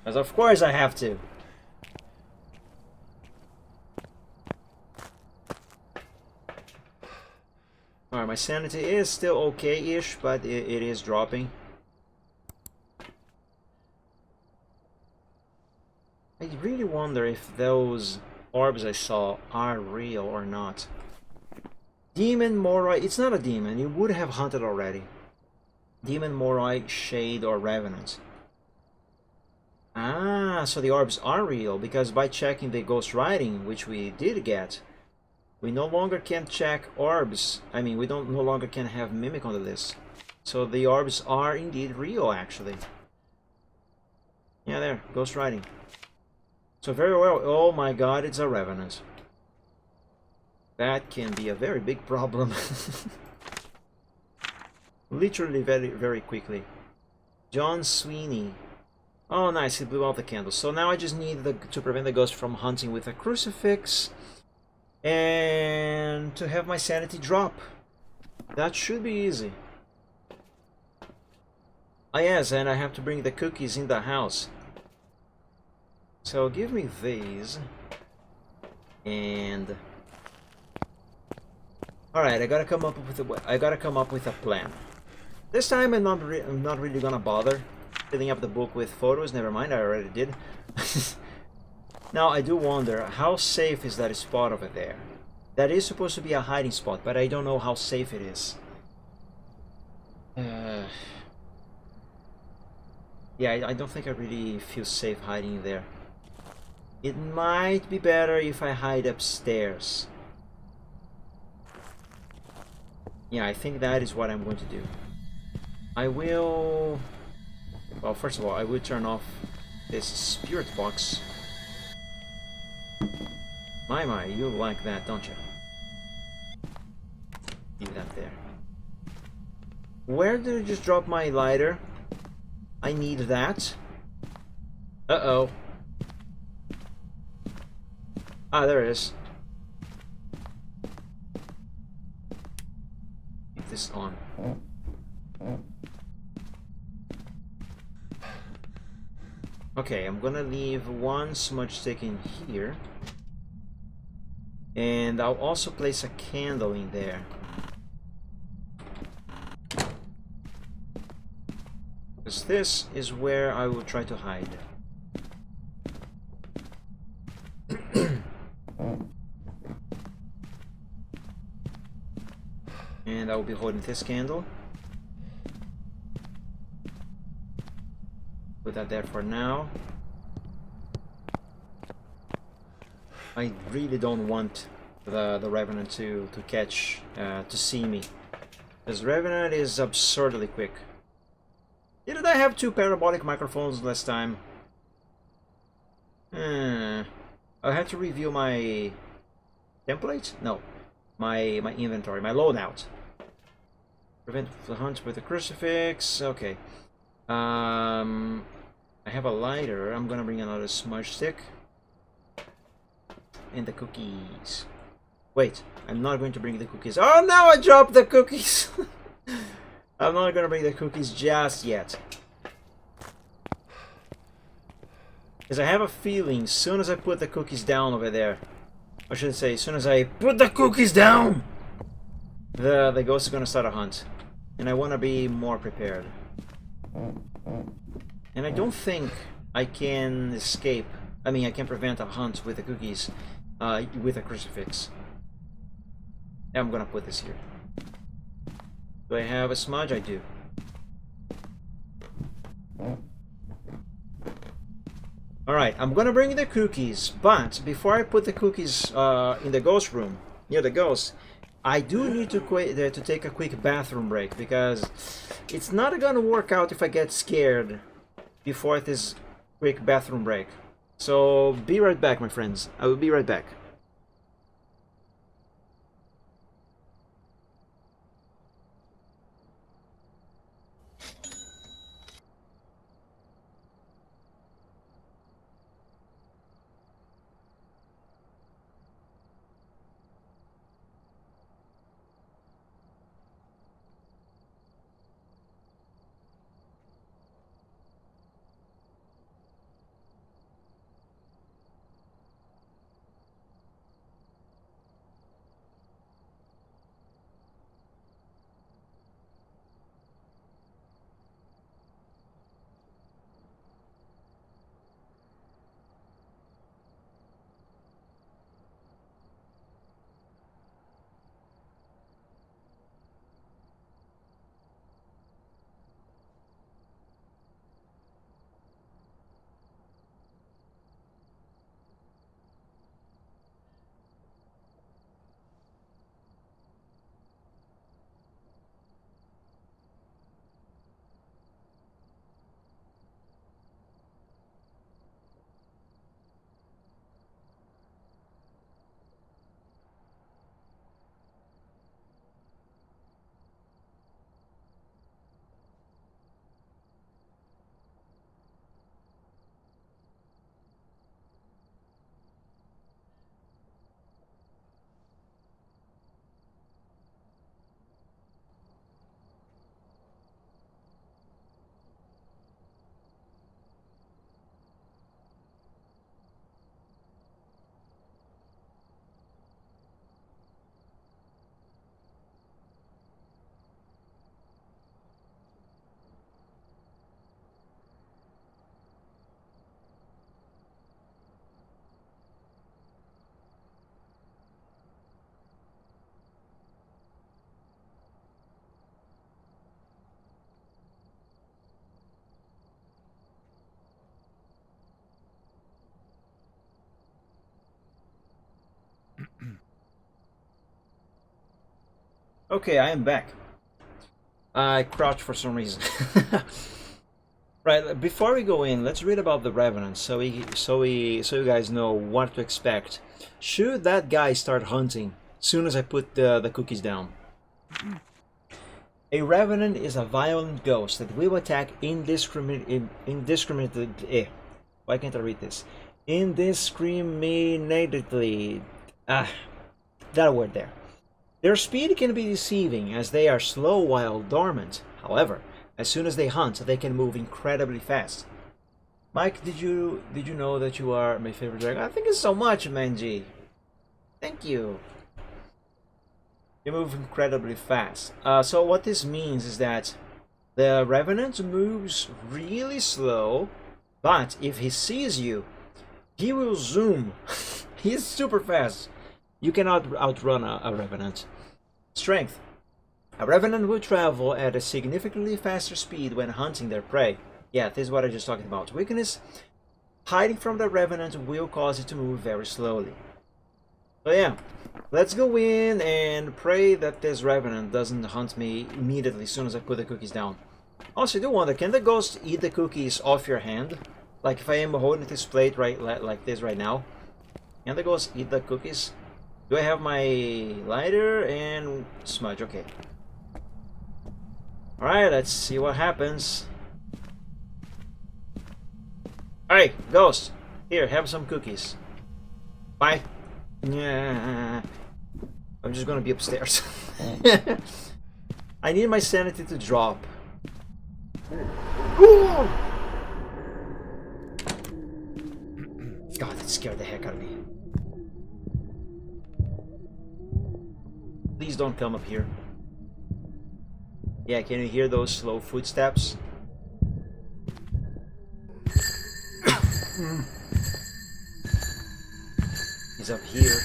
As of course I have to. Alright, my sanity is still okay-ish, but it is dropping. I really wonder if those orbs I saw are real or not. Demon, Moroi. It's not a demon. You would have hunted already. Demon, Moroi, Shade, or Revenant. Ah, so the orbs are real, because by checking the ghost writing, which we did get, we no longer can check orbs. I mean, we don't no longer can have Mimic on the list. So the orbs are indeed real, actually. Yeah, there, ghost writing. So very well. Oh my god, it's a Revenant. That can be a very big problem. Literally very, very quickly. John Sweeney. Oh, nice, he blew out the candle. So now I just need to prevent the ghost from hunting with a crucifix. And to have my sanity drop. That should be easy. Ah, yes, and I have to bring the cookies in the house. So give me these. And... Alright, I gotta come up with a plan. This time I'm not really gonna bother filling up the book with photos. Never mind, I already did. Now I do wonder, how safe is that spot over there? That is supposed to be a hiding spot, but I don't know how safe it is. Yeah, I don't think I really feel safe hiding there. It might be better if I hide upstairs. Yeah, I think that is what I'm going to do. I will... Well, first of all, I will turn off this spirit box. My, you like that, don't you? Leave that there. Where did I just drop my lighter? I need that. Uh-oh. Ah, there it is. Keep this on. Okay, I'm gonna leave one smudge stick in here. And I'll also place a candle in there. Because this is where I will try to hide. And I will be holding this candle. Put that there for now. I really don't want the Revenant to catch, to see me. Because Revenant is absurdly quick. Didn't I have 2 parabolic microphones last time? I had to review my template? No. My inventory, my loadout. Prevent the hunt with a crucifix. Okay. I have a lighter. I'm gonna bring another smudge stick. And the cookies. Wait, I'm not going to bring the cookies. Oh no, I dropped the cookies! I'm not gonna bring the cookies just yet. Because I have a feeling, as soon as I put the cookies down over there, I should say, as soon as I put the cookies down, the ghost is gonna start a hunt. And I want to be more prepared. And I don't think I can escape. I mean, I can prevent a hunt with the cookies, with a crucifix. I'm gonna put this here. Do I have a smudge? I do. Alright, I'm gonna bring the cookies, but before I put the cookies in the ghost room, near the ghost, I do need to take a quick bathroom break, because it's not gonna work out if I get scared before this quick bathroom break. So be right back, my friends. I will be right back. Okay, I am back. I crouched for some reason. Right, before we go in, let's read about the Revenant so you guys know what to expect. Should that guy start hunting soon as I put the cookies down? A Revenant is a violent ghost that will attack indiscriminately. Why can't I read this? Indiscriminately. That word there. Their speed can be deceiving as they are slow while dormant. However, as soon as they hunt, they can move incredibly fast. Mike, did you know that you are my favorite dragon? Thank you so much, Manji. Thank you. You move incredibly fast. So what this means is that the Revenant moves really slow, but if he sees you, he will zoom. He's super fast. You cannot outrun a Revenant. Strength. A Revenant will travel at a significantly faster speed when hunting their prey. Yeah, this is what I just talked about. Weakness. Hiding from the Revenant will cause it to move very slowly. So yeah, let's go in and pray that this Revenant doesn't hunt me immediately as soon as I put the cookies down. Also, I do wonder, can the ghost eat the cookies off your hand? Like if I am holding this plate like this right now, can the ghost eat the cookies? Do I have my lighter and smudge? Okay. Alright, let's see what happens. Alright, ghost. Here, have some cookies. Bye. Yeah. I'm just gonna be upstairs. I need my sanity to drop. God, that scared the heck out of me. Please don't come up here. Yeah, can you hear those slow footsteps? He's up here.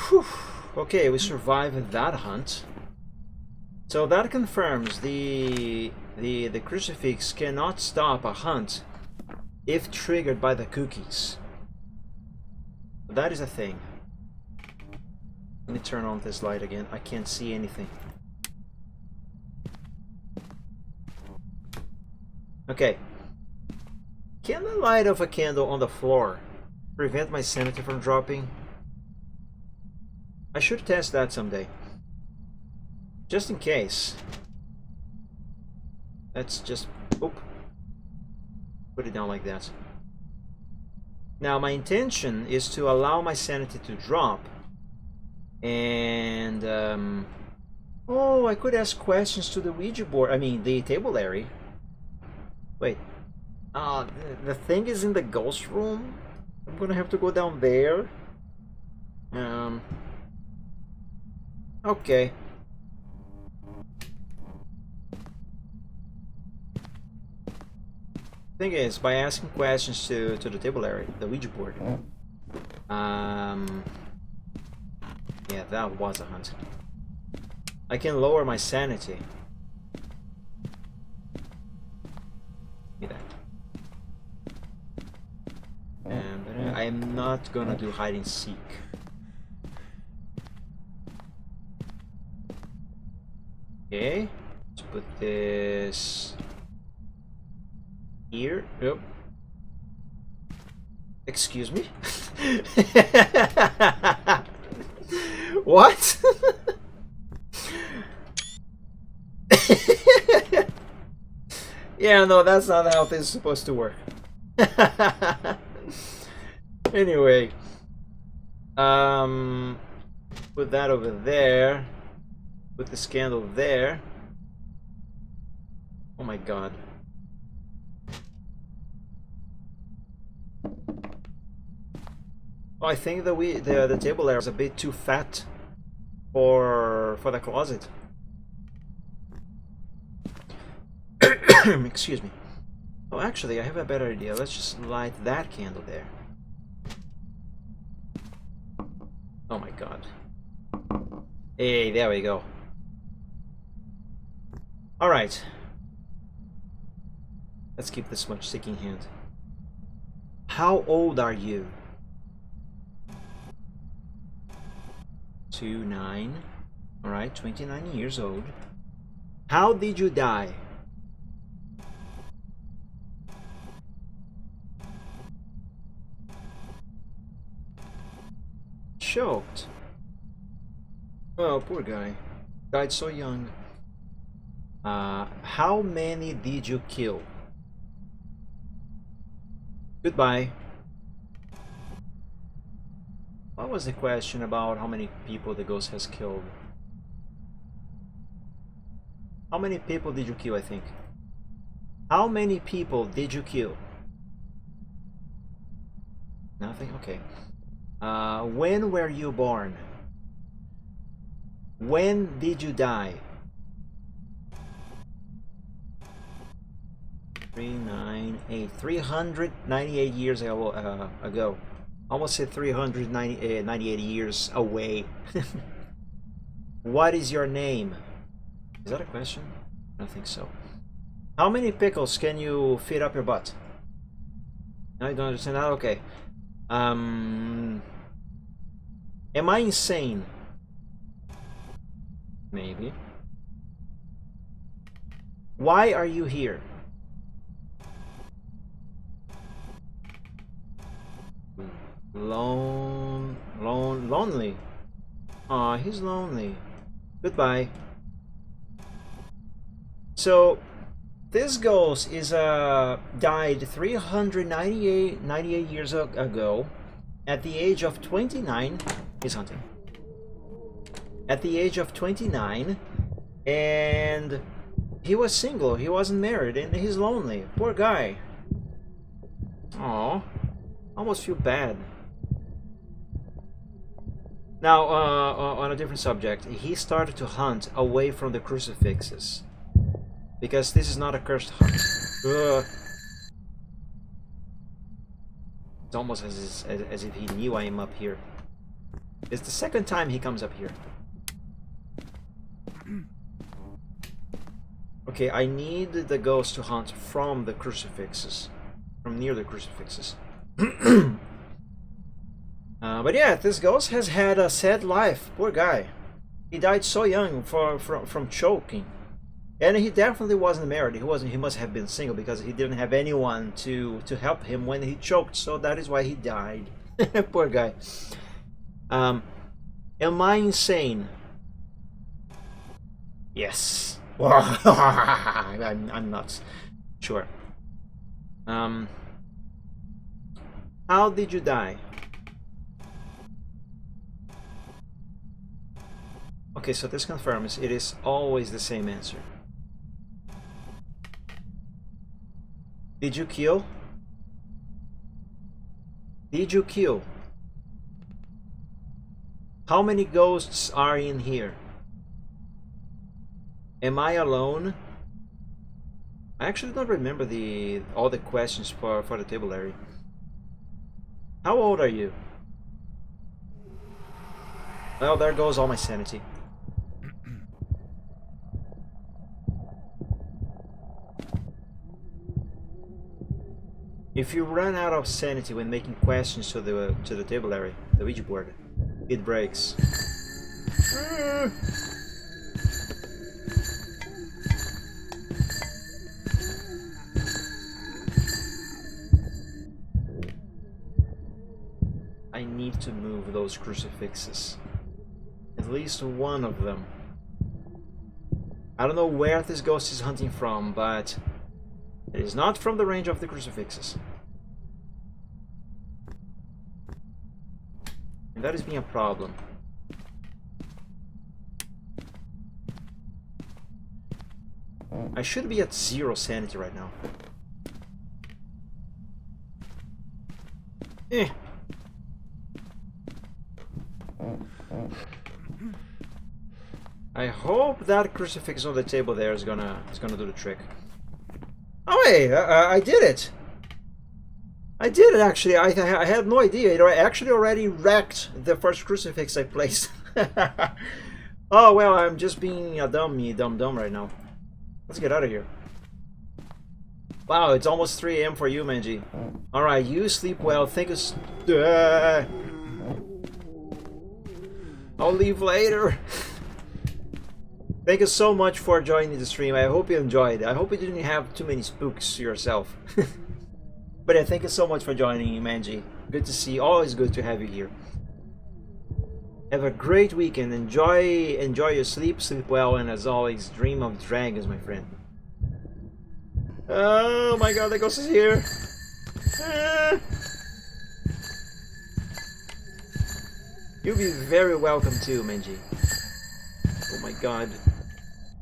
Whew. Okay, we survived that hunt. So that confirms the crucifix cannot stop a hunt if triggered by the cookies. That is a thing. Let me turn on this light again. I can't see anything. Okay. Can the light of a candle on the floor prevent my sanity from dropping? I should test that someday. Just in case. Let's just... Oop. Put it down like that. Now my intention is to allow my sanity to drop. And... oh, I could ask questions to the Ouija board. I mean, the table Larry. Wait. The thing is in the ghost room? I'm gonna have to go down there. Okay. Thing is, by asking questions to the table area, the Ouija board. Yeah, that was a hunt. I can lower my sanity. Give me that. And I am not gonna do hide and seek. Okay, let's put this here. Yep. Excuse me? What? Yeah, no, that's not how this is supposed to work. Anyway, put that over there. Put this candle there. Oh my god. Oh, I think the table there is a bit too fat for the closet. Excuse me. Oh, actually, I have a better idea. Let's just light that candle there. Oh my god. Hey, there we go. Alright. Let's keep this much sticky in hand. How old are you? 29. Alright, 29 years old. How did you die? Choked. Oh, poor guy. Died so young. How many did you kill? Goodbye. What was the question about how many people the ghost has killed? How many people did you kill, I think? How many people did you kill? Nothing? Okay. When were you born? When did you die? 398 years ago. Almost said 398 years away. What is your name? Is that a question? I don't think so. How many pickles can you fit up your butt? No, you don't understand that? Okay. Am I insane? Maybe. Why are you here? Lonely. Aw, he's lonely. Goodbye. So this ghost is died 398 years ago. At the age of 29, he's hunting. At the age of 29, and he was single. He wasn't married, and he's lonely. Poor guy. Aw, almost feel bad. Now, on a different subject, he started to hunt away from the crucifixes. Because this is not a cursed hunt. It's almost as if he knew I am up here. It's the second time he comes up here. Okay, I need the ghost to hunt from the crucifixes. From near the crucifixes. But yeah, this ghost has had a sad life. Poor guy. He died so young from choking. And he definitely wasn't married. He must have been single because he didn't have anyone to help him when he choked. So that is why he died. Poor guy. Am I insane? Yes. I'm nuts. Sure. How did you die? Okay, so this confirms it is always the same answer. Did you kill? Did you kill? How many ghosts are in here? Am I alone? I actually don't remember all the questions for the table, Larry. How old are you? Well, there goes all my sanity. If you run out of sanity when making questions to the table area, the Ouija board, it breaks. I need to move those crucifixes. At least one of them. I don't know where this ghost is hunting from, but it is not from the range of the crucifixes. And that is being a problem. I should be at 0 sanity right now. I hope that crucifix on the table there is gonna do the trick. Oh hey, I did it! I did it actually. I had no idea. It actually already wrecked the first crucifix I placed. Oh well, I'm just being a dumb right now. Let's get out of here. Wow, it's almost 3 AM for you, Manji. Alright, you sleep well. Think it's... I'll leave later. Thank you so much for joining the stream. I hope you enjoyed. I hope you didn't have too many spooks yourself. But yeah, thank you so much for joining, Manji. Good to see you. Always good to have you here. Have a great weekend. Enjoy your sleep. Sleep well, and as always, dream of dragons, my friend. Oh my God, the ghost is here. Ah. You'll be very welcome too, Manji. Oh my God.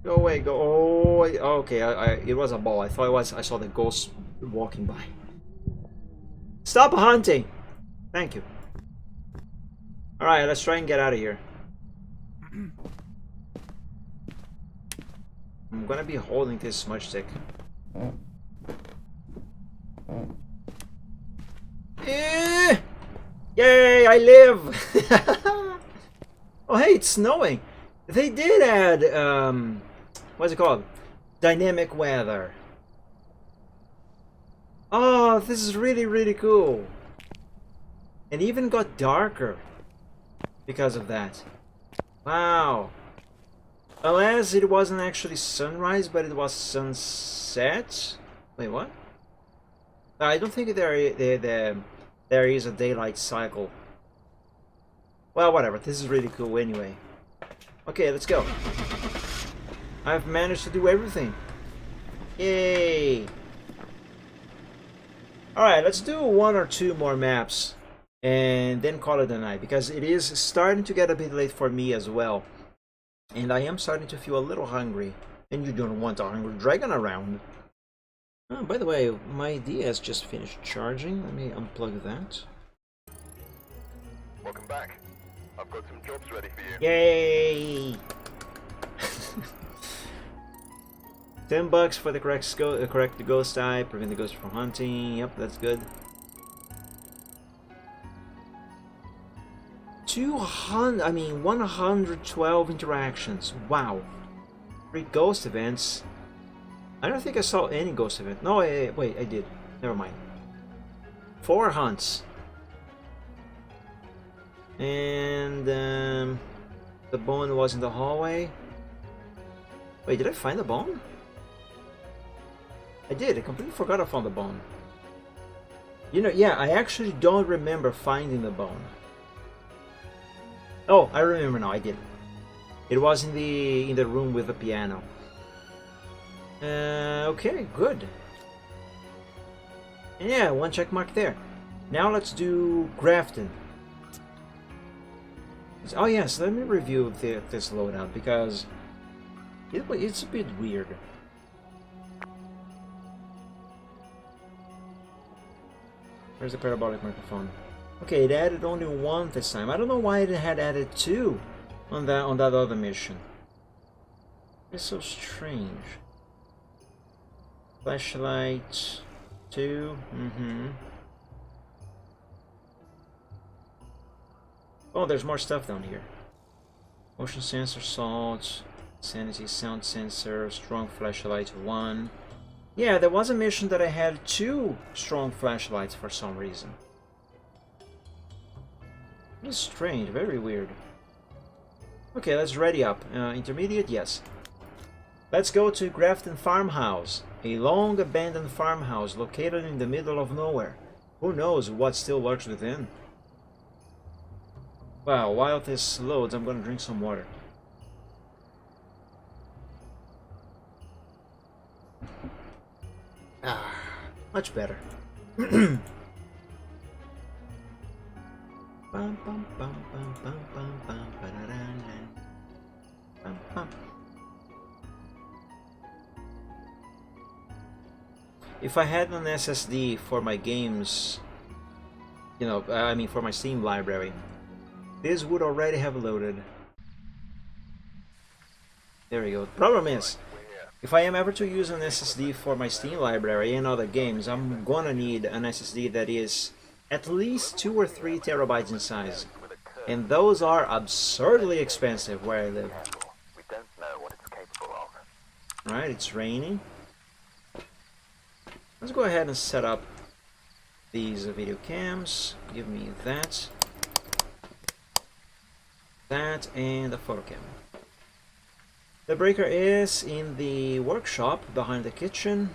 Go away, go. Oh, okay. It was a ball. I thought it was. I saw the ghost walking by. Stop hunting. Thank you. All right, let's try and get out of here. I'm gonna be holding this smudge stick. Yay! I live. Oh, hey, it's snowing. They did add what's it called? Dynamic weather. Oh, this is really, really cool. It even got darker because of that. Wow. Unless it wasn't actually sunrise, but it was sunset. Wait, what? I don't think there is a daylight cycle. Well, whatever. This is really cool anyway. Okay, let's go. I've managed to do everything. Yay! Alright, let's do 1 or 2 more maps and then call it a night, because it is starting to get a bit late for me as well. And I am starting to feel a little hungry. And you don't want a hungry dragon around. Oh, by the way, my DS just finished charging. Let me unplug that. Welcome back. I've got some jobs ready for you. Yay! $10 for the correct ghost type, prevent the ghost from hunting. Yep, that's good. 112 interactions. Wow. 3 ghost events. I don't think I saw any ghost event. No, wait, I did. Never mind. 4 hunts. And the bone was in the hallway. Wait, did I find the bone? I did. I completely forgot I found the bone. You know, yeah, I actually don't remember finding the bone. Oh, I remember now. I did. It was in the room with the piano. Okay, good. And yeah, 1 check mark there. Now let's do Grafton. Oh yes, let me review this loadout, because it's a bit weird. Where's the parabolic microphone? Okay, it added only 1 this time. I don't know why it had added 2 on that other mission. It's so strange. Flashlight 2. Oh, there's more stuff down here. Motion sensor, salt, sanity, sound sensor, strong flashlight 1. Yeah, there was a mission that I had 2 strong flashlights for some reason. It's strange, very weird. Okay, let's ready up. Intermediate, yes. Let's go to Grafton Farmhouse, a long abandoned farmhouse located in the middle of nowhere. Who knows what still lurks within? Wow, while this loads, I'm gonna drink some water. Ah, much better. If I had an SSD for my games, you know, I mean for my Steam library, this would already have loaded. There we go. The problem is, if I am ever to use an SSD for my Steam library and other games, I'm gonna need an SSD that is at least 2 or 3 terabytes in size. And those are absurdly expensive where I live. We don't know what it's capable of. Alright, it's raining. Let's go ahead and set up these video cams. Give me that. That and a photo cam. The breaker is in the workshop behind the kitchen.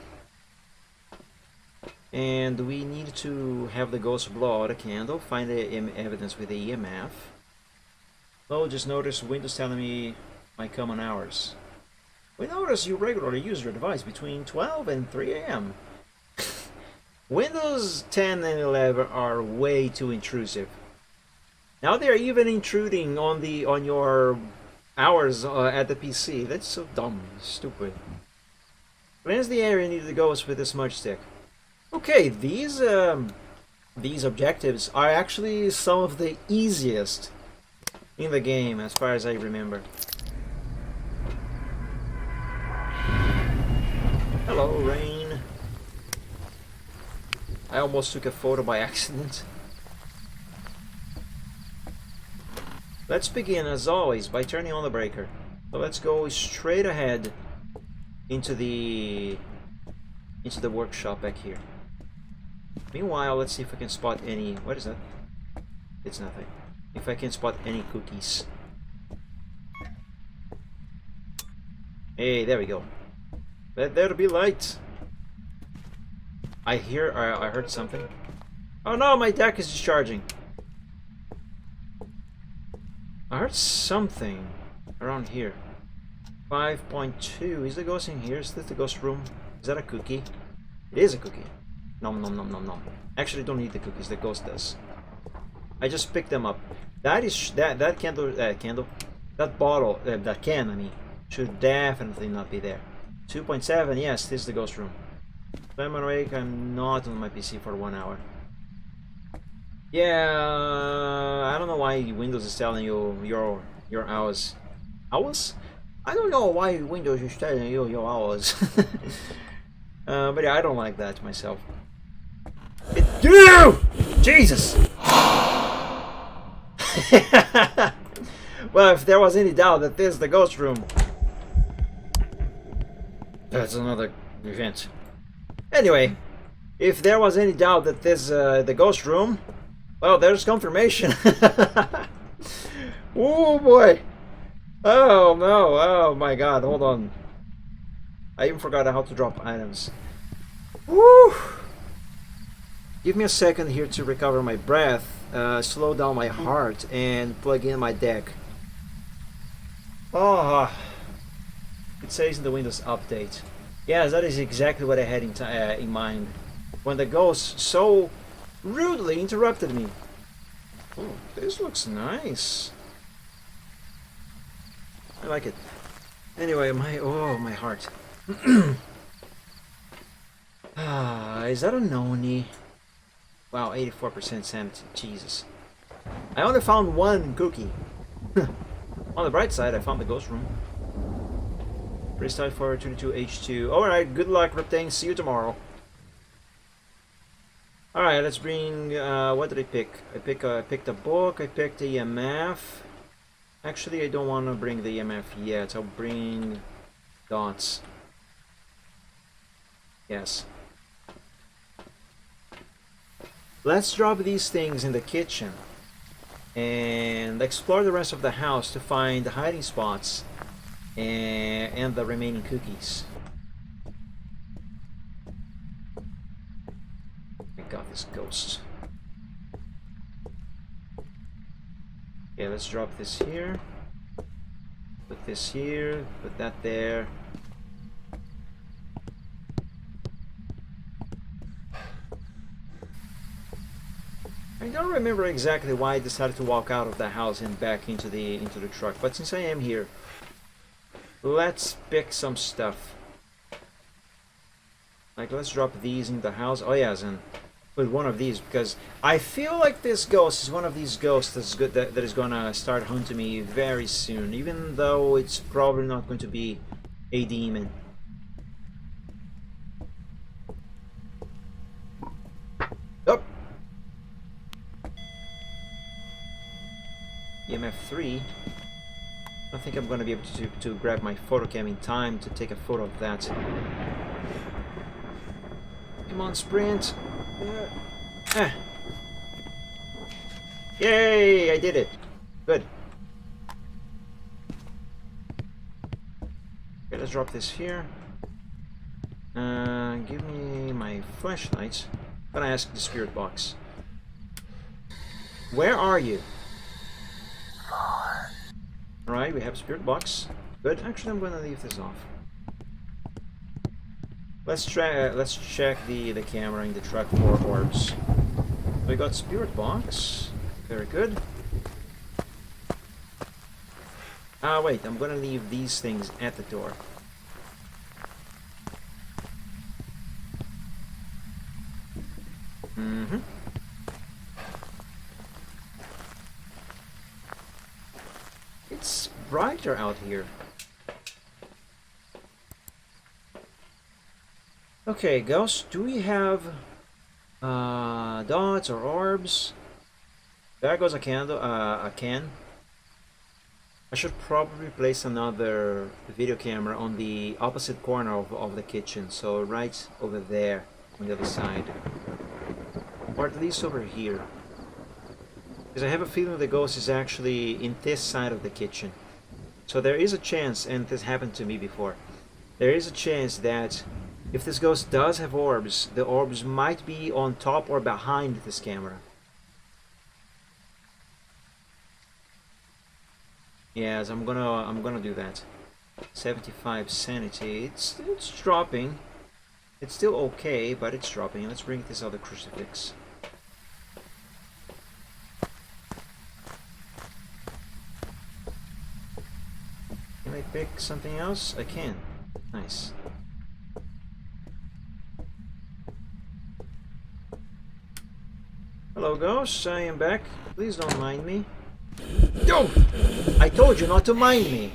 And we need to have the ghost blow out a candle, find the evidence with the EMF. Oh, just notice Windows telling me my common hours. We notice you regularly use your device between 12 and 3 a.m. Windows 10 and 11 are way too intrusive. Now they're even intruding on your hours at the PC. That's so dumb, stupid. Cleanse the area near the ghost with a smudge stick. Okay, these objectives are actually some of the easiest in the game, as far as I remember. Hello, rain. I almost took a photo by accident. Let's begin, as always, by turning on the breaker. So let's go straight ahead into the workshop back here. Meanwhile, let's see if I can spot any... What is that? It's nothing. If I can spot any cookies. Hey, there we go. Let there be light. I heard something. Oh no, my deck is discharging. I heard something around here. 5.2. Is the ghost in here? Is this the ghost room? Is that a cookie? It is a cookie. Nom nom nom nom nom. Actually, don't need the cookies. The ghost does. I just picked them up. That is that candle. That bottle. That can. I mean, should definitely not be there. 2.7. Yes, this is the ghost room. I'm awake. I'm not on my PC for 1 hour. Yeah, I don't know why Windows is telling you your hours. Hours? I don't know why Windows is telling you your hours. But yeah, I don't like that myself. Jesus! Well, if there was any doubt that this is the ghost room, that's another event. Anyway, if there was any doubt that this the ghost room, well, there's confirmation. Oh boy! Oh no! Oh my God! Hold on. I even forgot how to drop items. Woo! Give me a second here to recover my breath, slow down my heart, and plug in my deck. Oh, it says in the Windows update. Yes, that is exactly what I had in mind when the ghost so rudely interrupted me. Oh, this looks nice. I like it. Anyway, my heart. Is that a noni? Wow, 84% sanity. Jesus. I only found one cookie. On the bright side, I found the ghost room. Restart for 22H2. Alright, good luck, Reptang. See you tomorrow. Alright, let's bring... what did I pick? I picked a book, I picked the EMF. Actually, I don't want to bring the EMF yet. I'll bring dots. Yes. Let's drop these things in the kitchen and explore the rest of the house to find the hiding spots and the remaining cookies. I got this ghost. Okay, let's drop this here. Put this here. Put that there. I don't remember exactly why I decided to walk out of the house and back into the truck, but since I am here, let's pick some stuff. Like, let's drop these in the house. Oh yes, and put one of these, because I feel like this ghost is one of these ghosts that is gonna start hunting me very soon, even though it's probably not going to be a demon. Oh! EMF 3. I don't think I'm gonna be able to grab my photo cam in time to take a photo of that. Come on, sprint! Yay! I did it! Good. let's drop this here. Give me my flashlight. I'm gonna ask the spirit box. Where are you? Alright, we have a spirit box. Good. Actually, I'm gonna leave this off. Let's check the camera in the truck for orbs. We got spirit box. Very good. Ah, wait, I'm gonna leave these things at the door. Mm-hmm. It's brighter out here. Okay, Ghost, do we have dots or orbs? There goes a candle, a can. I should probably place another video camera on the opposite corner of the kitchen, so right over there on the other side. Or at least over here. Because I have a feeling the ghost is actually in this side of the kitchen. So there is a chance, and this happened to me before, there is a chance that if this ghost does have orbs, the orbs might be on top or behind this camera. Yes, I'm gonna do that. 75 sanity. It's dropping. It's still okay, but it's dropping. Let's bring this other crucifix. Can I pick something else? I can. Nice. Hello, ghosts. I am back. Please don't mind me. No! I told you not to mind me.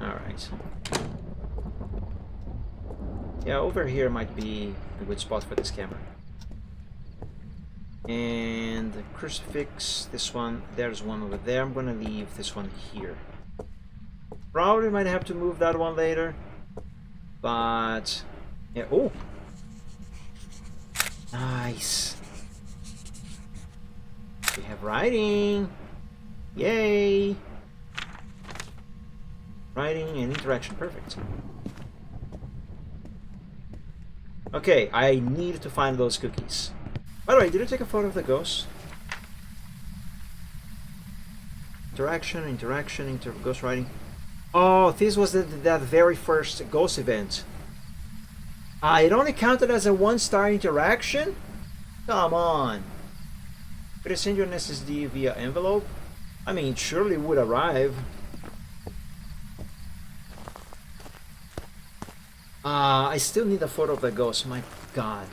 Alright. Yeah, over here might be a good spot for this camera. And the crucifix, this one, there's one over there. I'm gonna leave this one here. Probably might have to move that one later. But yeah, oh! Nice. We have writing. Yay! Writing and interaction, perfect. Okay, I need to find those cookies. By the way, did you take a photo of the ghost? Interaction, ghost writing. Oh, this was that very first ghost event. It only counted as a 1-star interaction? Come on. Could I send you an SSD via envelope? I mean, it surely would arrive. I still need a photo of the ghost, my god.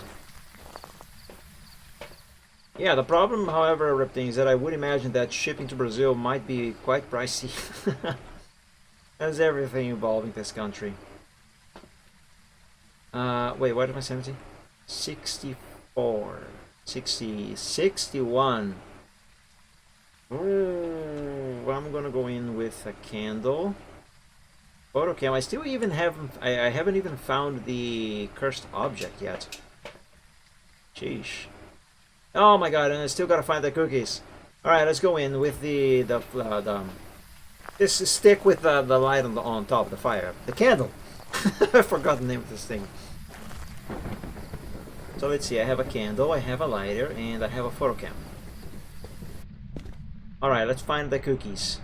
Yeah, the problem, however, Repting, is that I would imagine that shipping to Brazil might be quite pricey. As everything involved in this country. Wait, what am I 70? 64. 60. 61. Ooh, I'm gonna go in with a candle. Photo cam. I still even haven't. I haven't even found the cursed object yet. Sheesh. Oh my god! And I still gotta find the cookies. All right, let's go in with the this stick with the light on top of the fire. The candle. I forgot the name of this thing. So let's see. I have a candle. I have a lighter, and I have a photo cam. All right, let's find the cookies.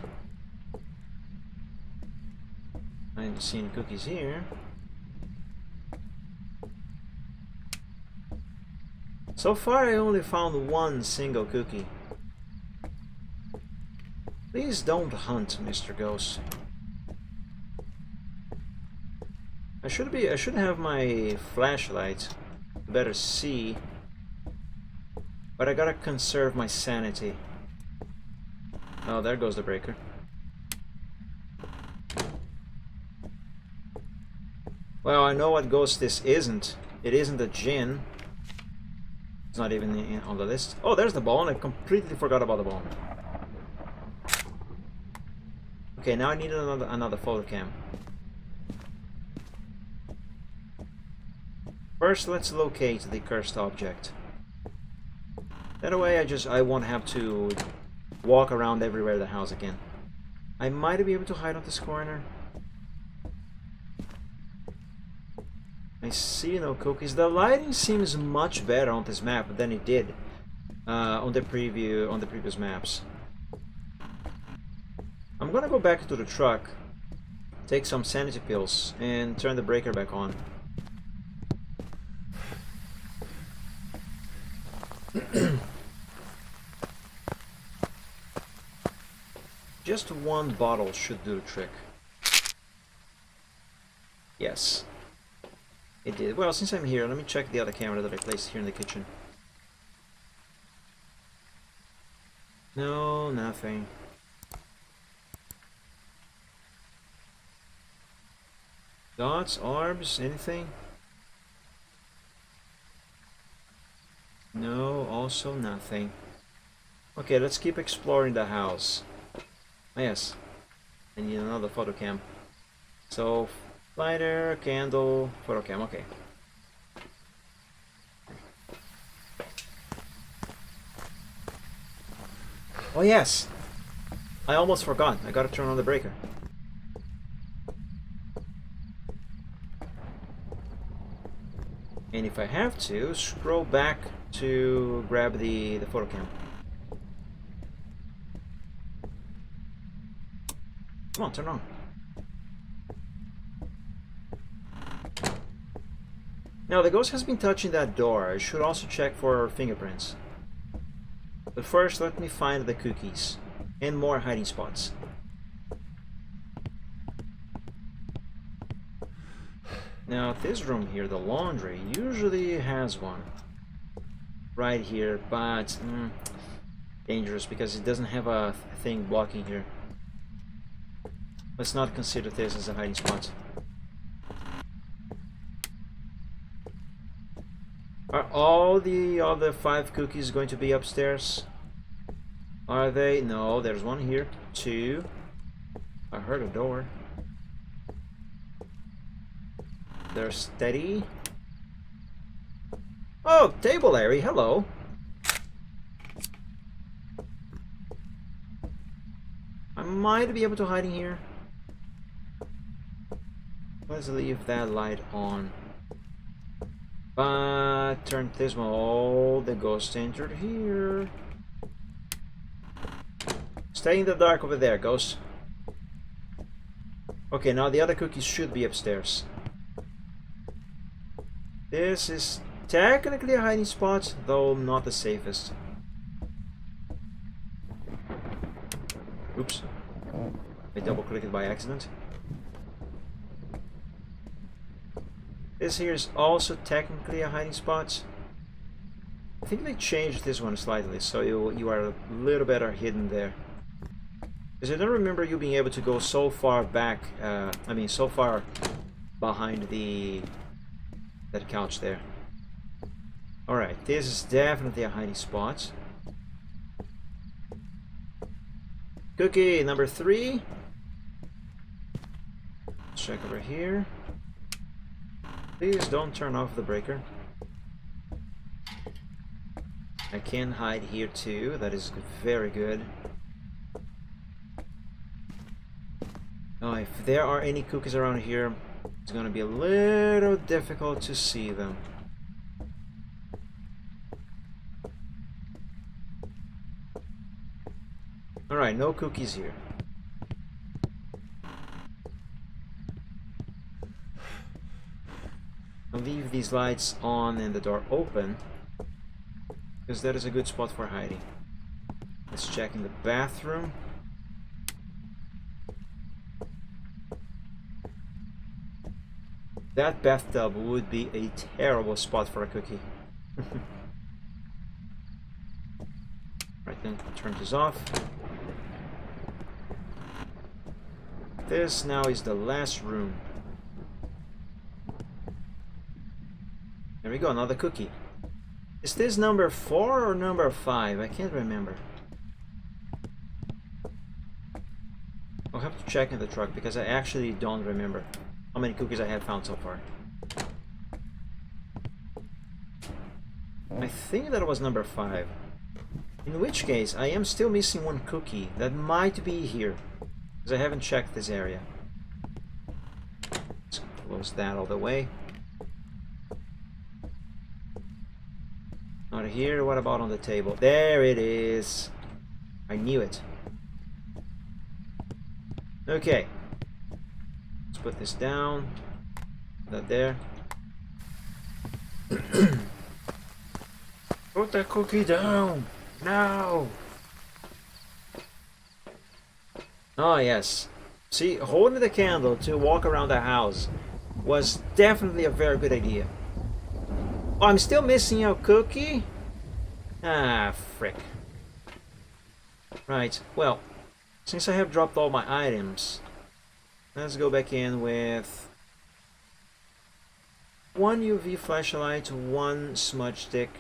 I haven't seen cookies here. So far, I only found one single cookie. Please don't hunt, Mr. Ghost. I should have my flashlight to better see, but I gotta conserve my sanity. Oh, there goes the breaker. Well, I know what ghost this isn't. It isn't a djinn. It's not even on the list. Oh, there's the bone. I completely forgot about the bone. Okay, now I need another photo cam. First, let's locate the cursed object. That way I won't have to walk around everywhere in the house again. I might be able to hide on this corner. I see no cookies. The lighting seems much better on this map than it did on the previous maps. I'm gonna go back to the truck, take some sanity pills, and turn the breaker back on. Just one bottle should do the trick. Yes, it did. Well, since I'm here, let me check the other camera that I placed here in the kitchen. No, nothing. Dots, orbs, anything? No, also nothing. Okay, let's keep exploring the house. Oh, yes, I need another photo cam. So, lighter, candle, photo cam, okay. Oh yes! I almost forgot, I gotta turn on the breaker. And if I have to, scroll back to grab the photo cam. Come on, turn on. Now the ghost has been touching that door. I should also check for fingerprints. But first, let me find the cookies and more hiding spots. Now this room here, the laundry, usually has one right here, but dangerous because it doesn't have a thing blocking here. Let's not consider this as a hiding spot. Are all the other 5 cookies going to be upstairs? Are they? No, there's one here. 2. I heard a door. They're steady. Oh, table Larry, hello. I might be able to hide in here. Let's leave that light on. But turn this one. Oh, the ghost entered here. Stay in the dark over there, ghost. Okay, now the other cookies should be upstairs. This is technically a hiding spot, though not the safest. Oops. I double-clicked it by accident. This here is also technically a hiding spot. I think they changed this one slightly, so you are a little better hidden there. Because I don't remember you being able to go so far back, so far behind that couch there. Alright, this is definitely a hiding spot. Cookie number 3. Let's check over here. Please don't turn off the breaker. I can hide here too, that is very good. Now, if there are any cookies around here, it's gonna be a little difficult to see them. Alright, no cookies here. I'll leave these lights on and the door open, because that is a good spot for hiding. Let's check in the bathroom. That bathtub would be a terrible spot for a cookie. Right then, turn this off. This now is the last room. There we go, another cookie. Is this number 4 or number 5? I can't remember. I'll have to check in the truck because I actually don't remember how many cookies I have found so far. I think that was number 5. In which case, I am still missing one cookie that might be here, because I haven't checked this area. Let's close that all the way. Not here. What about on the table? There it is. I knew it. Okay. Let's put this down. That there. Put that cookie down. No. Oh yes. See, holding the candle to walk around the house was definitely a very good idea. Oh, I'm still missing a cookie? Ah, frick. Right, well, since I have dropped all my items, let's go back in with one UV flashlight, one smudge stick,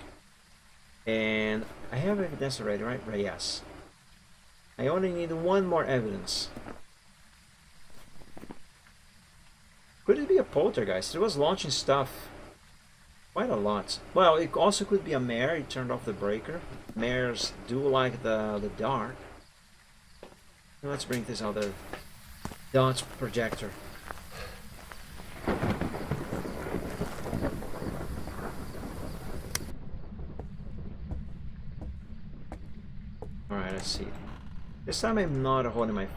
and I have evidence already, right? Right, yes. I only need one more evidence. Could it be a poltergeist? It was launching stuff quite a lot. Well, it also could be a mare. It turned off the breaker. Mares do like the dark. Let's bring this other dot projector. Alright, let's see. This time I'm not holding my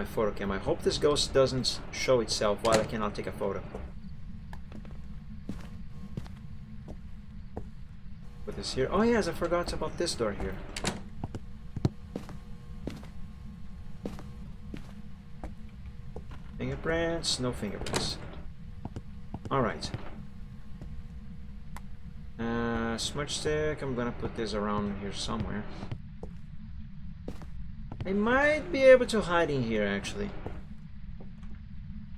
photo cam. I hope this ghost doesn't show itself while I cannot take a photo. Put this here. Oh yes, I forgot about this door here. Fingerprints, no fingerprints. Alright. Smudge stick, I'm gonna put this around here somewhere. I might be able to hide in here actually.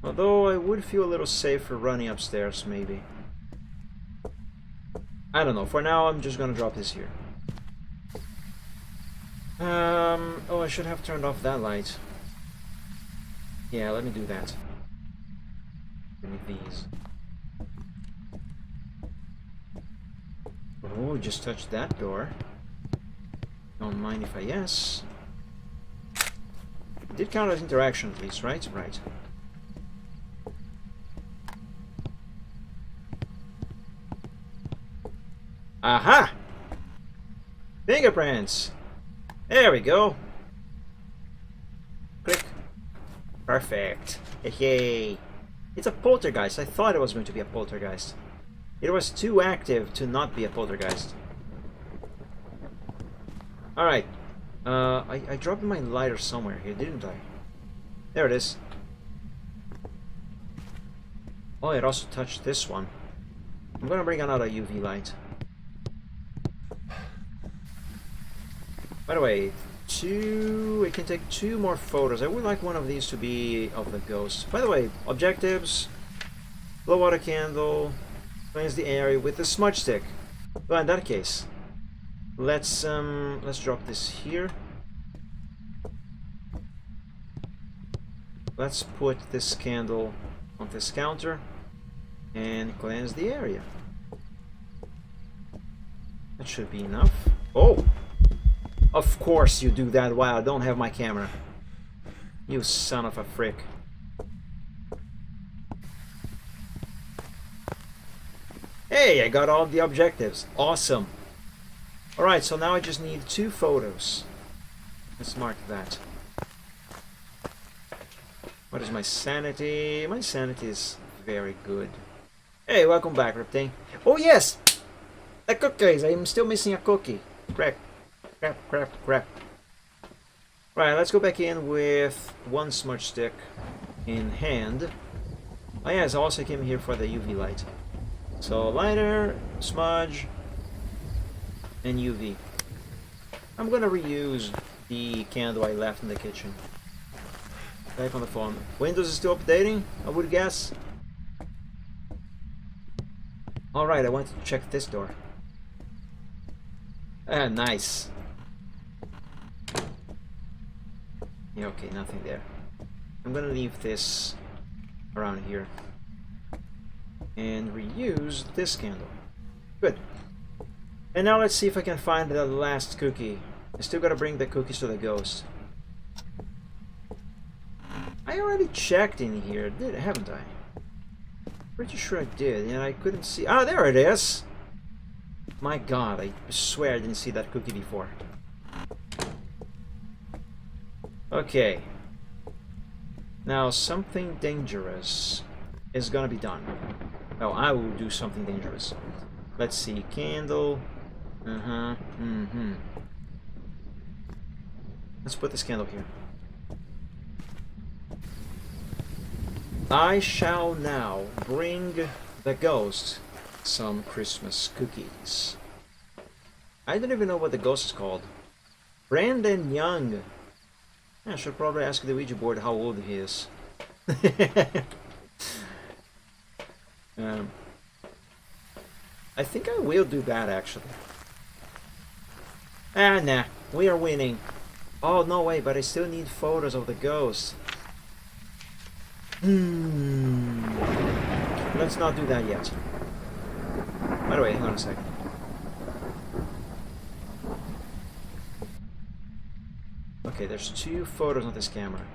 Although I would feel a little safer running upstairs maybe. I don't know, for now I'm just gonna drop this here. Oh, I should have turned off that light. Yeah, let me do that. Give me these. Oh, just touched that door. Don't mind if I yes. It did count as interaction at least, right? Right. Aha! Fingerprints! There we go. Click. Perfect. Yay. It's a poltergeist. I thought it was going to be a poltergeist. It was too active to not be a poltergeist. Alright. I dropped my lighter somewhere here, didn't I? There it is. Oh, it also touched this one. I'm gonna bring another UV light. By the way, we can take 2 more photos. I would like one of these to be of the ghost. By the way, objectives, blow out a candle, cleanse the area with the smudge stick. Well, in that case, let's drop this here. Let's put this candle on this counter and cleanse the area. That should be enough. Oh! Of course you do that while I don't have my camera. You son of a frick. Hey, I got all the objectives. Awesome. Alright, so now I just need 2 photos. Let's mark that. What is my sanity? My sanity is very good. Hey, welcome back, Reptane. Oh yes! The cookies! I'm still missing a cookie. Crap. Crap. Right, let's go back in with 1 smudge stick in hand. Oh yes, I also came here for the UV light. So lighter, smudge, and UV. I'm gonna reuse the candle I left in the kitchen. Back on the phone. Windows is still updating, I would guess. Alright, I want to check this door. Ah, nice. Yeah, okay, nothing there. I'm gonna leave this around here and reuse this candle. Good. And now let's see if I can find the last cookie. I still gotta bring the cookies to the ghost. I already checked in here, haven't I? Pretty sure I did, and I couldn't see. Ah, there it is! My god, I swear I didn't see that cookie before. Okay. Now, something dangerous is gonna be done. Oh, I will do something dangerous. Let's see, candle. Let's put this candle here. I shall now bring the ghost some Christmas cookies. I don't even know what the ghost is called. Brandon Young. I should probably ask the Ouija board how old he is. I think I will do that actually. Ah, nah, we are winning. Oh, no way, but I still need photos of the ghost. Let's not do that yet. By the way, hang on a second. Okay, there's 2 photos on this camera.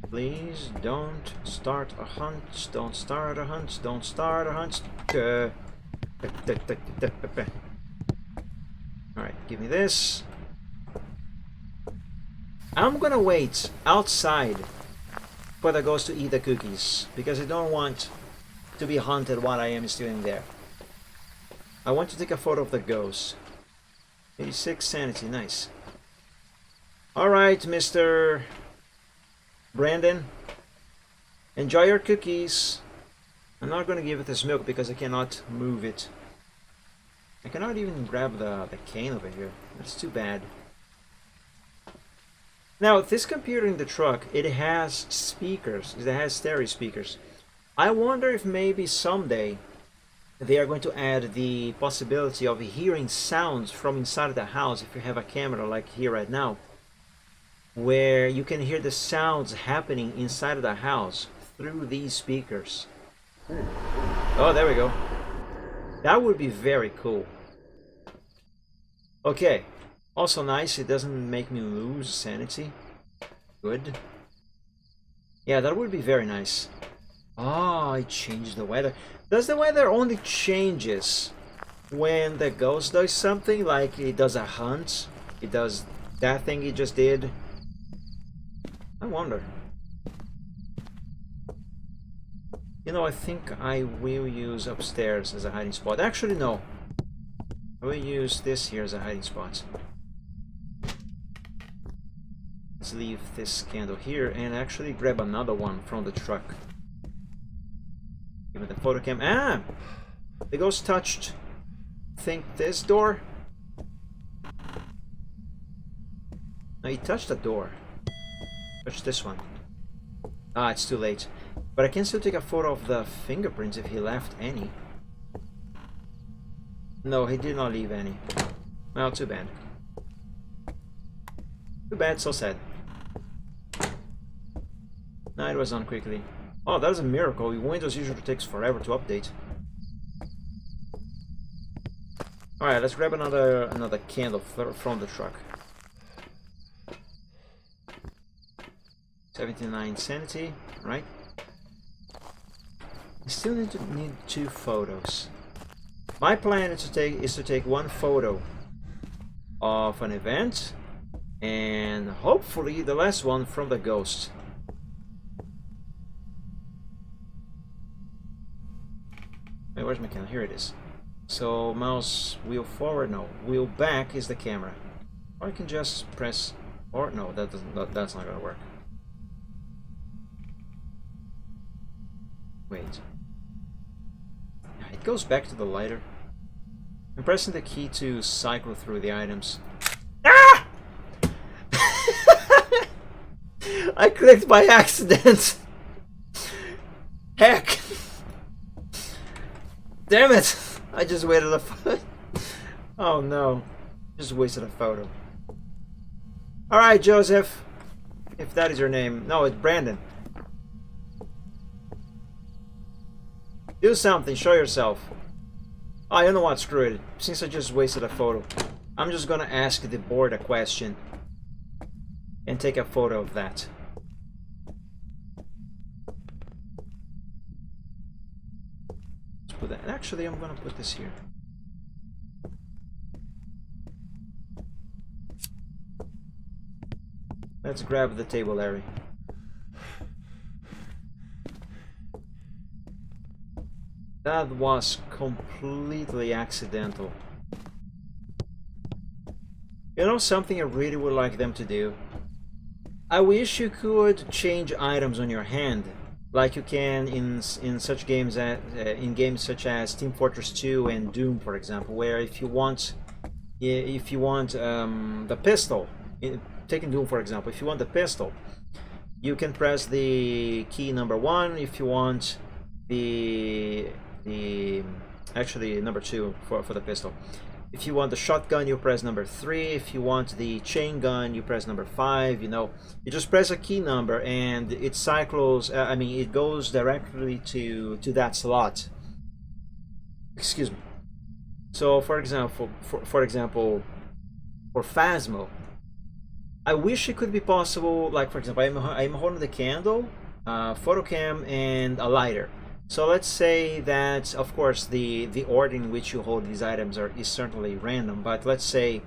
Please don't start a hunt. Don't start a hunt. Don't start a hunt. Alright, give me this. I'm gonna wait outside for the ghost to eat the cookies because I don't want to be hunted while I am still in there. I want to take a photo of the ghost. 86 sanity, nice. Alright, Mr. Brandon, enjoy your cookies. I'm not gonna give it this milk because I cannot move it. I cannot even grab the cane over here. That's too bad. Now, this computer in the truck, it has speakers. It has stereo speakers. I wonder if maybe someday they are going to add the possibility of hearing sounds from inside the house if you have a camera like here right now, where you can hear the sounds happening inside of the house through these speakers. Oh, there we go. That would be very cool. Okay. Also nice, it doesn't make me lose sanity. Good. Yeah, that would be very nice. Oh, it changed the weather. Does the weather only changes when the ghost does something? Like it does a hunt? It does that thing it just did? I wonder. You know, I think I will use upstairs as a hiding spot. Actually, no. I will use this here as a hiding spot. Let's leave this candle here and actually grab another one from the truck. Give it the photo cam. Ah! The ghost touched, think this door? No, he touched the door. Touch this one. Ah, it's too late. But I can still take a photo of the fingerprints if he left any. No, he did not leave any. Well, too bad. Too bad, so sad. No, it was done quickly. Oh, that is a miracle. Windows usually takes forever to update. Alright, let's grab another candle from the truck. 79 sanity, right? I still need 2 photos. My plan is to take 1 photo of an event and hopefully the last one from the ghost. Wait, where's my camera? Here it is. So mouse wheel forward, no. Wheel back is the camera. Or I can just press, or no, that's not gonna work. Wait. It goes back to the lighter. I'm pressing the key to cycle through the items. Ah! I clicked by accident. Heck. Damn it! I just waited a photo. Oh no. Just wasted a photo. Alright, Joseph. If that is your name. No, it's Brandon. Do something, show yourself. Oh, you know what, screw it. Since I just wasted a photo, I'm just gonna ask the board a question and take a photo of that. Let's put that. Actually, I'm gonna put this here. Let's grab the table, Larry. That was completely accidental. You know something I really would like them to do? I wish you could change items on your hand, like you can in such games in games such as Team Fortress 2 and Doom, for example, where if you want the pistol, taking Doom for example, if you want the pistol, you can press the key number 1. If you want actually number 2 for the pistol. If you want the shotgun, you press number 3. If you want the chain gun, you press number 5. You know, you just press a key number and it cycles. It goes directly to that slot. Excuse me. So, for example, for Phasmo, I wish it could be possible. Like, for example, I'm holding the candle, photo cam, and a lighter. So let's say that, of course, the order in which you hold these items is certainly random, but let's say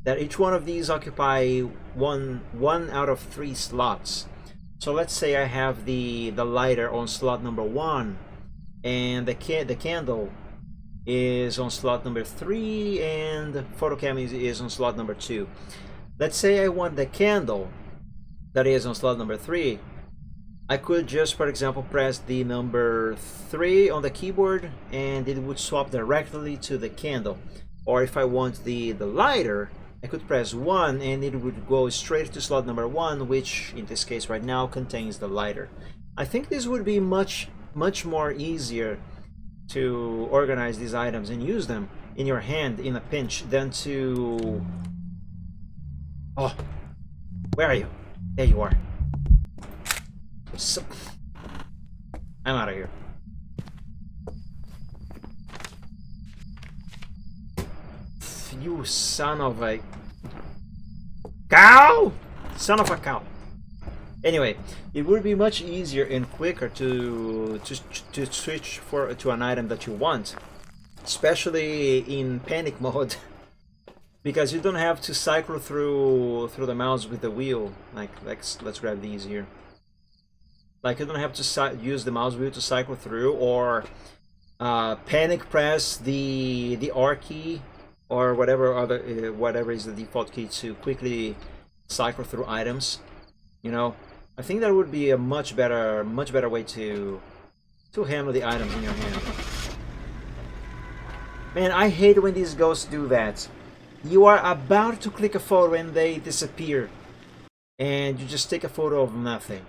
that each one of these occupy one out of 3 slots. So let's say I have the lighter on slot number 1, and the candle is on slot number 3, and the photo cam is on slot number 2. Let's say I want the candle that is on slot number 3. I could just, for example, press the number 3 on the keyboard and it would swap directly to the candle. Or if I want the lighter, I could press 1 and it would go straight to slot number 1, which in this case right now contains the lighter. I think this would be much more easier to organize these items and use them in your hand in a pinch than to... Oh, where are you? There you are. So, I'm out of here. You son of a cow! Son of a cow. Anyway, it would be much easier and quicker to switch to an item that you want, especially in panic mode, because you don't have to cycle through the mouse with the wheel. Like let's grab these here. Like you don't have to use the mouse wheel to cycle through, or panic press the R key or whatever is the default key to quickly cycle through items. You know, I think that would be a much better way to handle the items in your hand. Man, I hate when these ghosts do that. You are about to click a photo and they disappear, and you just take a photo of nothing.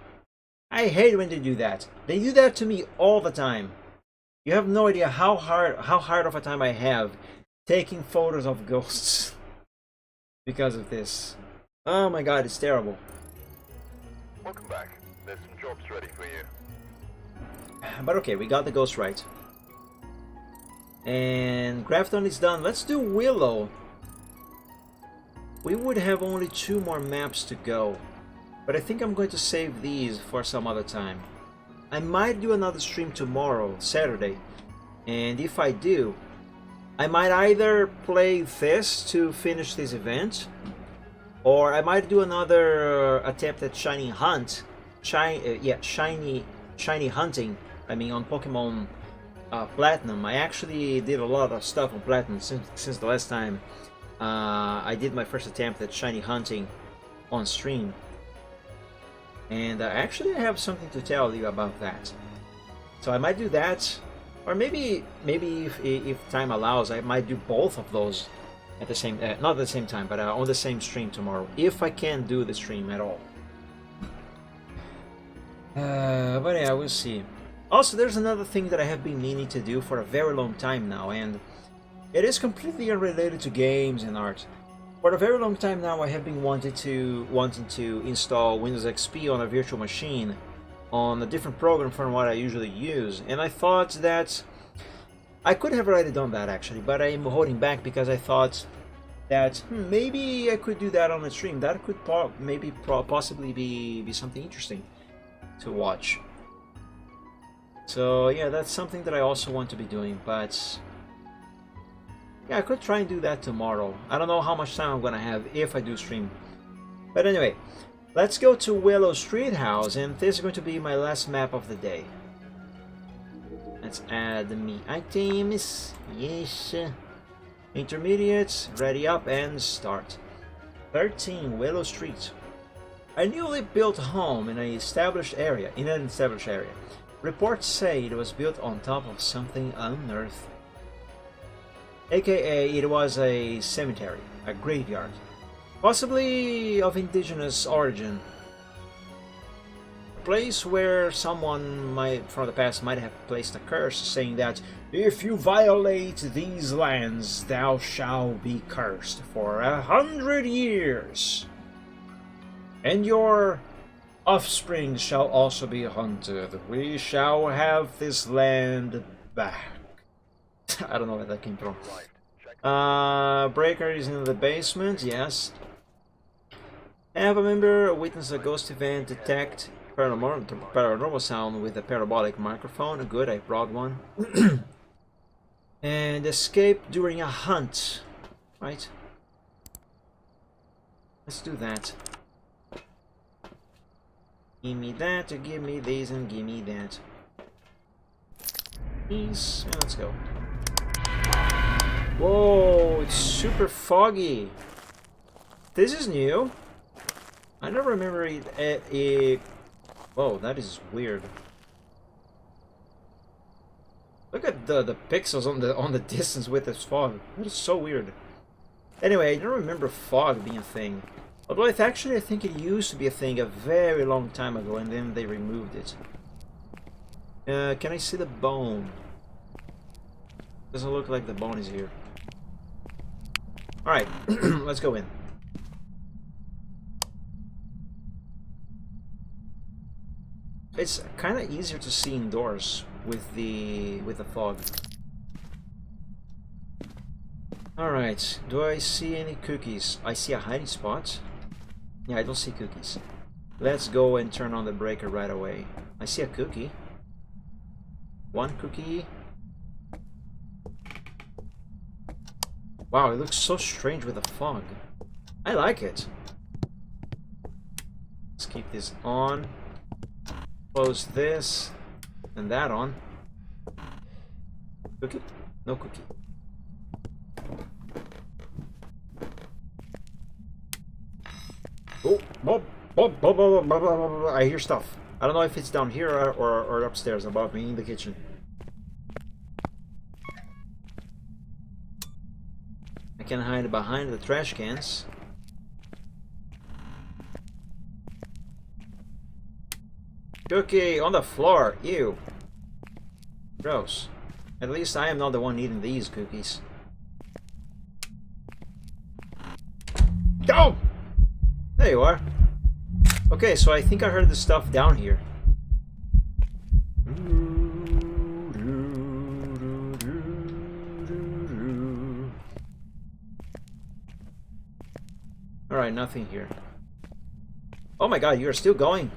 I hate when they do that. They do that to me all the time. You have no idea how hard of a time I have taking photos of ghosts because of this. Oh my god, it's terrible. Welcome back. There's some jobs ready for you. But okay, we got the ghost right. And Grafton is done. Let's do Willow. We would have only 2 more maps to go, but I think I'm going to save these for some other time. I might do another stream tomorrow, Saturday, and if I do, I might either play this to finish this event, or I might do another attempt at shiny hunting. I mean, on Pokemon Platinum. I actually did a lot of stuff on Platinum since the last time I did my first attempt at shiny hunting on stream, and actually I have something to tell you about that. So I might do that, or maybe if time allows, I might do both of those at the same not at the same time, but on the same stream tomorrow, if I can do the stream at all. But yeah, we'll see. Also, there's another thing that I have been meaning to do for a very long time now, and it is completely unrelated to games and art. For a very long time now, I have been wanting to install Windows XP on a virtual machine, on a different program from what I usually use, and I thought that I could have already done that actually, but I'm holding back because I thought that maybe I could do that on the stream. That could possibly be something interesting to watch. So yeah, that's something that I also want to be doing, but yeah, I could try and do that tomorrow. I don't know how much time I'm gonna have if I do stream. But anyway, let's go to Willow Street House, and this is going to be my last map of the day. Let's add me items. Yes. Intermediates, ready up and start. 13 Willow Street. A newly built home in an established area. Reports say it was built on top of something unearthed. AKA it was a cemetery, a graveyard. Possibly of indigenous origin. A place where someone from the past might have placed a curse saying that if you violate these lands, thou shalt be cursed for 100 years. And your offspring shall also be hunted. We shall have this land back. I don't know where that came from. Breaker is in the basement, yes. Have a member witness a ghost event, detect paranormal sound with a parabolic microphone. Good, I brought one. And escape during a hunt. Right. Let's do that. Give me that, give me these, and give me that. Please, and let's go. Whoa, it's super foggy. This is new. I don't remember it. Whoa, that is weird. Look at the pixels on the distance with this fog. That is so weird. Anyway, I don't remember fog being a thing. Although I think it used to be a thing a very long time ago, and then they removed it. Can I see the bone? Doesn't look like the bone is here. Alright, let's go in. It's kind of easier to see indoors with the fog. Alright, do I see any cookies? I see a hiding spot. Yeah, I don't see cookies. Let's go and turn on the breaker right away. I see a cookie. One cookie. Wow, it looks so strange with the fog. I like it. Let's keep this on. Close this. And that on. Cookie? No cookie. Oh, I hear stuff. I don't know if it's down here or upstairs above me in the kitchen. I can hide behind the trash cans. Cookie on the floor. Ew. Gross. At least I am not the one eating these cookies. Go! There you are. Okay, so I think I heard the stuff down here. Alright, nothing here. Oh my god, you're still going?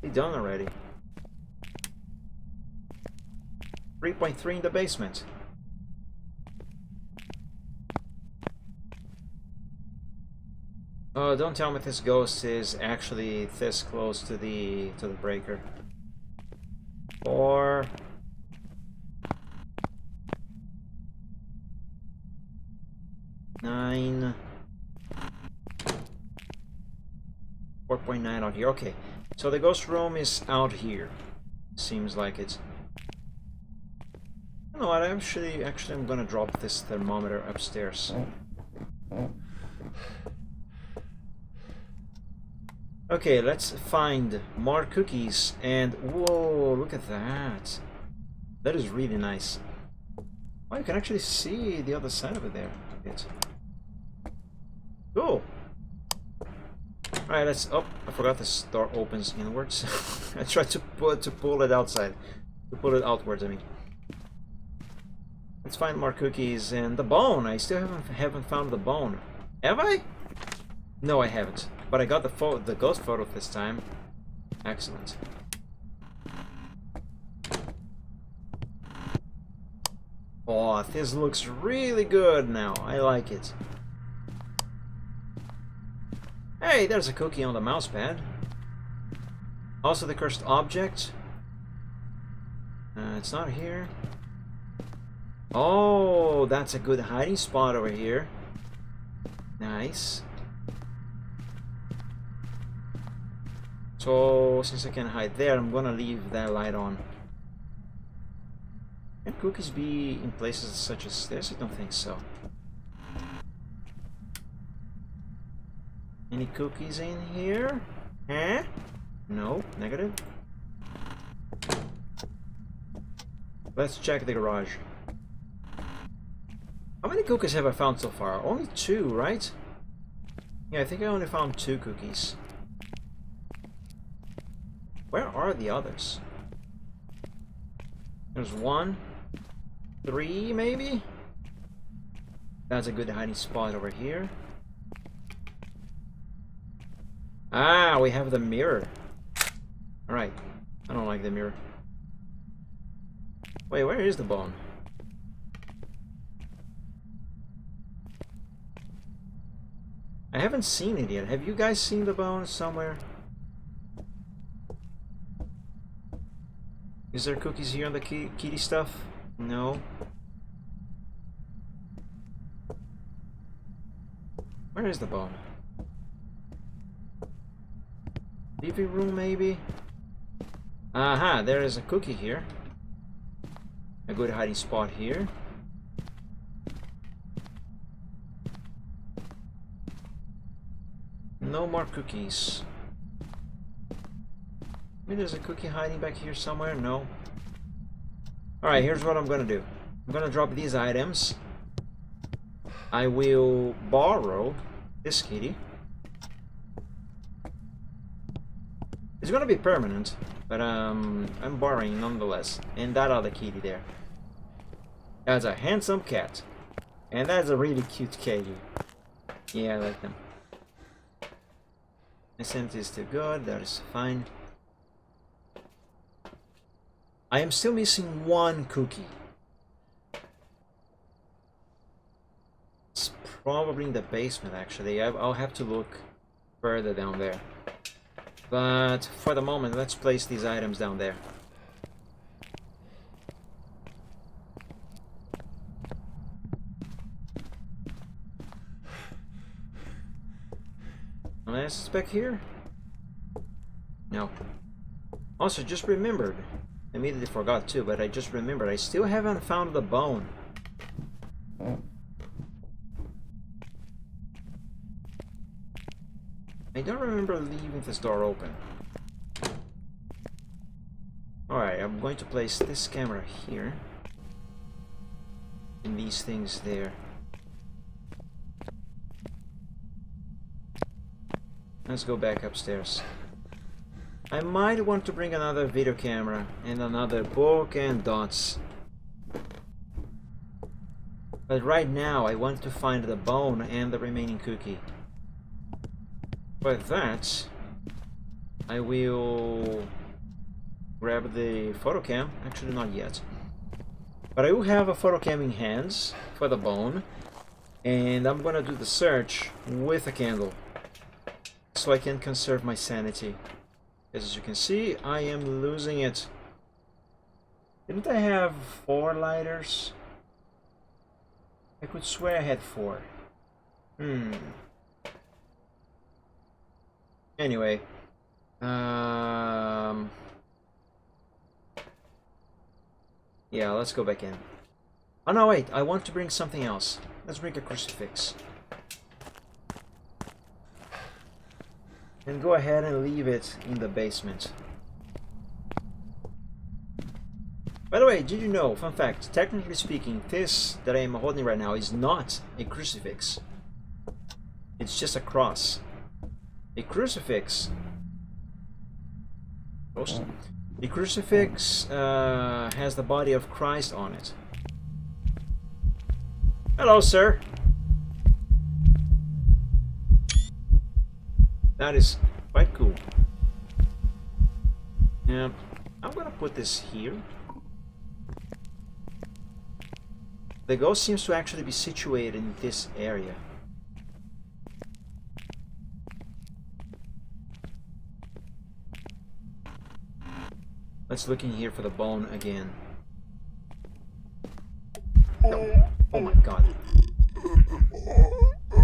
You're done already. 3.3 in the basement. Oh, don't tell me this ghost is actually this close to the breaker. 4. Nine. 4.9 out here. Okay, so the ghost room is out here. Seems like it. You know what? Actually, I'm gonna drop this thermometer upstairs. Okay, let's find more cookies. And whoa, look at that. That is really nice. Oh, you can actually see the other side of it there. Cool. Alright, let's... Oh, I forgot this door opens inwards. I tried to pull it outside. To pull it outwards, I mean. Let's find more cookies and the bone. I still haven't found the bone. Have I? No, I haven't. But I got the ghost photo this time. Excellent. Oh, this looks really good now. I like it. Hey, there's a cookie on the mouse pad. Also the cursed object. It's not here. Oh, that's a good hiding spot over here. Nice. So, since I can hide there, I'm gonna leave that light on. Can cookies be in places such as this? I don't think so. Any cookies in here? Huh? No, negative. Let's check the garage. How many cookies have I found so far? Only 2, right? Yeah, I think I only found 2 cookies. Where are the others? There's 1, 3 maybe? That's a good hiding spot over here. Ah, we have the mirror. Alright, I don't like the mirror. Wait, where is the bone? I haven't seen it yet. Have you guys seen the bone somewhere? Is there cookies here on the kitty stuff? No. Where is the bone? Living room, maybe? Aha, there is a cookie here. A good hiding spot here. No more cookies. Maybe there's a cookie hiding back here somewhere? No. Alright, here's what I'm gonna do. I'm gonna drop these items. I will borrow this kitty. It's gonna be permanent, but I'm borrowing nonetheless. And that other kitty there. That's a handsome cat. And that's a really cute kitty. Yeah, I like them. My scent is still good, that is fine. I am still missing 1 cookie. It's probably in the basement actually. I'll have to look further down there. But for the moment, let's place these items down there. Unless it's back here? No. Also, just remembered. I immediately forgot too, but I just remembered. I still haven't found the bone. I don't remember leaving this door open. Alright, I'm going to place this camera here. And these things there. Let's go back upstairs. I might want to bring another video camera and another book and dots. But right now I want to find the bone and the remaining cookie. For that, I will grab the photo cam. Actually, not yet. But I will have a photo cam in hands for the bone. And I'm gonna do the search with a candle. So I can conserve my sanity. As you can see, I am losing it. Didn't I have 4 lighters? I could swear I had 4. Anyway. Yeah, let's go back in. Oh no, wait, I want to bring something else. Let's bring a crucifix. And go ahead and leave it in the basement. By the way, did you know, fun fact, technically speaking, this that I am holding right now is not a crucifix. It's just a cross. A crucifix. Ghost. The crucifix has the body of Christ on it. Hello, sir. That is quite cool. Yeah, I'm gonna put this here. The ghost seems to actually be situated in this area. Let's look in here for the bone again. No. Oh my god.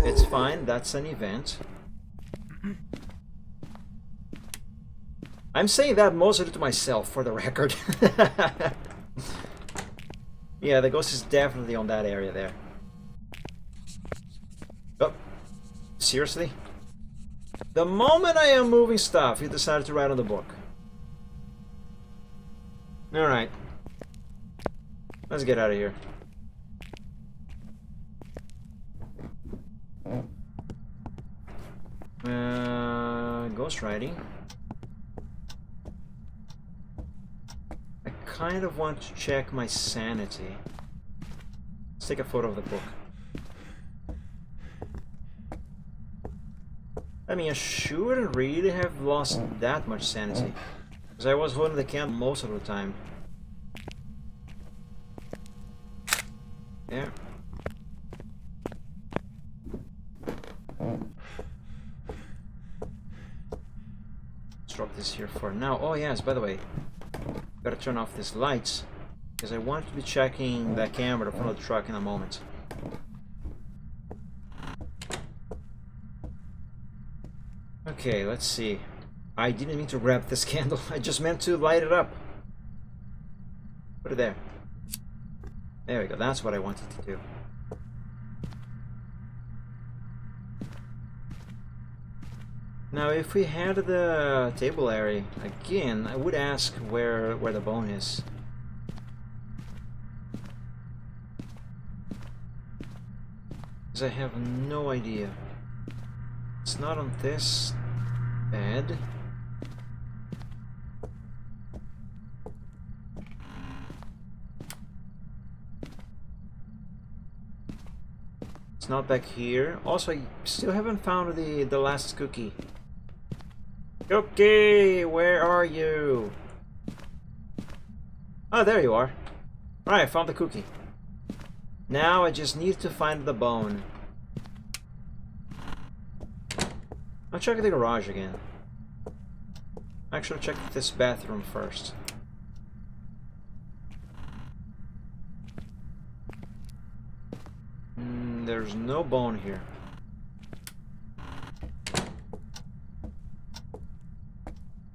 It's fine, that's an event. I'm saying that mostly to myself, for the record. Yeah, the ghost is definitely on that area there. Oh, seriously? The moment I am moving stuff, you decided to write on the book. Alright. Let's get out of here. Ghost writing. I kind of want to check my sanity. Let's take a photo of the book. I mean, I shouldn't really have lost that much sanity, because I was holding the candle most of the time. There. Let's drop this here for now. Oh yes, by the way, gotta turn off these lights, because I want to be checking the camera from the truck in a moment. Okay, let's see. I didn't mean to grab this candle. I just meant to light it up. Put it there. There we go. That's what I wanted to do. Now, if we had the table area again, I would ask where the bone is. Because I have no idea. It's not on this bed. It's not back here. Also, I still haven't found the last cookie. Cookie, where are you? Oh, there you are. Alright, I found the cookie. Now I just need to find the bone. I'll check the garage again. Actually, check this bathroom first. There's no bone here.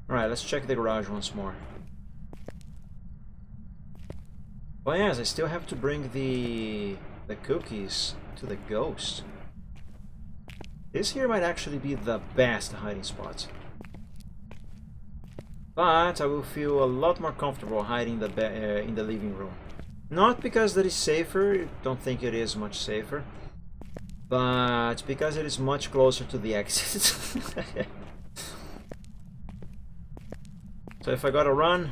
Alright, let's check the garage once more. Well, yes, I still have to bring the cookies to the ghost. This here might actually be the best hiding spot. But I will feel a lot more comfortable hiding in the living room. Not because that is safer, I don't think it is much safer. But because it is much closer to the exit. So if I gotta run,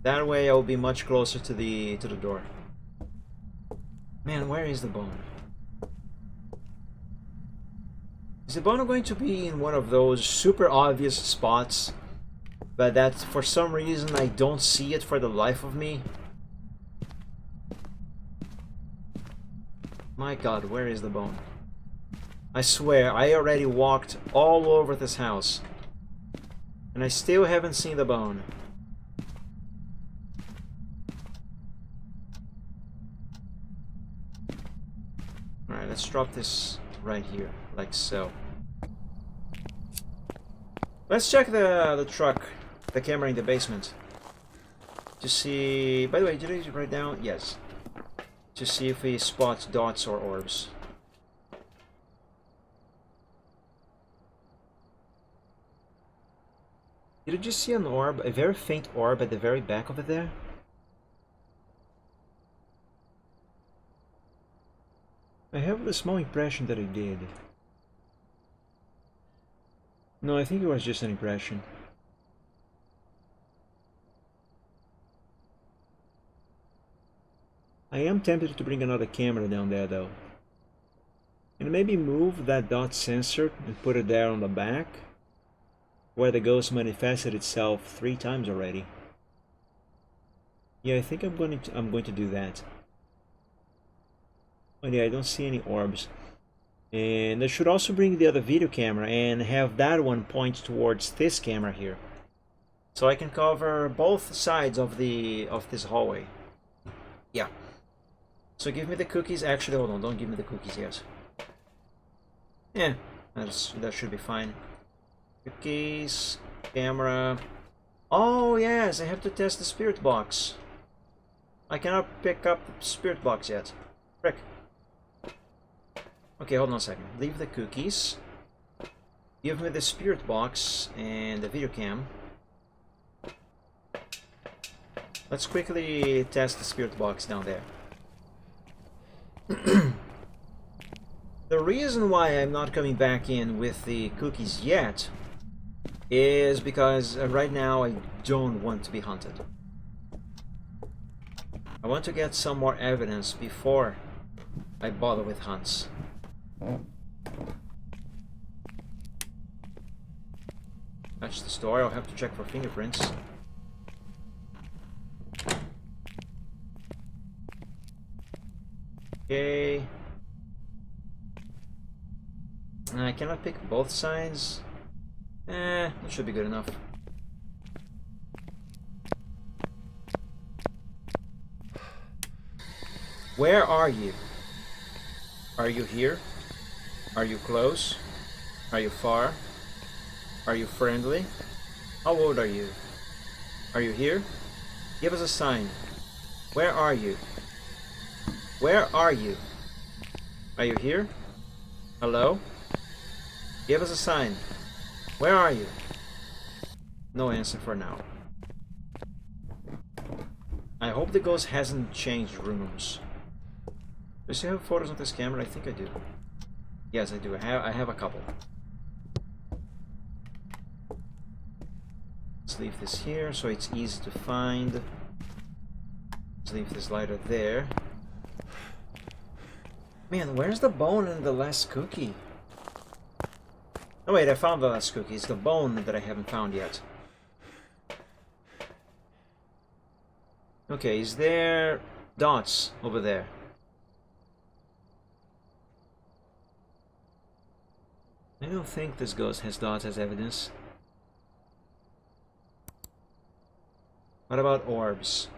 that way I will be much closer to the door. Man, where is the bone? Is the bone going to be in one of those super obvious spots, but that for some reason I don't see it for the life of me? My god, where is the bone? I swear, I already walked all over this house, and I still haven't seen the bone. Alright, let's drop this right here, like so. Let's check the truck, the camera in the basement, to see... By the way, did I write down? Yes. To see if we spot dots or orbs. Did you just see an orb, a very faint orb at the very back of it there? I have the small impression that I did. No, I think it was just an impression. I am tempted to bring another camera down there though. And maybe move that dot sensor and put it there on the back, where the ghost manifested itself 3 times already. Yeah, I think I'm going to do that. Oh yeah, I don't see any orbs. And I should also bring the other video camera and have that one point towards this camera here, so I can cover both sides of this hallway. Yeah. So give me the cookies. Actually, hold on, don't give me the cookies yet. Yeah, that should be fine. Cookies, camera. Oh yes, I have to test the spirit box. I cannot pick up the spirit box yet. Frick. Okay, hold on a second. Leave the cookies. Give me the spirit box and the video cam. Let's quickly test the spirit box down there. The reason why I'm not coming back in with the cookies yet is because right now I don't want to be hunted. I want to get some more evidence before I bother with hunts. Touch the store, I'll have to check for fingerprints. Okay. I cannot pick both sides. That should be good enough. Where are you? Are you here? Are you close? Are you far? Are you friendly? How old are you? Are you here? Give us a sign. Where are you? Where are you? Are you here? Hello? Give us a sign. Where are you? No answer for now. I hope the ghost hasn't changed rooms. Do I still have photos on this camera? I think I do. Yes, I do. I have a couple. Let's leave this here so it's easy to find. Let's leave this lighter there. Man, where's the bone in the last cookie? Oh wait, I found the last cookie. It's the bone that I haven't found yet. Okay, is there dots over there? I don't think this ghost has dots as evidence. What about orbs?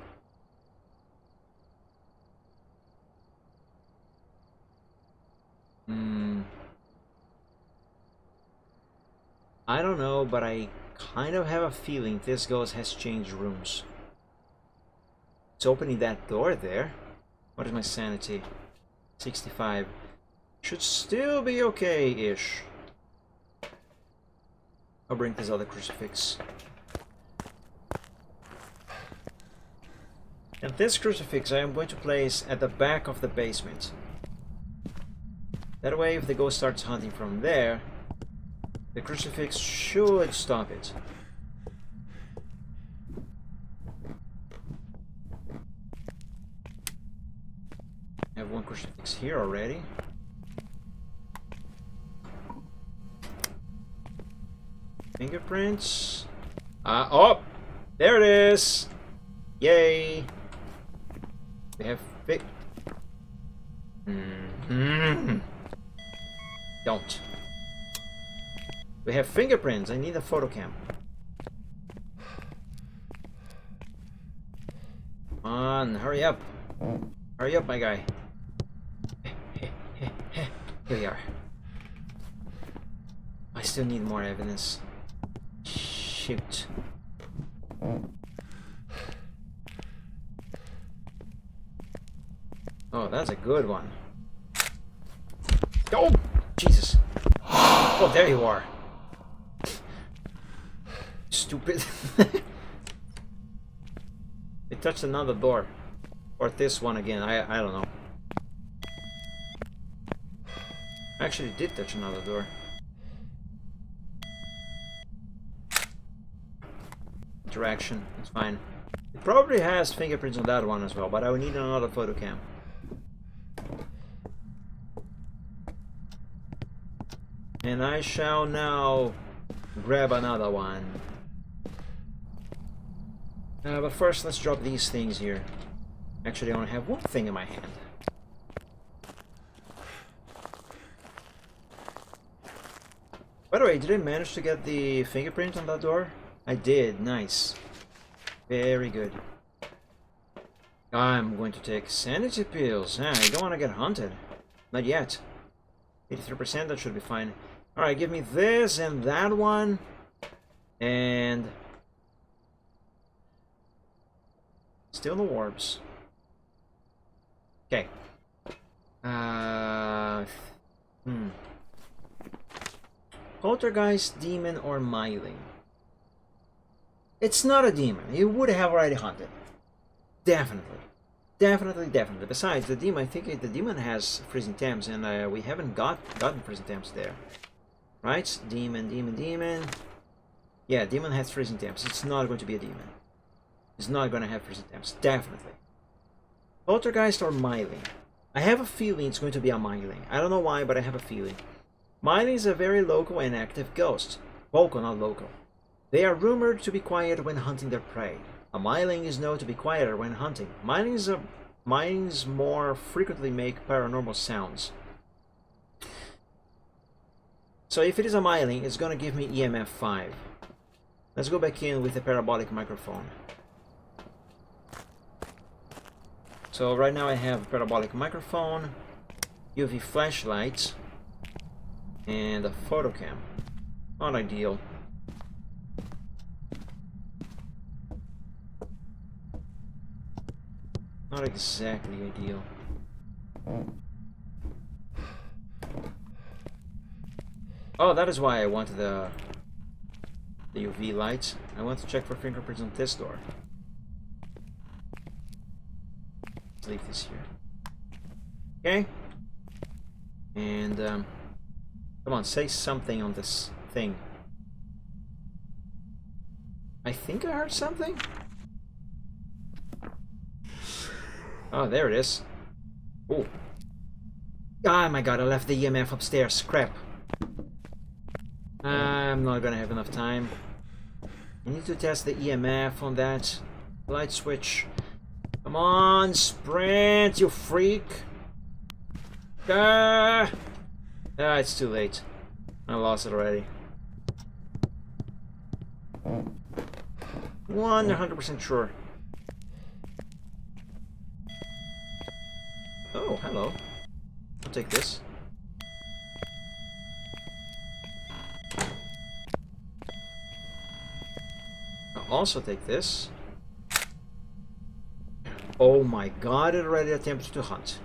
I don't know, but I kind of have a feeling this ghost has changed rooms. It's opening that door there. What is my sanity? 65. Should still be okay-ish. I'll bring this other crucifix. And this crucifix I am going to place at the back of the basement. That way, if the ghost starts hunting from there, the crucifix should stop it. I have one crucifix here already. Fingerprints. Oh! There it is! Yay! We have Don't. We have fingerprints. I need a photo cam. Come on, hurry up. Hurry up, my guy. Here we are. I still need more evidence. Shoot. Oh, that's a good one. Oh, Jesus. Oh, there you are. Stupid. It touched another door. Or this one again. I don't know. Actually, it did touch another door. interaction. It's fine. It probably has fingerprints on that one as well, but I would need another photo cam. And I shall now grab another one. But first, let's drop these things here. Actually, I only have one thing in my hand. By the way, did I manage to get the fingerprint on that door? I did. Nice. Very good. I'm going to take sanity pills. I don't want to get hunted. Not yet. 83%, that should be fine. Alright, give me this and that one. And... still no orbs. Okay. Poltergeist, demon, or myling? It's not a demon. You would have already hunted. Definitely. Definitely. Besides, the demon, I think the demon has freezing temps, and we haven't gotten freezing temps there. Right? Demon. Yeah, demon has freezing temps. It's not going to be a demon. It's not going to have freezing temps. Definitely. Poltergeist or myling? I have a feeling it's going to be a myling. I don't know why, but I have a feeling. Myling is a very local and active ghost. Vocal, not local. They are rumored to be quiet when hunting their prey. A myling is known to be quieter when hunting. Mylings more frequently make paranormal sounds. So if it is a myling, it's going to give me EMF 5. Let's go back in with the parabolic microphone. So right now I have a parabolic microphone, UV flashlight, and a photo cam. Not ideal. Not exactly ideal. Oh, that is why I wanted the UV light. I want to check for fingerprints on this door. Let's leave this here. Okay. And come on, say something on this thing. I think I heard something. Oh, there it is. Oh. Oh my god, I left the EMF upstairs. Crap. I'm not gonna have enough time. I need to test the EMF on that light switch. Come on, sprint, you freak. It's too late. I lost it already. 100% sure. Oh, hello. I'll take this. I'll also take this. Oh my god, it already attempted to hunt.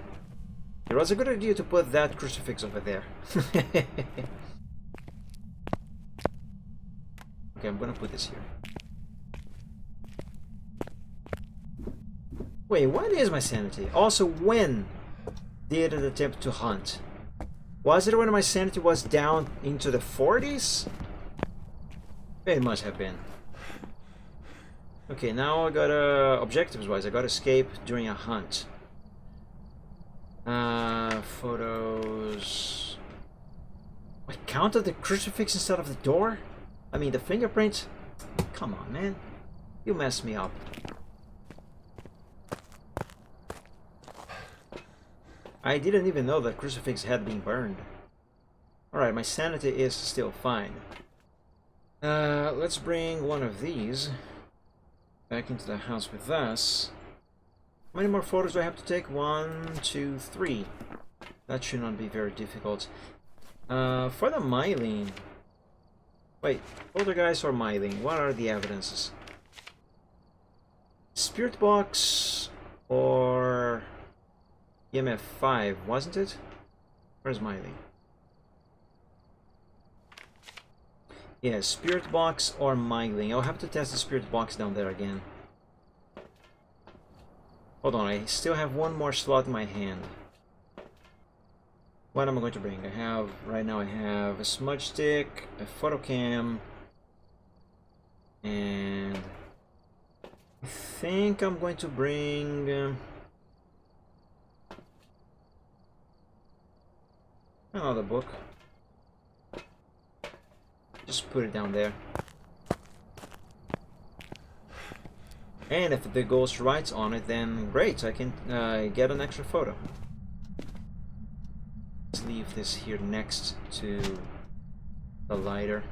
It was a good idea to put that crucifix over there. Okay, I'm gonna put this here. Wait, what is my sanity? Also, when did it attempt to hunt? Was it when my sanity was down into the 40s? It must have been. Okay, now I gotta, objectives-wise, I gotta escape during a hunt. Photos... I counted the crucifix instead of the door? I mean, the fingerprint? Come on, man. You messed me up. I didn't even know that crucifix had been burned. Alright, my sanity is still fine. Let's bring one of these back into the house with us. How many more photos do I have to take? 1, 2, 3. That should not be very difficult. For the myling... Wait, poltergeist or myling? What are the evidences? Spirit box or EMF 5, wasn't it? Where's myling? Yeah, spirit box or myling. I'll have to test the spirit box down there again. Hold on, I still have one more slot in my hand. What am I going to bring? Right now I have a smudge stick, a photo cam, and I think I'm going to bring another book. Just put it down there. And if the ghost writes on it, then great, I can get an extra photo. Let's leave this here next to the lighter.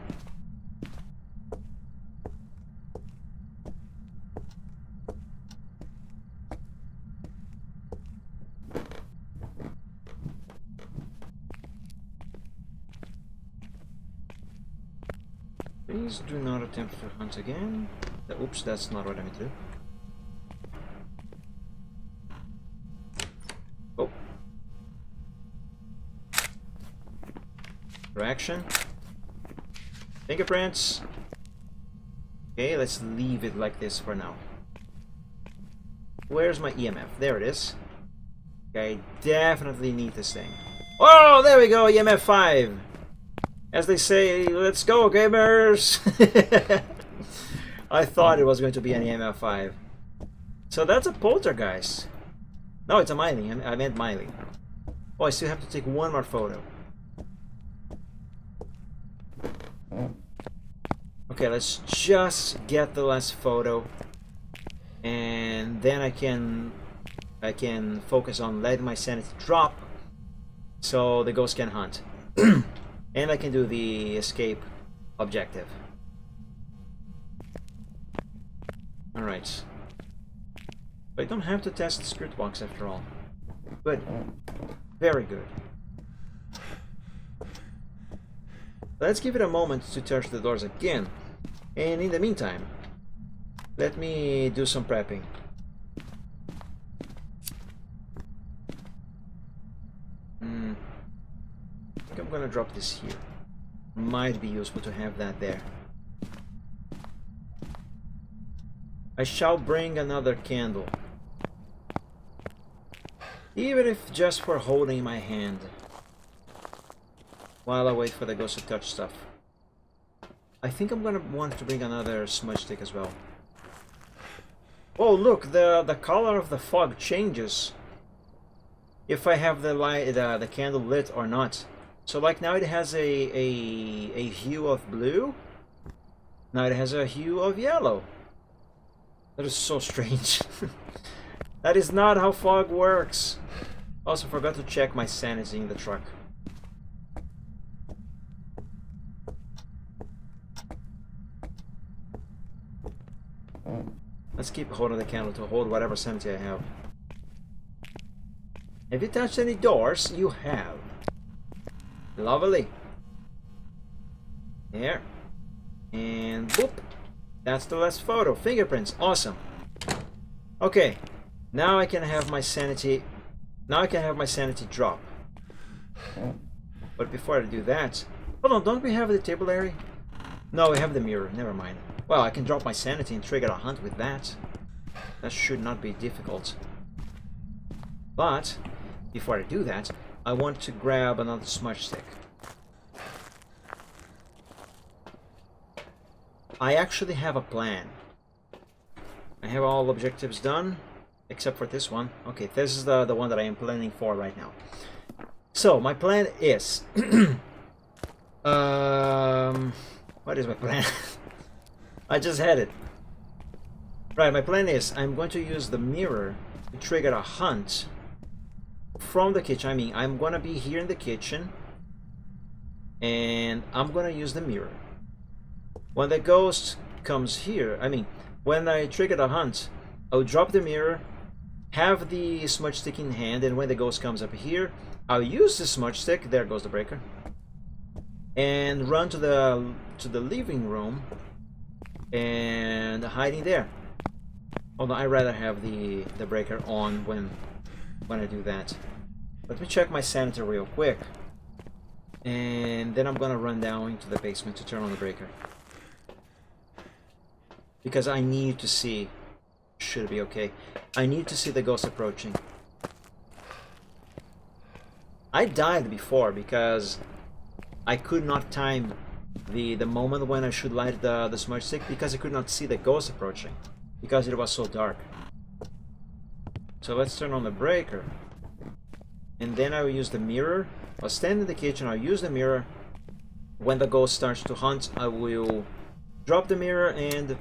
Please do not attempt to hunt again. Oops, that's not what I meant to do. Oh. Reaction. Fingerprints. Okay, let's leave it like this for now. Where's my EMF? There it is. Okay, I definitely need this thing. Oh, there we go, EMF 5. As they say, let's go, gamers! I thought it was going to be an EMF 5. So that's a poltergeist. No, it's a Miley. I meant Miley. Oh, I still have to take one more photo. Okay, let's just get the last photo. And then I can focus on letting my sanity drop so the ghost can hunt. And I can do the escape objective. Alright. I don't have to test the spirit box after all. Good. Very good. Let's give it a moment to touch the doors again. And in the meantime, let me do some prepping. I think I'm gonna drop this here. Might be useful to have that there. I shall bring another candle. Even if just for holding my hand. While I wait for the ghost to touch stuff. I think I'm gonna want to bring another smudge stick as well. Oh look, the color of the fog changes if I have the candle lit or not. So like now it has a hue of blue. Now it has a hue of yellow. That is so strange. That is not how fog works. Also forgot to check my sanity in the truck. Let's keep holding the candle to hold whatever sanity I have. Have you touched any doors? You have. Lovely. There. And boop. That's the last photo. Fingerprints. Awesome. Okay. Now I can have my sanity. Now I can have my sanity drop. But before I do that, hold on. Don't we have the table area? No, we have the mirror. Never mind. Well, I can drop my sanity and trigger a hunt with that. That should not be difficult. But before I do that, I want to grab another smudge stick. I actually have a plan. I have all objectives done, except for this one. Okay, this is the one that I am planning for right now. So, my plan is... what is my plan? I just had it. Right, my plan is I'm going to use the mirror to trigger a hunt from the kitchen. I mean, I'm gonna be here in the kitchen and I'm gonna use the mirror. When the ghost comes here, I mean, when I trigger the hunt, I'll drop the mirror, have the smudge stick in hand, and when the ghost comes up here, I'll use the smudge stick, there goes the breaker, and run to the living room and hide in there. Although I'd rather have the breaker on when I do that. Let me check my sanity real quick. And then I'm gonna run down into the basement to turn on the breaker. Because I need to see... Should be okay. I need to see the ghost approaching. I died before because I could not time the moment when I should light the smudge stick because I could not see the ghost approaching. because it was so dark. So let's turn on the breaker. And then I will use the mirror. I'll stand in the kitchen, I'll use the mirror. When the ghost starts to hunt, I will drop the mirror and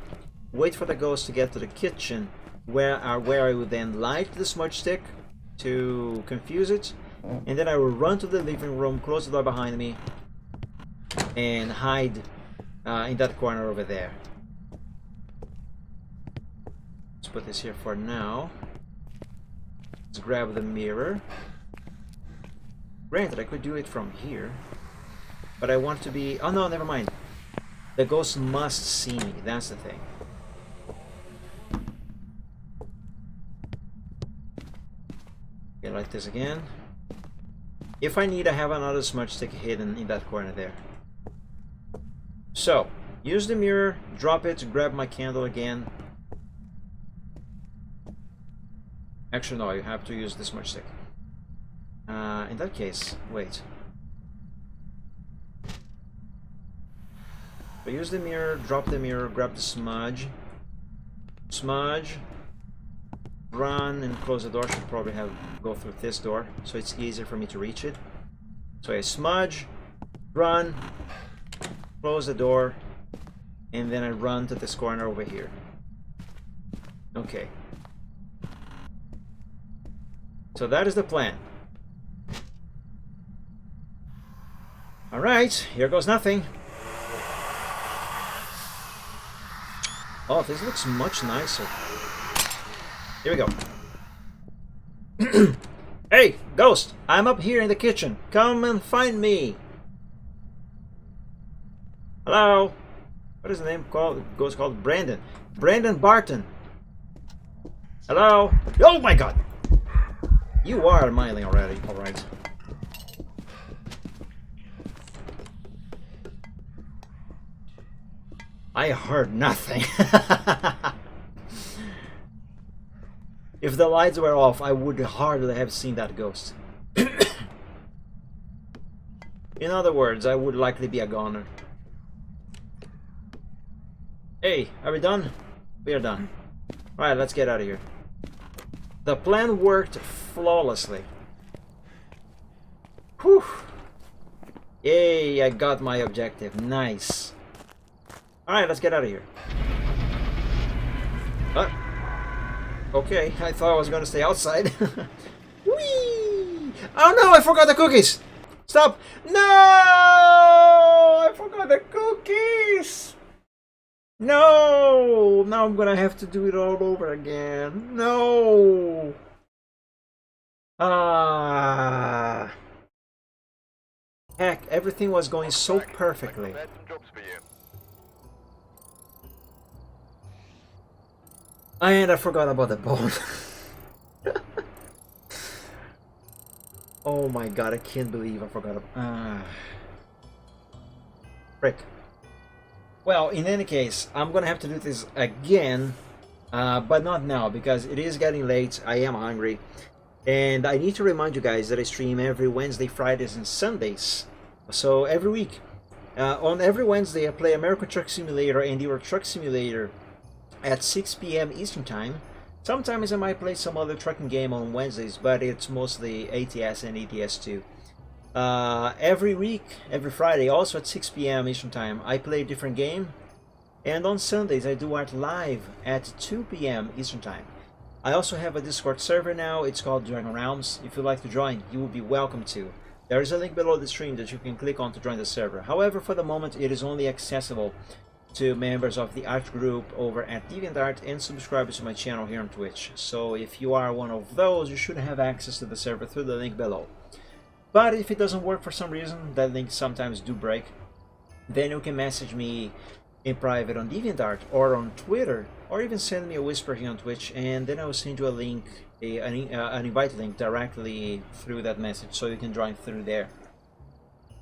wait for the ghost to get to the kitchen, where I will then light the smudge stick to confuse it. And then I will run to the living room, close the door behind me, and hide in that corner over there. Let's put this here for now. Let's grab the mirror. Granted, I could do it from here, but I want to be... Oh no, never mind. The ghost must see me, that's the thing. Okay, like this again. If I need, I have another smudge stick hidden in that corner there. So, use the mirror, drop it, grab my candle again. Actually, no, you have to use the smudge stick. In that case, wait. So use the mirror, drop the mirror, grab the smudge. Smudge. Run and close the door. Should probably have go through this door, so it's easier for me to reach it. So I smudge, run, close the door, and then I run to this corner over here. Okay. So that is the plan. Alright, here goes nothing. Oh, this looks much nicer. Here we go. Hey, ghost! I'm up here in the kitchen. Come and find me. Hello? What is the name called? Ghost called Brandon. Brandon Barton. Hello? Oh my god! You are smiling already. Alright. I heard nothing. If the lights were off, I would hardly have seen that ghost. In other words, I would likely be a goner. Hey, are we done? We are done. Alright, let's get out of here. The plan worked flawlessly. Whew. Yay, I got my objective. Nice. Alright, let's get out of here. Okay, I thought I was gonna stay outside. Whee! Oh no, I forgot the cookies! Stop! No! I forgot the cookies! No! Now I'm gonna have to do it all over again. No! Ah. Heck, everything was going so perfectly. I had some jobs for you. And I forgot about the bone. Oh my god, I can't believe I forgot about... Frick. Well, in any case, I'm gonna have to do this again, but not now, because it is getting late, I am hungry, and I need to remind you guys that I stream every Wednesday, Fridays, and Sundays. So every week. On every Wednesday, I play American Truck Simulator and Euro Truck Simulator at 6 p.m. Eastern Time. Sometimes I might play some other trucking game on Wednesdays, but it's mostly ATS and ETS2. Every week, every Friday, also at 6 p.m. Eastern Time, I play a different game. And on Sundays, I do art live at 2 p.m. Eastern Time. I also have a Discord server now. It's called Dragon Realms. If you'd like to join, you will be welcome to. There is a link below the stream that you can click on to join the server. However, for the moment, it is only accessible to members of the art group over at DeviantArt and subscribers to my channel here on Twitch. So if you are one of those, you should have access to the server through the link below. But if it doesn't work for some reason, that links sometimes do break, then you can message me in private on DeviantArt or on Twitter, or even send me a whisper here on Twitch, and then I will send you a link, an invite link directly through that message, so you can join through there.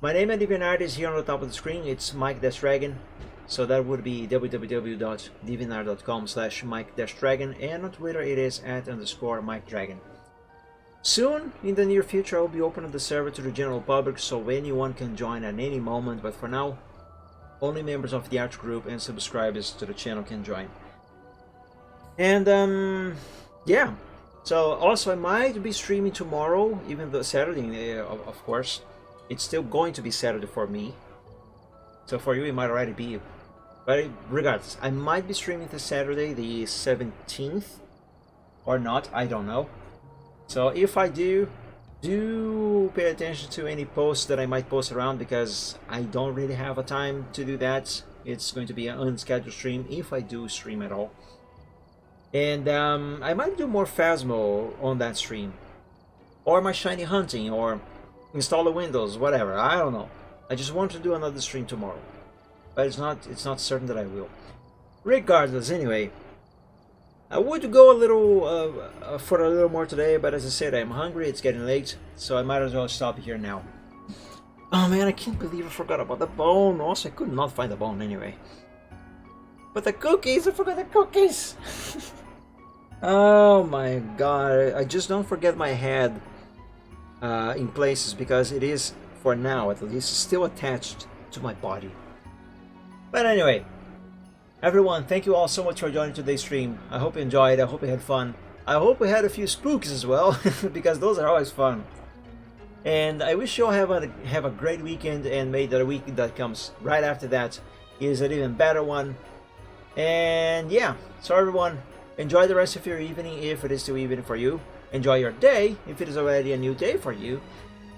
My name at DeviantArt is here on the top of the screen. It's Mike-Dragon. So that would be www.deviantart.com/Mike-Dragon, and on Twitter it is @_MikeDragon. Soon, in the near future, I will be opening the server to the general public, so anyone can join at any moment, but for now, only members of the art group and subscribers to the channel can join. And yeah. So also I might be streaming tomorrow, even though Saturday, of course. It's still going to be Saturday for me. So for you, it might already be. But regardless, I might be streaming this Saturday, the 17th, or not. I don't know. So if I do pay attention to any posts that I might post around, because I don't really have a time to do that. It's going to be an unscheduled stream if I do stream at all. And I might do more Phasmo on that stream, or my shiny hunting, or install the Windows, whatever. I don't know. I just want to do another stream tomorrow, but it's not certain that I will. Regardless, anyway, I would go a little for a little more today, but as I said, I'm hungry. It's getting late, so I might as well stop here now. Oh man, I can't believe I forgot about the bone. Also, I could not find the bone anyway. But the cookies, I forgot the cookies. Oh my god, I just don't forget my head in places, because it is, for now at least, still attached to my body. But anyway, everyone, thank you all so much for joining today's stream. I hope you enjoyed, I hope you had fun. I hope we had a few spooks as well, because those are always fun. And I wish you all have a great weekend, and may the week that comes right after that is an even better one. And yeah, so everyone, enjoy the rest of your evening if it is still evening for you. Enjoy your day if it is already a new day for you.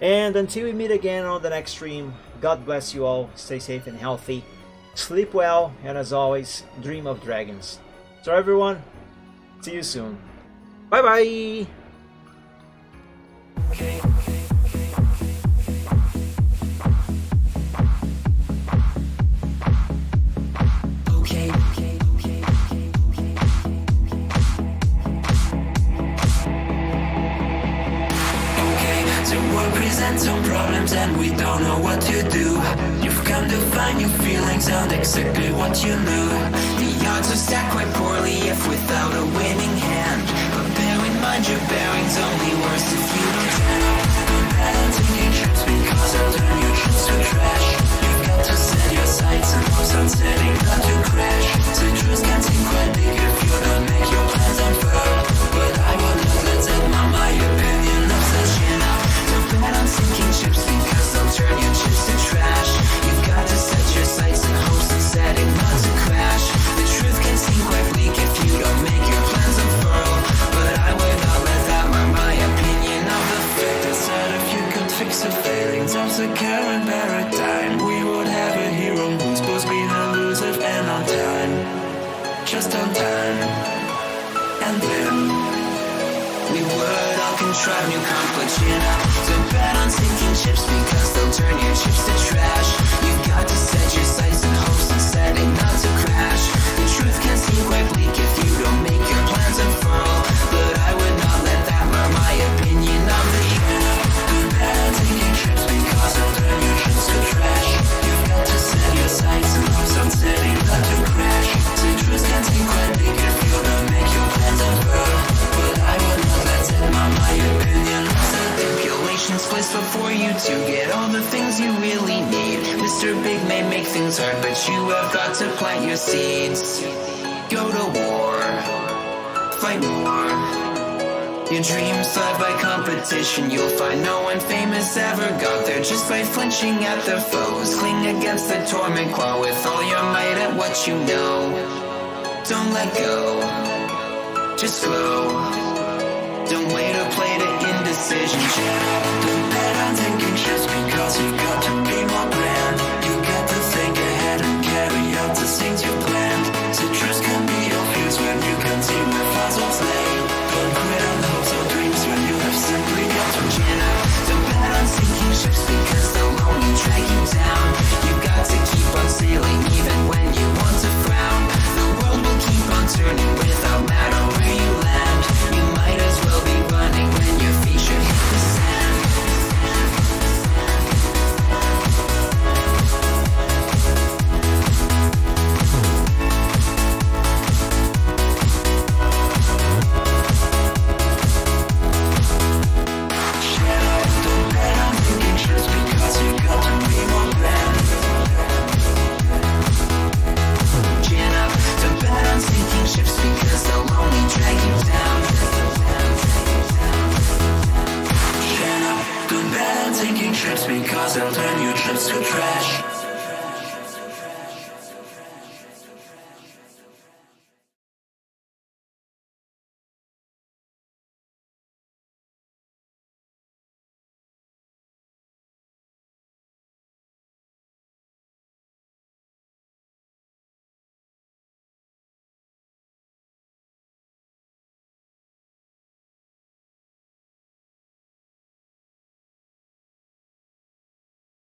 And until we meet again on the next stream, God bless you all, stay safe and healthy, sleep well, and as always, dream of dragons. So everyone, see you soon. Bye bye! Some problems and we don't know what to do. You've come to find your feelings and exactly what you knew. The odds are stacked quite poorly if without a winning hand. But bear in mind your bearing's only worse if you don't turn up. I'm taking trips because I'll turn your trips to trash. You've got to set your sights and hope sunsetting not to crash. The truth can seem quite big if you don't make your plans unfurl. But I will not let that on my opinion of such enough. I'm sinking chips because they'll turn your chips to trash. You've got to set your sights and hopes and setting not to crash. The truth can seem quite bleak if you don't make your plans unfurl. But I would not let that mark my opinion of the fact that said if you could fix the failings of the current paradigm, we would have a hero who's supposed to be elusive and on time. Just on time. And then we would all contrive new conflicts, you know. So bet on sinking chips because they'll turn your chips to trash. You've got to set your sights and hopes and setting not to crash. The truth can seem quite bleak if you don't make your plans unfurl. But I would not let that mark my opinion of the year. Bet on sinking chips because they'll turn your chips to trash. You've got to set your sights and hopes on setting not to crash. The truth can seem quite bleak if you don't make your plans unfurl. But I would not let that mark my opinion. Stipulations placed before you to get all the things you really need. Mr. Big may make things hard, but you have got to plant your seeds. Go to war, fight more. Your dreams thrive by competition. You'll find no one famous ever got there just by flinching at their foes. Cling against the torment claw with all your might at what you know. Don't let go, just flow. Don't wait or play to indecision. Don't bet on taking trips because you've got to